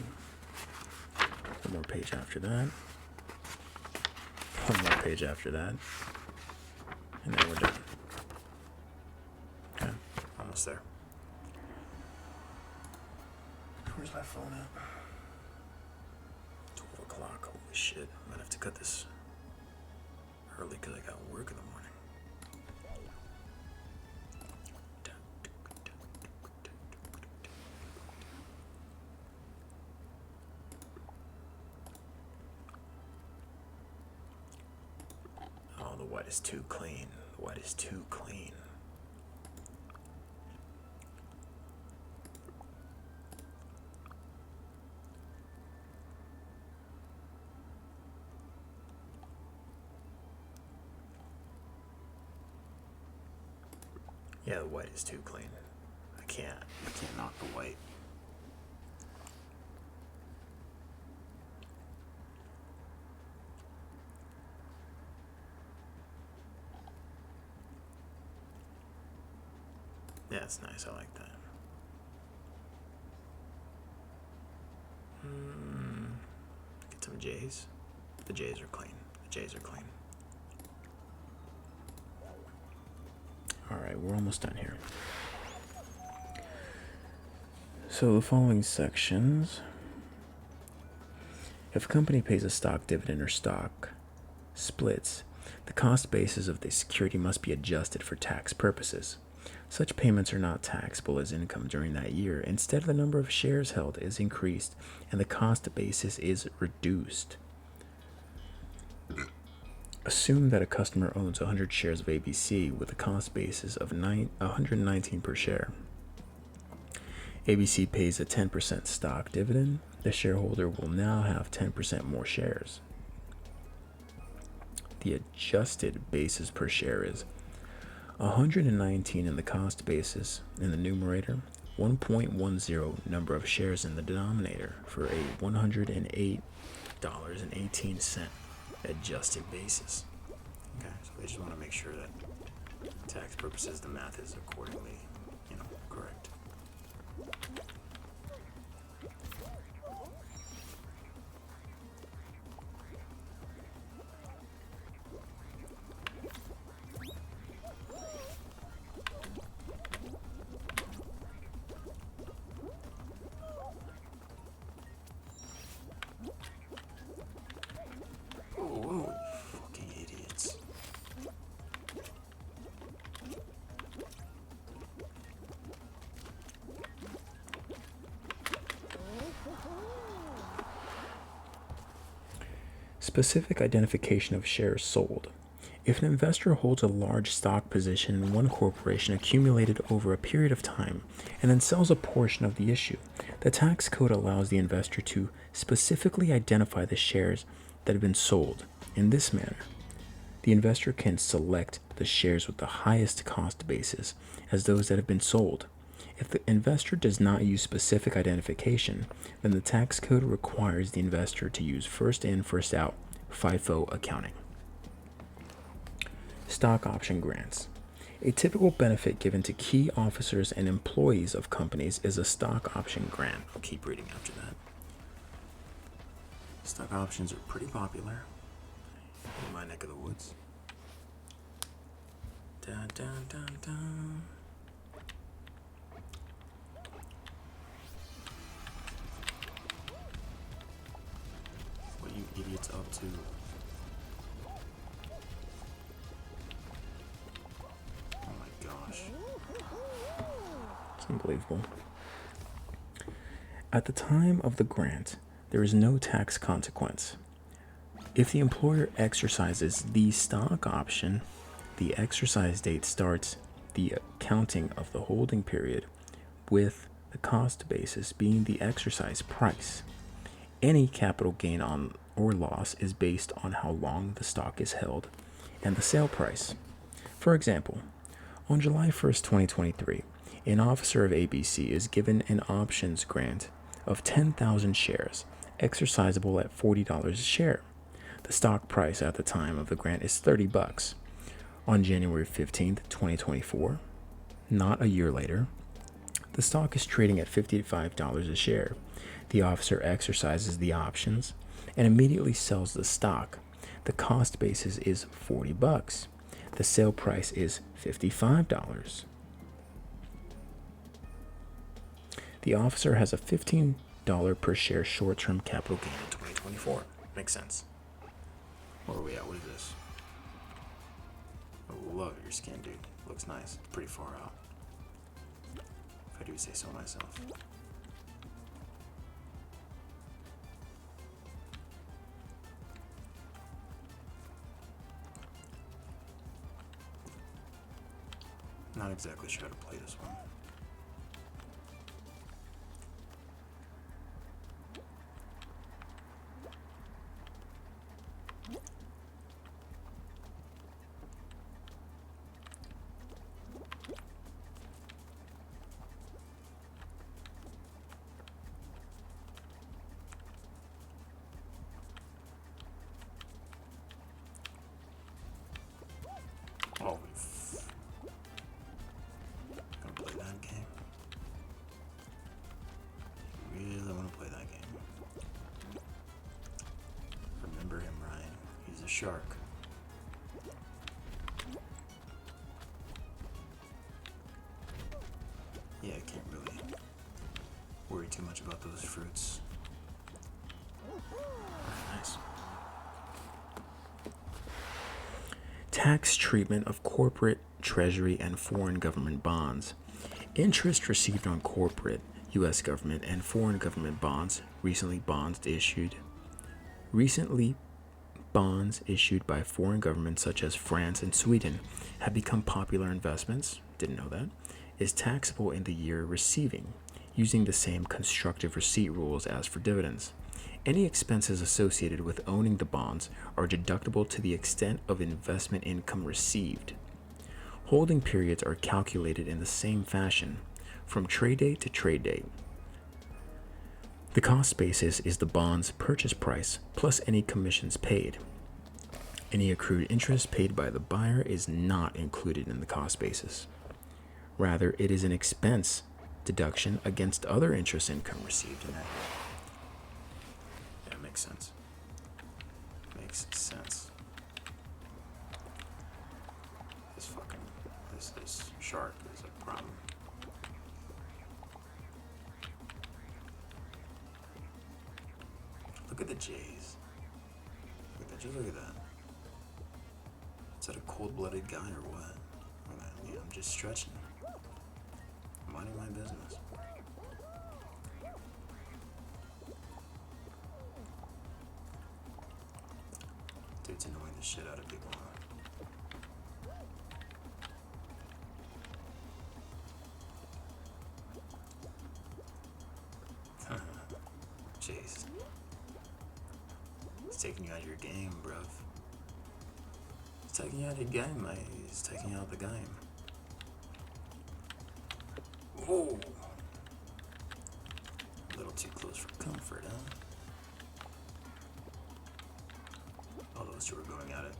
One more page after that. One more page after that. And then we're done. Okay, almost there. Where's my phone at? 12 o'clock. Holy shit. I might have to cut this early because I got work in the morning. Oh, the white is too clean. The white is too clean. Yeah, the white is too clean. I can't knock the white. Yeah, it's nice. I like that. Get some J's. The J's are clean. The J's are clean. All right, we're almost done here. So the following sections. If a company pays a stock dividend or stock splits, the cost basis of the security must be adjusted for tax purposes. Such payments are not taxable as income during that year. Instead, the number of shares held is increased and the cost basis is reduced. Assume that a customer owns 100 shares of ABC with a cost basis of $119 per share. ABC pays a 10% stock dividend. The shareholder will now have 10% more shares. The adjusted basis per share is 119 in the cost basis in the numerator, 1.10 number of shares in the denominator for a $108.18 adjusted basis. Okay, so they just want to make sure that tax purposes the math is accordingly, correct. Whoa, fucking idiots. Specific identification of shares sold. If an investor holds a large stock position in one corporation accumulated over a period of time and then sells a portion of the issue, the tax code allows the investor to specifically identify the shares that have been sold. In this manner, the investor can select the shares with the highest cost basis as those that have been sold. If the investor does not use specific identification, then the tax code requires the investor to use first in, first out FIFO accounting. Stock option grants. A typical benefit given to key officers and employees of companies is a stock option grant. I'll keep reading after that. Stock options are pretty popular in my neck of the woods. Dun, dun, dun, dun. What are you idiots up to? Oh my gosh. It's unbelievable. At the time of the grant, there is no tax consequence. If the employer exercises the stock option, the exercise date starts the accounting of the holding period with the cost basis being the exercise price. Any capital gain on or loss is based on how long the stock is held and the sale price. For example, on July 1st, 2023, an officer of ABC is given an options grant of 10,000 shares, exercisable at $40 a share. The stock price at the time of the grant is $30. On January 15th, 2024, not a year later, The stock is trading at $55 a share. The officer exercises the options and immediately sells the stock. The cost basis is $40. The sale price is $55. The officer has a $15 per share short-term capital gain in 2024. Makes sense. Where are we at? What is this? I love your skin, dude. Looks nice. It's pretty far out, if I do say so myself. Not exactly sure how to play this one. Oh, gonna play that game? Really wanna play that game? Remember him, Ryan. He's a shark. Yeah, I can't really worry too much about those fruits. Nice. Tax treatment of corporate, treasury, and foreign government bonds. Interest received on corporate, U.S. government, and foreign government bonds. Recently, bonds issued by foreign governments such as France and Sweden have become popular investments. Didn't know that. Is taxable in the year receiving, using the same constructive receipt rules as for dividends. Any expenses associated with owning the bonds are deductible to the extent of investment income received. Holding periods are calculated in the same fashion, from trade date to trade date. The cost basis is the bond's purchase price plus any commissions paid. Any accrued interest paid by the buyer is not included in the cost basis. Rather, it is an expense deduction against other interest income received in that year. Yeah, makes sense. Makes sense. This shark is a problem. Look at the J's. Look at that. Is that a cold-blooded guy or what? Yeah, I'm just stretching. I'm minding my business. Dude's annoying the shit out of people. Jeez. He's taking you out of your game, bruv. He's taking you out of your game, mate. He's taking you out of the game. Whoa. A little too close for comfort, huh? All those two are going at it.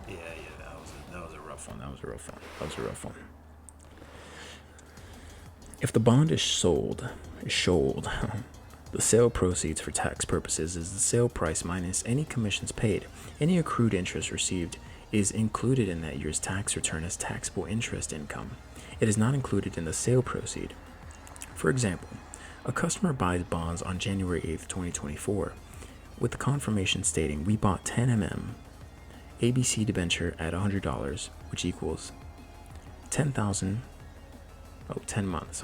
Yeah, that was a rough one. If the bond is sold, the sale proceeds for tax purposes is the sale price minus any commissions paid. Any accrued interest received is included in that year's tax return as taxable interest income. It is not included in the sale proceed. For example, a customer buys bonds on January 8th, 2024, with the confirmation stating we bought 10 ABC debenture at $100, which equals 10 month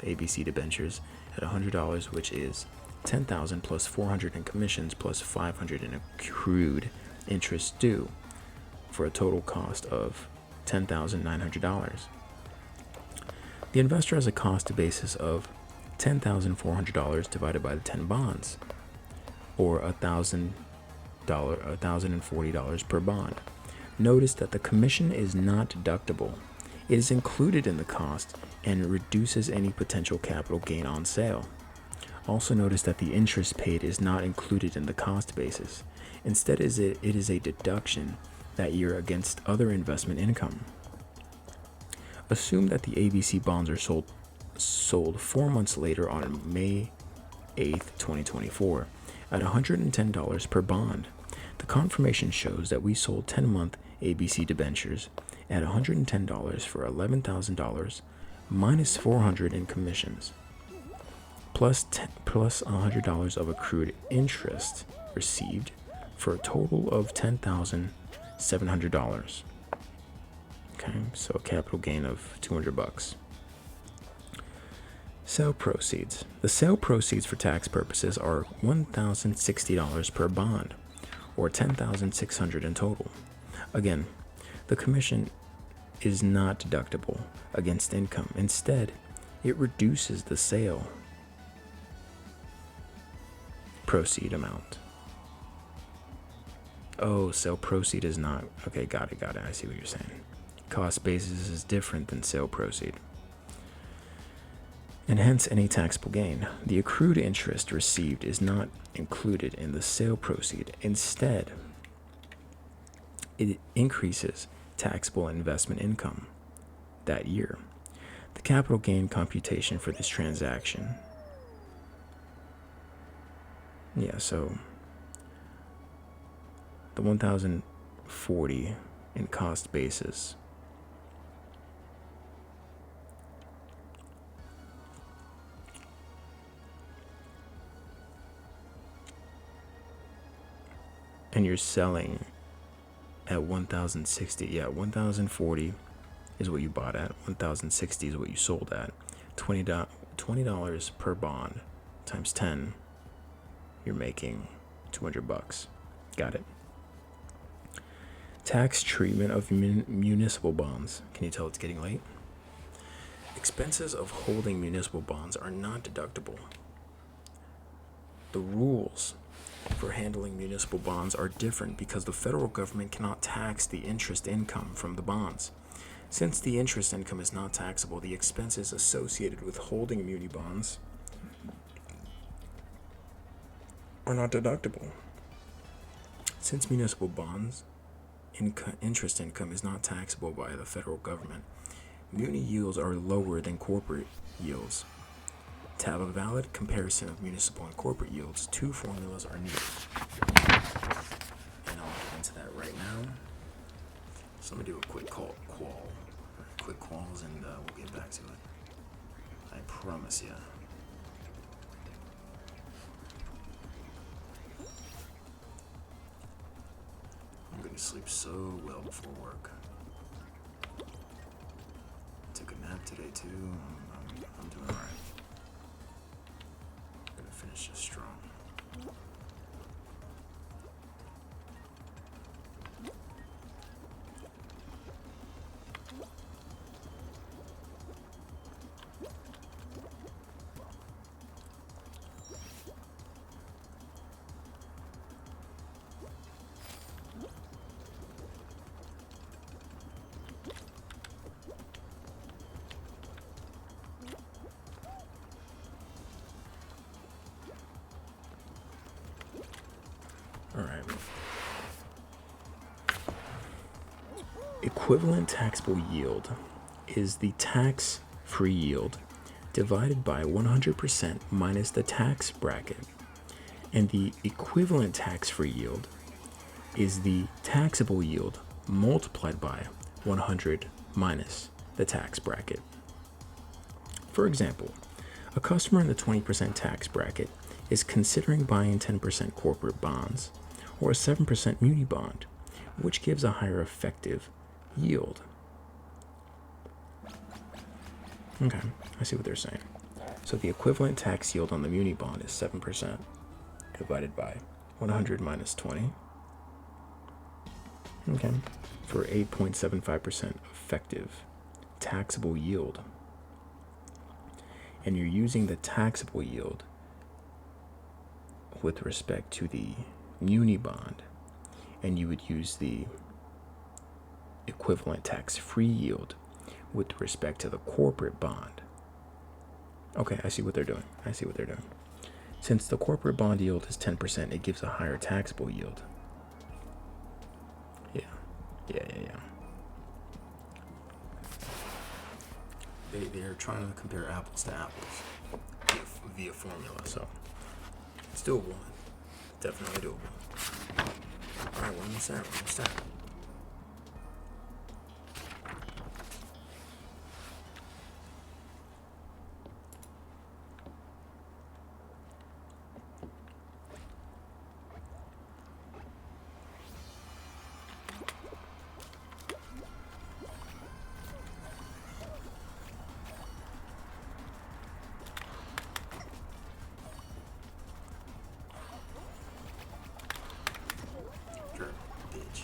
ABC debentures at $100, which is 10,000 plus 400 in commissions plus 500 in accrued interest due, for a total cost of $10,900. The investor has a cost basis of $10,400 divided by the 10 bonds. or $1,040 per bond. Notice that the commission is not deductible. It is included in the cost and reduces any potential capital gain on sale. Also notice that the interest paid is not included in the cost basis. Instead, it is a deduction that year against other investment income. Assume that the ABC bonds are sold 4 months later on May 8th, 2024 at $110 per bond. The confirmation shows that we sold 10-month ABC debentures at $110 for $11,000 minus $400 in commissions, plus $100 of accrued interest received for a total of $10,700. Okay, so a capital gain of $200. Sale proceeds. The sale proceeds for tax purposes are $1,060 per bond, or $10,600 in total. Again, the commission is not deductible against income. Instead, it reduces the sale proceed amount. Oh, sale proceed is not. Okay, got it. I see what you're saying. Cost basis is different than sale proceed, and hence any taxable gain. The accrued interest received is not included in the sale proceed. Instead, it increases taxable investment income that year. The capital gain computation for this transaction. Yeah, so the 1,040 in cost basis and you're selling at 1,060. Yeah, 1,040 is what you bought at. 1,060 is what you sold at. $20 per bond times 10, you're making $200. Got it. Tax treatment of municipal bonds. Can you tell it's getting late? Expenses of holding municipal bonds are not deductible. The rules for handling municipal bonds are different because the federal government cannot tax the interest income from the bonds. Since the interest income is not taxable, the expenses associated with holding muni bonds are not deductible. Since municipal bonds interest income is not taxable by the federal government, muni yields are lower than corporate yields. To have a valid comparison of municipal and corporate yields, two formulas are needed. And I'll get into that right now. So I'm going to do a quick quals, and we'll get back to it. I promise you. I'm going to sleep so well before work. Took a nap today too. I'm doing alright. Gonna finish this strong. All right. Equivalent taxable yield is the tax-free yield divided by 100% minus the tax bracket. And the equivalent tax-free yield is the taxable yield multiplied by 100 minus the tax bracket. For example, a customer in the 20% tax bracket is considering buying 10% corporate bonds or a 7% muni bond, which gives a higher effective yield. Okay, I see what they're saying. So the equivalent tax yield on the muni bond is 7% divided by 100 minus 20. Okay, for 8.75% effective taxable yield. And you're using the taxable yield. with respect to the muni bond, and you would use the equivalent tax-free yield with respect to the corporate bond. Okay, I see what they're doing. Since the corporate bond yield is 10%, it gives a higher taxable yield. Yeah. They're trying to compare apples to apples via formula, so it's doable. Definitely doable. All right, we're almost there. Bitch.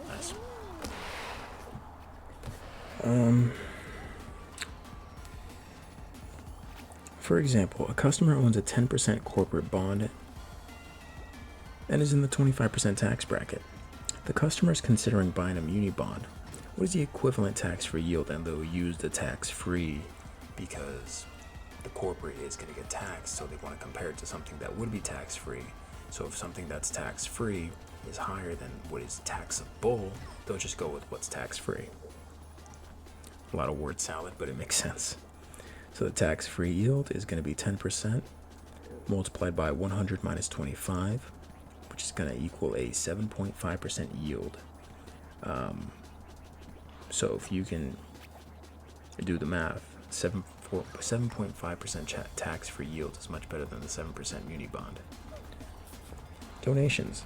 Nice. For example, a customer owns a 10% corporate bond and is in the 25% tax bracket. The customer is considering buying a muni bond. What is the equivalent tax-free yield? And they'll use the tax-free because the corporate is going to get taxed, so they want to compare it to something that would be tax-free. So if something that's tax-free is higher than what is taxable, they'll just go with what's tax-free. A lot of word salad, but it makes sense. So the tax-free yield is going to be 10% multiplied by 100 minus 25, which is going to equal a 7.5% yield. So if you can do the math, 7.5% tax-free yield is much better than the 7% muni bond. Donations.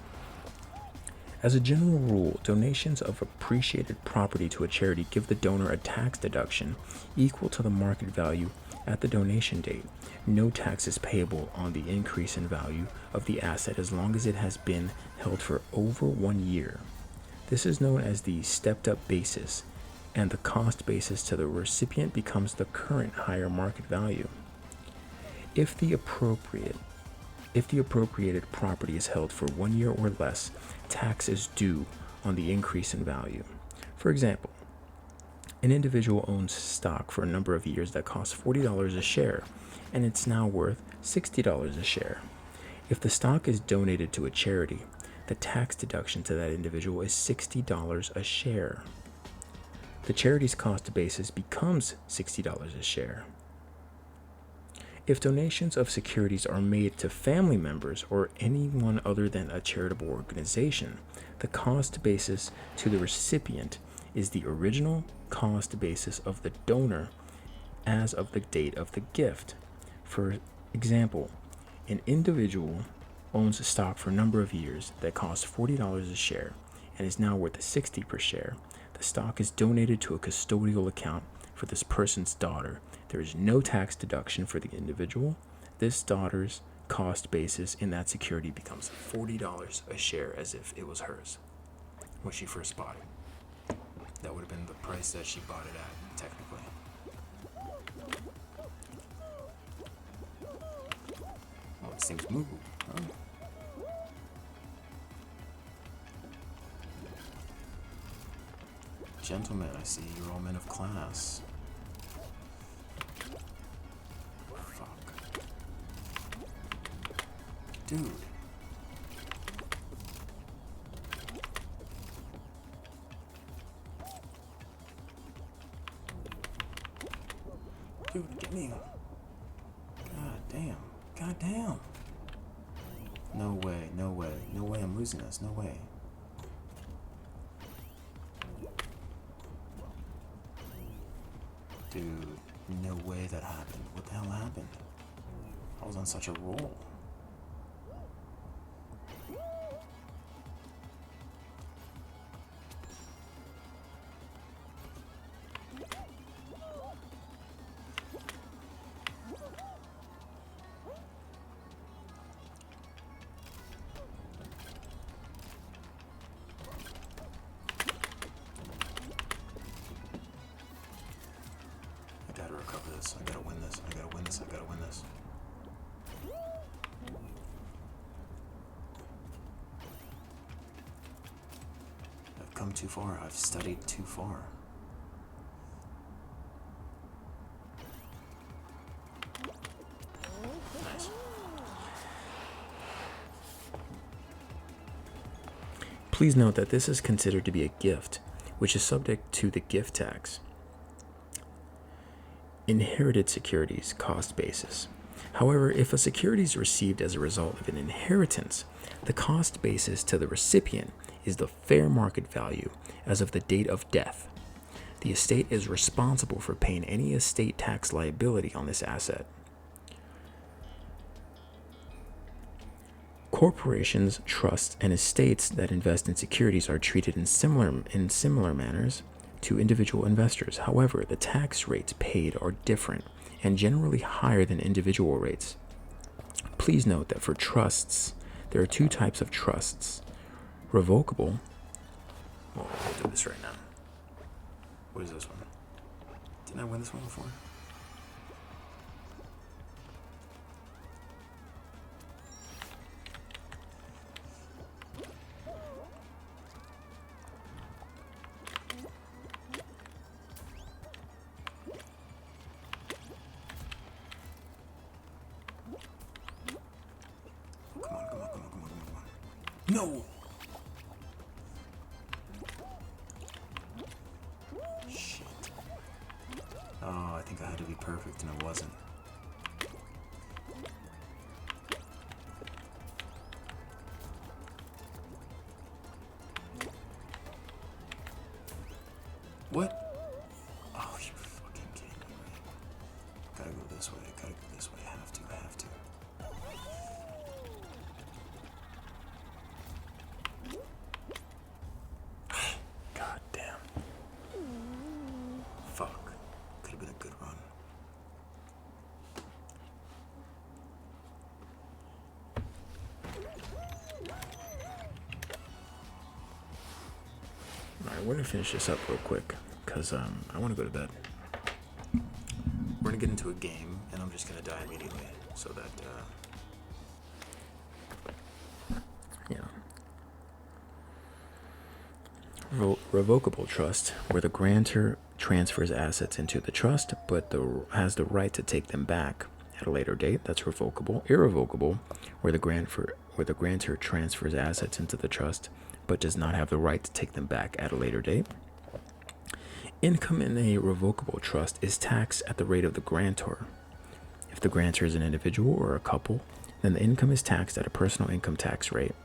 As a general rule, donations of appreciated property to a charity give the donor a tax deduction equal to the market value at the donation date. No tax is payable on the increase in value of the asset as long as it has been held for over 1 year. This is known as the stepped-up basis, and the cost basis to the recipient becomes the current higher market value. If the appropriated property is held for 1 year or less, tax is due on the increase in value. For example, an individual owns stock for a number of years that costs $40 a share, and it's now worth $60 a share. If the stock is donated to a charity, the tax deduction to that individual is $60 a share. The charity's cost basis becomes $60 a share. If donations of securities are made to family members or anyone other than a charitable organization, the cost basis to the recipient is the original cost basis of the donor as of the date of the gift. For example, an individual owns a stock for a number of years that costs $40 a share and is now worth $60 per share. The stock is donated to a custodial account for this person's daughter. There is no tax deduction for the individual. This daughter's cost basis in that security becomes $40 a share as if it was hers when she first bought it. That would have been the price that she bought it at, technically. Oh, these things move. Oh. Gentlemen, I see you're all men of class. Fuck. Dude. Dude, get me. God damn. No way I'm losing this. No way. Dude, no way that happened. What the hell happened? I was on such a roll. come too far. I've studied too far. Nice. Please note that this is considered to be a gift, which is subject to the gift tax. Inherited securities cost basis. However, if a security is received as a result of an inheritance, the cost basis to the recipient is the fair market value as of the date of death. The estate is responsible for paying any estate tax liability on this asset. Corporations, trusts, and estates that invest in securities are treated in similar manners to individual investors. However, the tax rates paid are different and generally higher than individual rates. Please note that for trusts, there are two types of trusts. Revocable. Well, I'll do this right now. What is this one? Didn't I win this one before? No! Shit. Oh, I think I had to be perfect and I wasn't. What? Oh, you're fucking kidding me, right? Gotta go this way, gotta go this way. I have to. God damn. Fuck. Could have been a good run. Alright, we're gonna finish this up real quick, because I want to go to bed. We're gonna get into a game, and I'm just gonna die immediately, so that, Revocable trust, where the grantor transfers assets into the trust, but has the right to take them back at a later date. That's revocable. Irrevocable, where the grantor transfers assets into the trust, but does not have the right to take them back at a later date. Income in a revocable trust is taxed at the rate of the grantor. If the grantor is an individual or a couple, then the income is taxed at a personal income tax rate,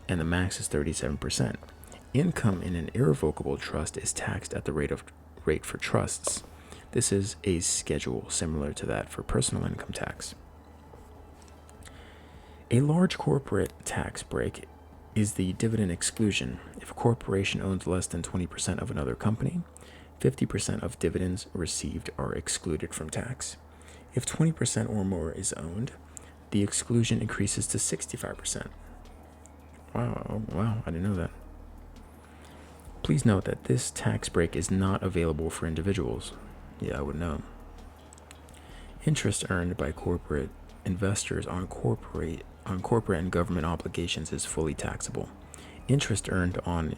and the max is 37%. Income in an irrevocable trust is taxed at the rate for trusts. This is a schedule similar to that for personal income tax. A large corporate tax break is the dividend exclusion. If a corporation owns less than 20% of another company, 50% of dividends received are excluded from tax. If 20% or more is owned, the exclusion increases to 65%. Wow, I didn't know that. Please note that this tax break is not available for individuals. Yeah, I would know. Interest earned by corporate investors on corporate and government obligations is fully taxable. Interest earned on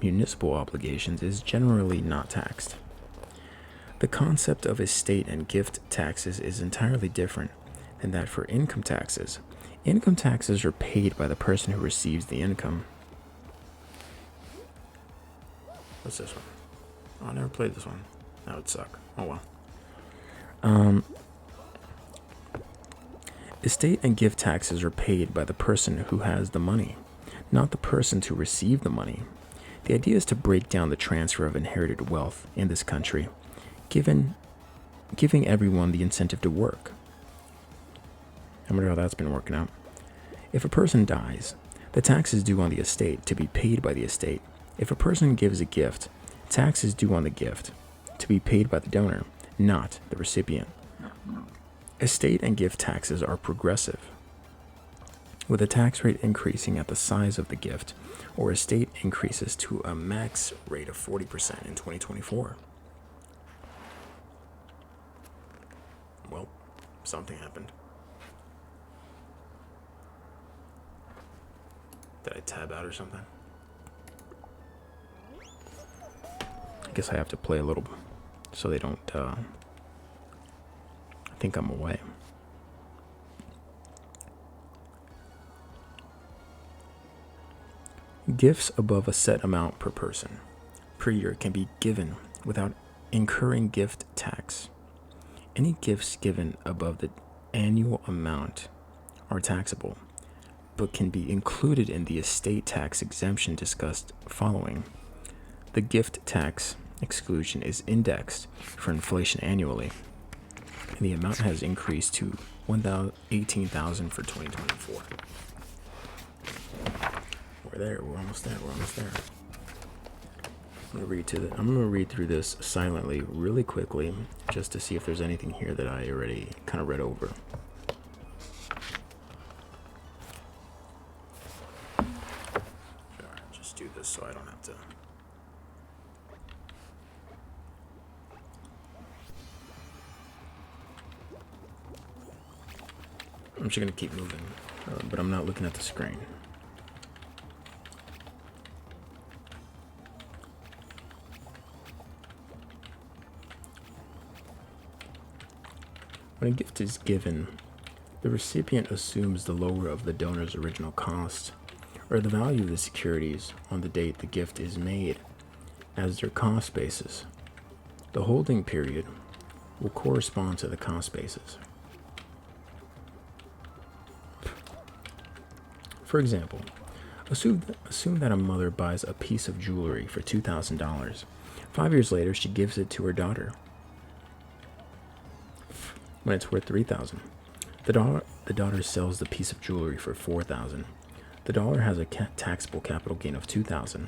municipal obligations is generally not taxed. The concept of estate and gift taxes is entirely different than that for income taxes. Income taxes are paid by the person who receives the income. What's this one? Oh, I never played this one. That would suck. Oh well. Estate and gift taxes are paid by the person who has the money, not the person to receive the money. The idea is to break down the transfer of inherited wealth in this country, giving everyone the incentive to work. I wonder how that's been working out. If a person dies, the tax is due on the estate to be paid by the estate. If a person gives a gift, tax is due on the gift to be paid by the donor, not the recipient. Estate and gift taxes are progressive, with the tax rate increasing at the size of the gift, or estate increases to a max rate of 40% in 2024. Well, something happened. Did I tab out or something? guess I have to play a little so they don't think I'm away. Gifts above a set amount per person per year can be given without incurring gift tax. Any gifts given above the annual amount are taxable, but can be included in the estate tax exemption discussed following. The gift tax exclusion is indexed for inflation annually, and the amount has increased to $18,000 for 2024. We're there. We're almost there. I'm gonna read through this silently, really quickly, just to see if there's anything here that I already kind of read over. Just do this so I don't have to. I'm just gonna keep moving, but I'm not looking at the screen. When a gift is given, the recipient assumes the lower of the donor's original cost, or the value of the securities on the date the gift is made, as their cost basis. The holding period will correspond to the cost basis. For example, assume that a mother buys a piece of jewelry for $2,000. 5 years later, she gives it to her daughter when it's worth $3,000. The daughter sells the piece of jewelry for $4,000. The daughter has a taxable capital gain of $2,000.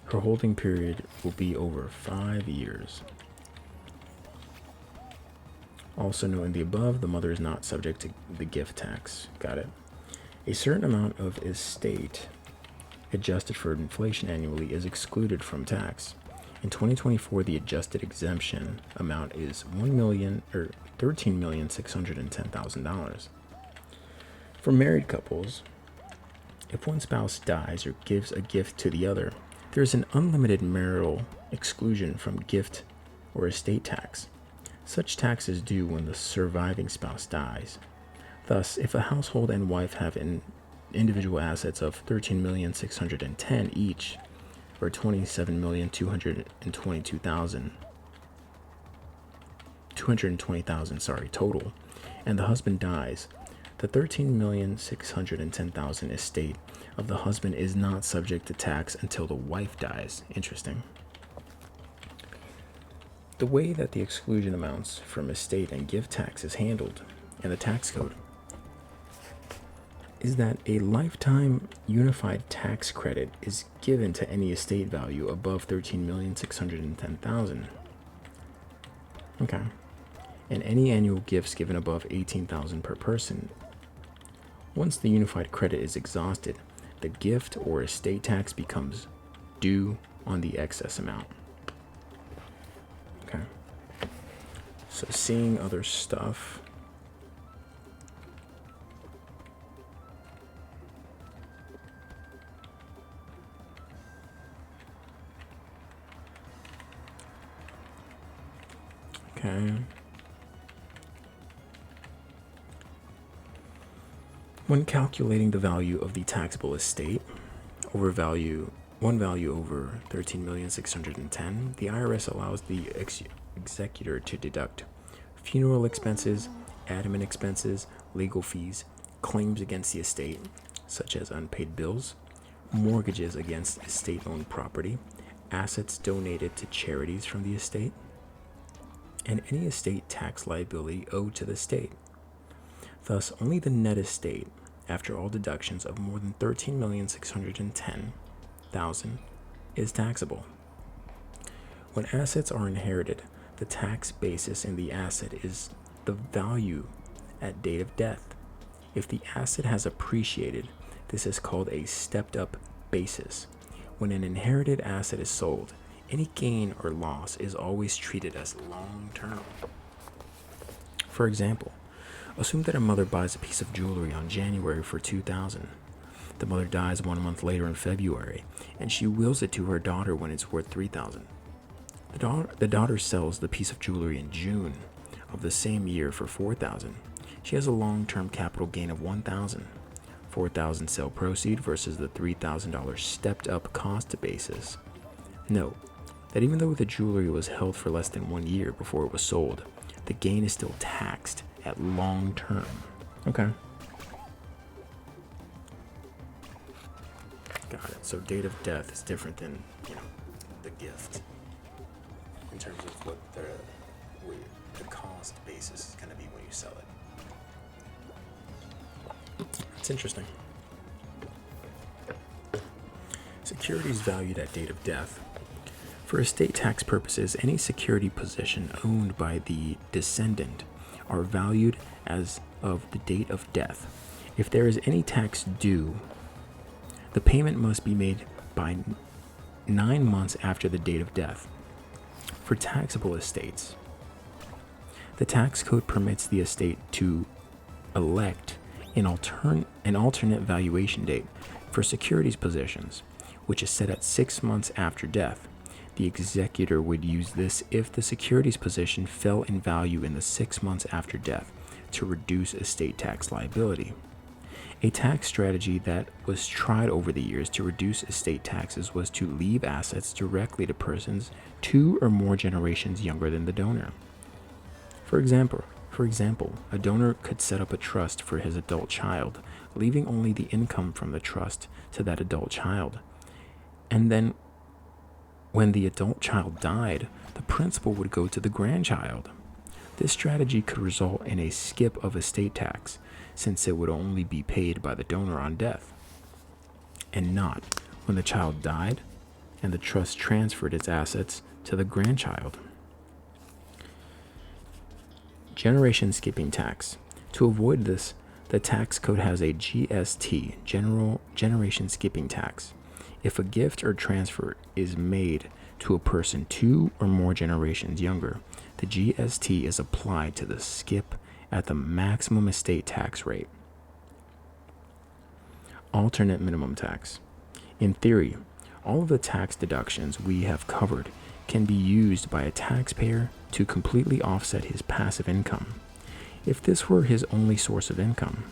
Her holding period will be over 5 years. Also note in the above, the mother is not subject to the gift tax. Got it. A certain amount of estate adjusted for inflation annually is excluded from tax. In 2024, the adjusted exemption amount is $13,610,000. For married couples, if one spouse dies or gives a gift to the other, there is an unlimited marital exclusion from gift or estate tax. Such tax is due when the surviving spouse dies. Thus, if a household and wife have individual assets of $13,610,000 each, or $220,220,000 total, and the husband dies, the $13,610,000 estate of the husband is not subject to tax until the wife dies. Interesting. The way that the exclusion amounts from estate and gift tax is handled in the tax code is that a lifetime unified tax credit is given to any estate value above $13,610,000. Okay. And any annual gifts given above $18,000 per person. Once the unified credit is exhausted, the gift or estate tax becomes due on the excess amount. Okay. So seeing other stuff. Okay. When calculating the value of the taxable estate over one value over $13,610,000, the IRS allows the executor to deduct funeral expenses, admin expenses, legal fees, claims against the estate, such as unpaid bills, mortgages against estate-owned property, assets donated to charities from the estate, and any estate tax liability owed to the state. Thus, only the net estate, after all deductions of more than $13,610,000, is taxable. When assets are inherited, the tax basis in the asset is the value at date of death. If the asset has appreciated, this is called a stepped-up basis. When an inherited asset is sold, any gain or loss is always treated as long-term. For example, assume that a mother buys a piece of jewelry on January for $2,000. The mother dies 1 month later in February, and she wills it to her daughter when it's worth $3,000. The daughter sells the piece of jewelry in June of the same year for $4,000. She has a long-term capital gain of $1,000. $4,000 sale proceed versus the $3,000 stepped-up cost basis. Note that even though the jewelry was held for less than 1 year before it was sold, the gain is still taxed at long term. Okay. Got it. So date of death is different than, the gift in terms of what the cost basis is going to be when you sell it. It's interesting. Securities valued at date of death. For estate tax purposes, any security position owned by the descendant are valued as of the date of death. If there is any tax due, the payment must be made by 9 months after the date of death. For taxable estates, the tax code permits the estate to elect an alternate valuation date for securities positions, which is set at 6 months after death. The executor would use this if the securities position fell in value in the 6 months after death to reduce estate tax liability. A tax strategy that was tried over the years to reduce estate taxes was to leave assets directly to persons 2 or more generations younger than the donor. For example, a donor could set up a trust for his adult child, leaving only the income from the trust to that adult child. And then when the adult child died, the principal would go to the grandchild. This strategy could result in a skip of estate tax, since it would only be paid by the donor on death, and not when the child died and the trust transferred its assets to the grandchild. Generation skipping tax. To avoid this, the tax code has a GST, generation skipping tax. If a gift or transfer is made to a person 2 or more generations younger, the GST is applied to the skip at the maximum estate tax rate. Alternate minimum tax. In theory, all of the tax deductions we have covered can be used by a taxpayer to completely offset his passive income. If this were his only source of income,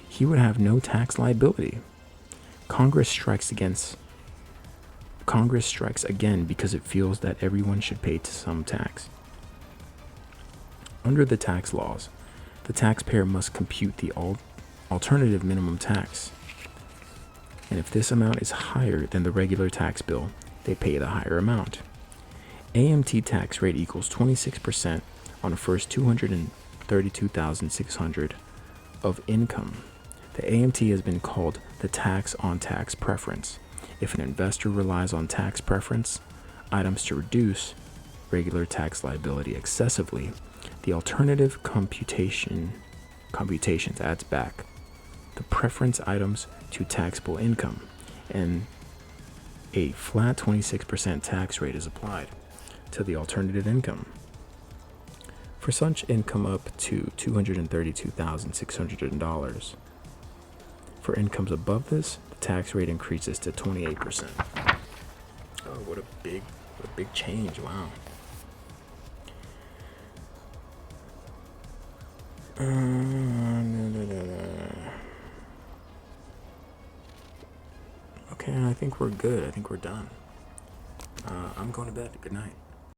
he would have no tax liability. Congress strikes again because it feels that everyone should pay some tax. Under the tax laws, the taxpayer must compute the alternative minimum tax. And if this amount is higher than the regular tax bill, they pay the higher amount. AMT tax rate equals 26% on the first $232,600 of income. The AMT has been called the tax on tax preference. If an investor relies on tax preference items to reduce regular tax liability excessively, the alternative computations adds back the preference items to taxable income, and a flat 26% tax rate is applied to the alternative income. For such income up to $232,600, for incomes above this, the tax rate increases to 28%. Oh, what a big change! Wow. Okay, I think we're good. I think we're done. I'm going to bed. Good night.